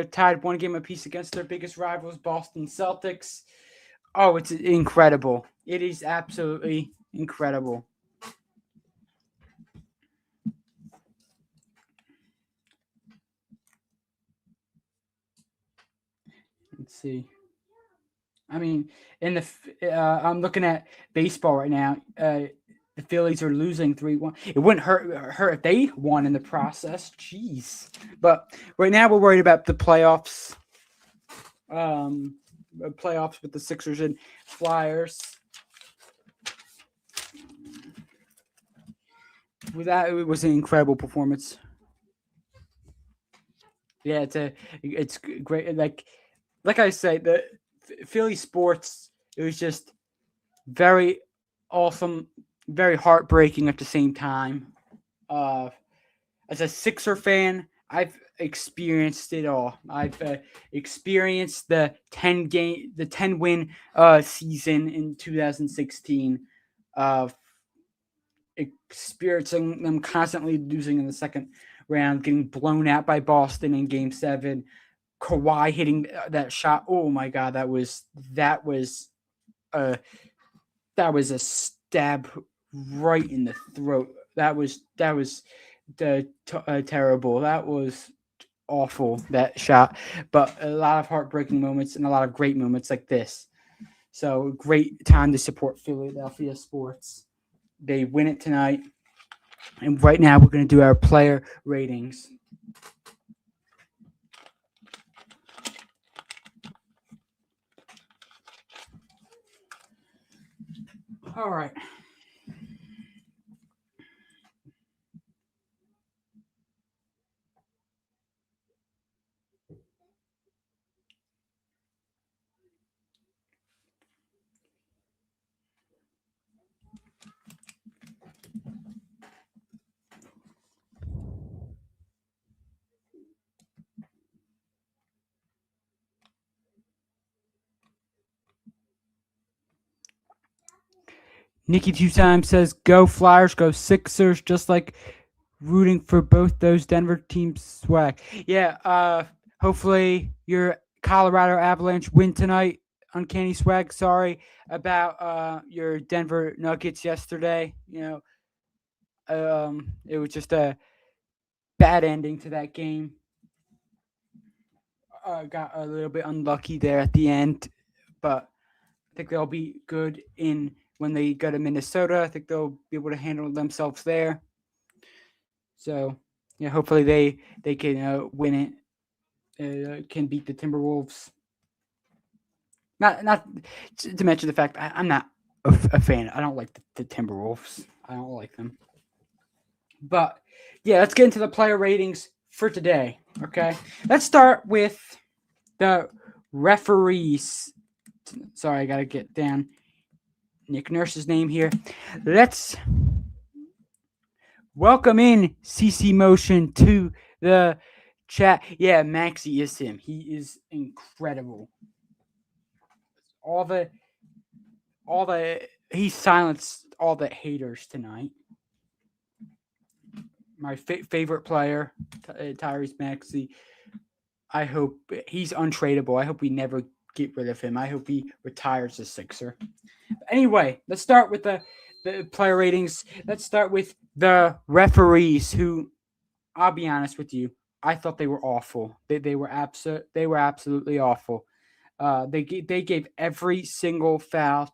tied one game apiece against their biggest rivals, Boston Celtics. Oh, it's incredible. It is absolutely incredible. Let's see. I mean, I'm looking at baseball right now. The Phillies are losing 3-1. It wouldn't hurt if they won in the process. Jeez. But right now we're worried about the playoffs. Playoffs with the Sixers and Flyers. It was an incredible performance. Yeah, it's great. Like I say, the Philly sports, it was just very awesome, very heartbreaking at the same time. As a Sixer fan, I've experienced it all. I've experienced the 10 win season in 2016. Experiencing them constantly losing in the second round, getting blown out by Boston in Game 7. Kawhi hitting that shot. Oh my God, that was a stab right in the throat. That was terrible. That was awful, that shot. But a lot of heartbreaking moments and a lot of great moments like this. So great time to support Philadelphia sports. They win it tonight. And right now we're going to do our player ratings. All right. Nikki Two Times says, "Go Flyers, go Sixers," just like rooting for both those Denver teams. Swag. Yeah. Hopefully your Colorado Avalanche win tonight. Uncanny Swag. Sorry about your Denver Nuggets yesterday. It was just a bad ending to that game. Got a little bit unlucky there at the end, but I think they'll be good when they go to Minnesota. I think they'll be able to handle themselves there. So, yeah, hopefully they can win it. Can beat the Timberwolves. Not to mention the fact I'm not a fan. I don't like the Timberwolves. I don't like them. But yeah, let's get into the player ratings for today. Okay, let's start with the referees. Sorry, I gotta get down Nick Nurse's name here. Let's welcome in CC Motion to the chat. Yeah, Maxi is him. He is incredible. He silenced all the haters tonight. My favorite player, Tyrese Maxey. I hope he's untradeable. I hope we never get rid of him. I hope he retires as Sixer. Anyway, let's start with the player ratings. Let's start with the referees, who, I'll be honest with you, I thought they were awful. They were absolutely awful. They gave every single foul,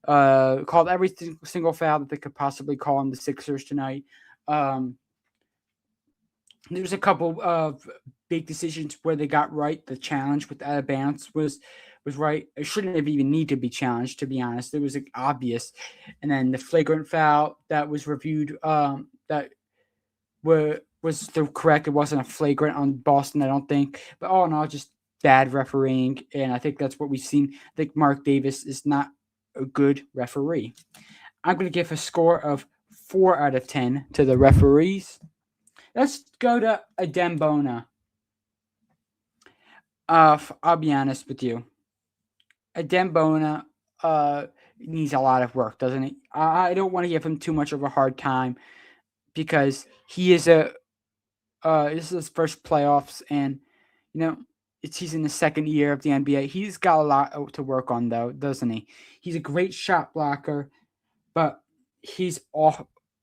called every single foul that they could possibly call on the Sixers tonight. There's a couple of big decisions where they got right. The challenge with out of bounds was right. It shouldn't have even need to be challenged, to be honest. It was obvious. And then the flagrant foul that was reviewed, that was the correct. It wasn't a flagrant on Boston, I don't think. But all in all, just bad refereeing. And I think that's what we've seen. I think Mark Davis is not a good referee. I'm going to give a score of 4 out of 10 to the referees. Let's go to Adembona. I'll be honest with you. Adembona needs a lot of work, doesn't he? I don't want to give him too much of a hard time because he is this is his first playoffs, and you know he's in the second year of the NBA. He's got a lot to work on, though, doesn't he? He's a great shot blocker, but his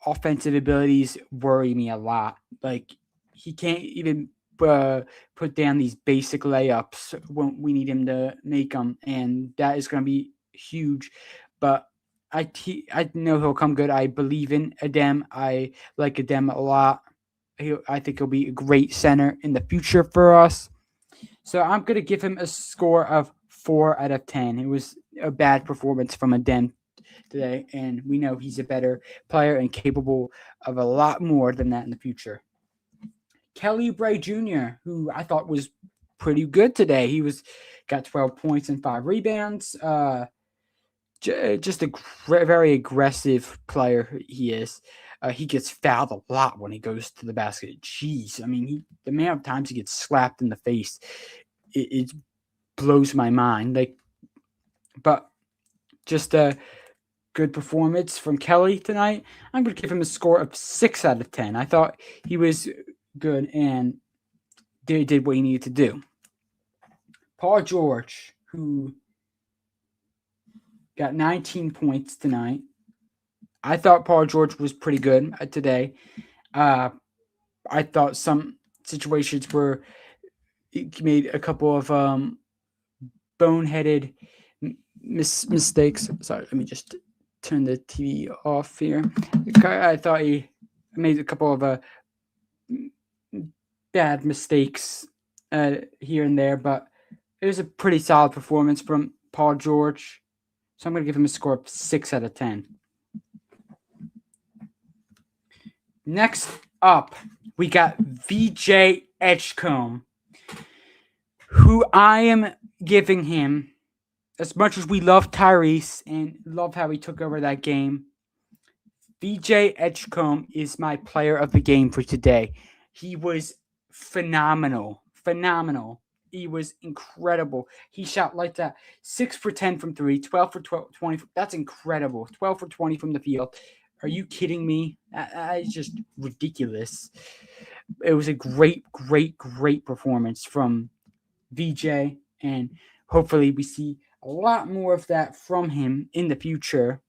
offensive abilities worry me a lot. Like he can't even put down these basic layups when we need him to make them, and that is going to be huge. But I know he'll come good. I believe in Adem. I like Adem a lot. I think he'll be a great center in the future for us. So I'm going to give him a score of 4 out of 10. It was a bad performance from Adem today, and we know he's a better player and capable of a lot more than that in the future. Kelly Bray Jr., who I thought was pretty good today. He got 12 points and 5 rebounds. Just a very aggressive player he is. He gets fouled a lot when he goes to the basket. Jeez, I mean, the amount of times he gets slapped in the face, it blows my mind. But just a good performance from Kelly tonight. I'm going to give him a score of 6 out of 10. I thought he was good and did what he needed to do. Paul George, who got 19 points tonight. I thought Paul George was pretty good today. I thought some situations where he made a couple of boneheaded mistakes. Sorry, let me just turn the TV off here. I thought he made a couple of bad mistakes here and there, but it was a pretty solid performance from Paul George. So I'm going to give him a score of 6 out of 10. Next up, we got VJ Edgecombe, who I am giving him, as much as we love Tyrese and love how he took over that game, VJ Edgecombe is my player of the game for today. He was phenomenal. He was incredible. He shot like that. 6 for 10 from 3, 12 for 20. That's incredible. 12 for 20 from the field. Are you kidding me? That is just ridiculous. It was a great performance from VJ, and hopefully we see a lot more of that from him in the future.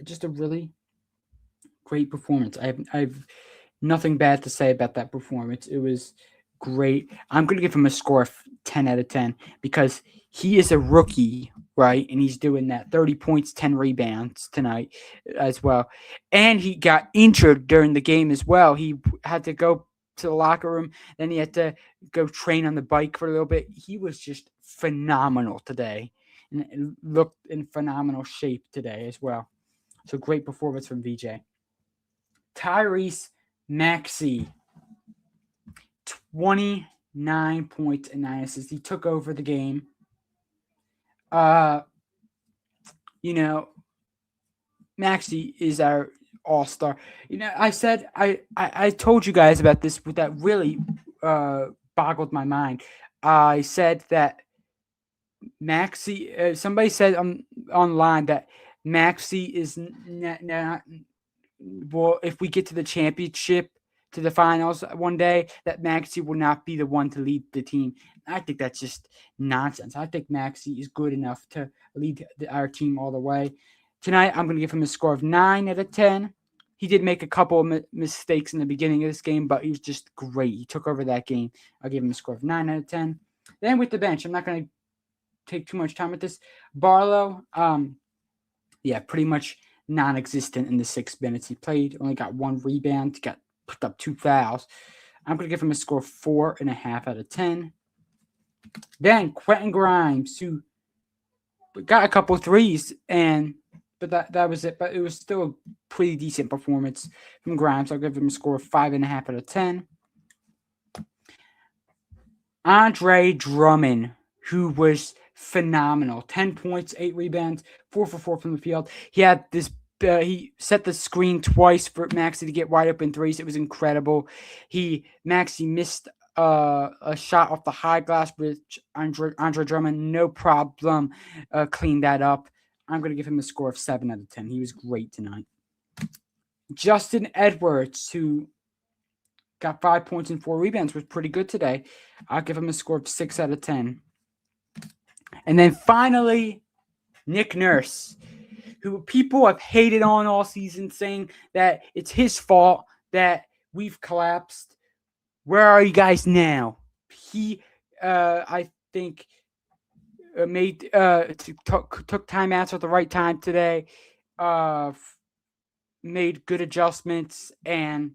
Just a really great performance. I've nothing bad to say about that performance. It was great. I'm going to give him a score of 10 out of 10 because he is a rookie, right? And he's doing that 30 points, 10 rebounds tonight as well. And he got injured during the game as well. He had to go to the locker room. Then he had to go train on the bike for a little bit. He was just phenomenal today and looked in phenomenal shape today as well. So great performance from VJ. Tyrese Maxey, 29 points and 9 assists. He took over the game. Maxey is our all-star. I told you guys about this, but that really boggled my mind. I said that Maxey, somebody said online that Maxey is not well, if we get to the championship, to the finals one day, that Maxey will not be the one to lead the team. I think that's just nonsense. I think Maxey is good enough to lead our team all the way. Tonight, I'm going to give him a score of 9 out of 10. He did make a couple of mistakes in the beginning of this game, but he was just great. He took over that game. I'll give him a score of 9 out of 10. Then with the bench, I'm not going to take too much time with this. Barlow, pretty much non-existent in the 6 minutes he played. Only got 1 rebound. Got put up 2 fouls. I'm going to give him a score of 4.5 out of 10. Then Quentin Grimes, who got a couple threes, but that was it. But it was still a pretty decent performance from Grimes. I'll give him a score of 5.5 out of 10. Andre Drummond, who was phenomenal. 10 points, 8 rebounds, 4 for 4 from the field. He had this he set the screen twice for Maxey to get wide open threes. It was incredible. Maxey missed a shot off the high glass, which Andre Drummond, no problem, cleaned that up. I'm going to give him a score of 7 out of 10. He was great tonight. Justin Edwards, who got 5 points and 4 rebounds, was pretty good today. I'll give him a score of 6 out of 10. And then finally, Nick Nurse, who people have hated on all season, saying that it's his fault that we've collapsed. Where are you guys now? He, I think, took timeouts at the right time today, made good adjustments, and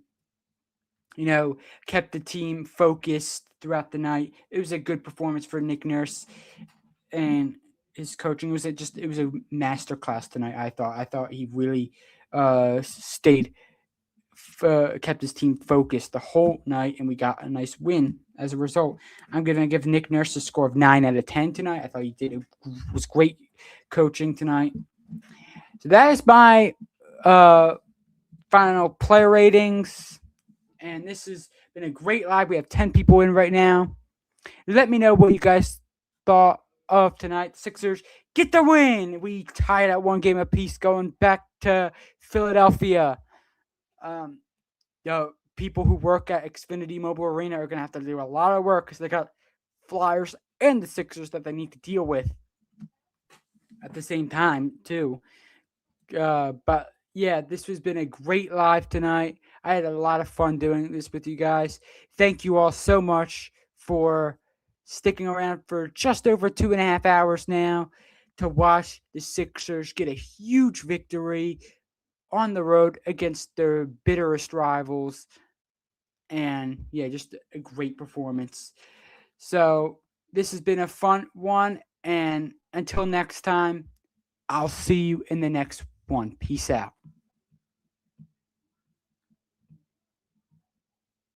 kept the team focused throughout the night. It was a good performance for Nick Nurse, and his coaching was it was a masterclass tonight. I thought he really kept his team focused the whole night, and we got a nice win as a result. I'm going to give Nick Nurse a score of 9 out of 10 tonight. I thought was great coaching tonight. So that is my final player ratings, and this has been a great live. We have 10 people in right now. Let me know what you guys thought of tonight. Sixers get the win. We tied at 1 game apiece going back to Philadelphia. People who work at Xfinity Mobile Arena are going to have to do a lot of work because they got Flyers and the Sixers that they need to deal with at the same time, too. But yeah, this has been a great live tonight. I had a lot of fun doing this with you guys. Thank you all so much for sticking around for just over 2.5 hours now to watch the Sixers get a huge victory on the road against their bitterest rivals. And yeah, just a great performance. So this has been a fun one. And until next time, I'll see you in the next one. Peace out.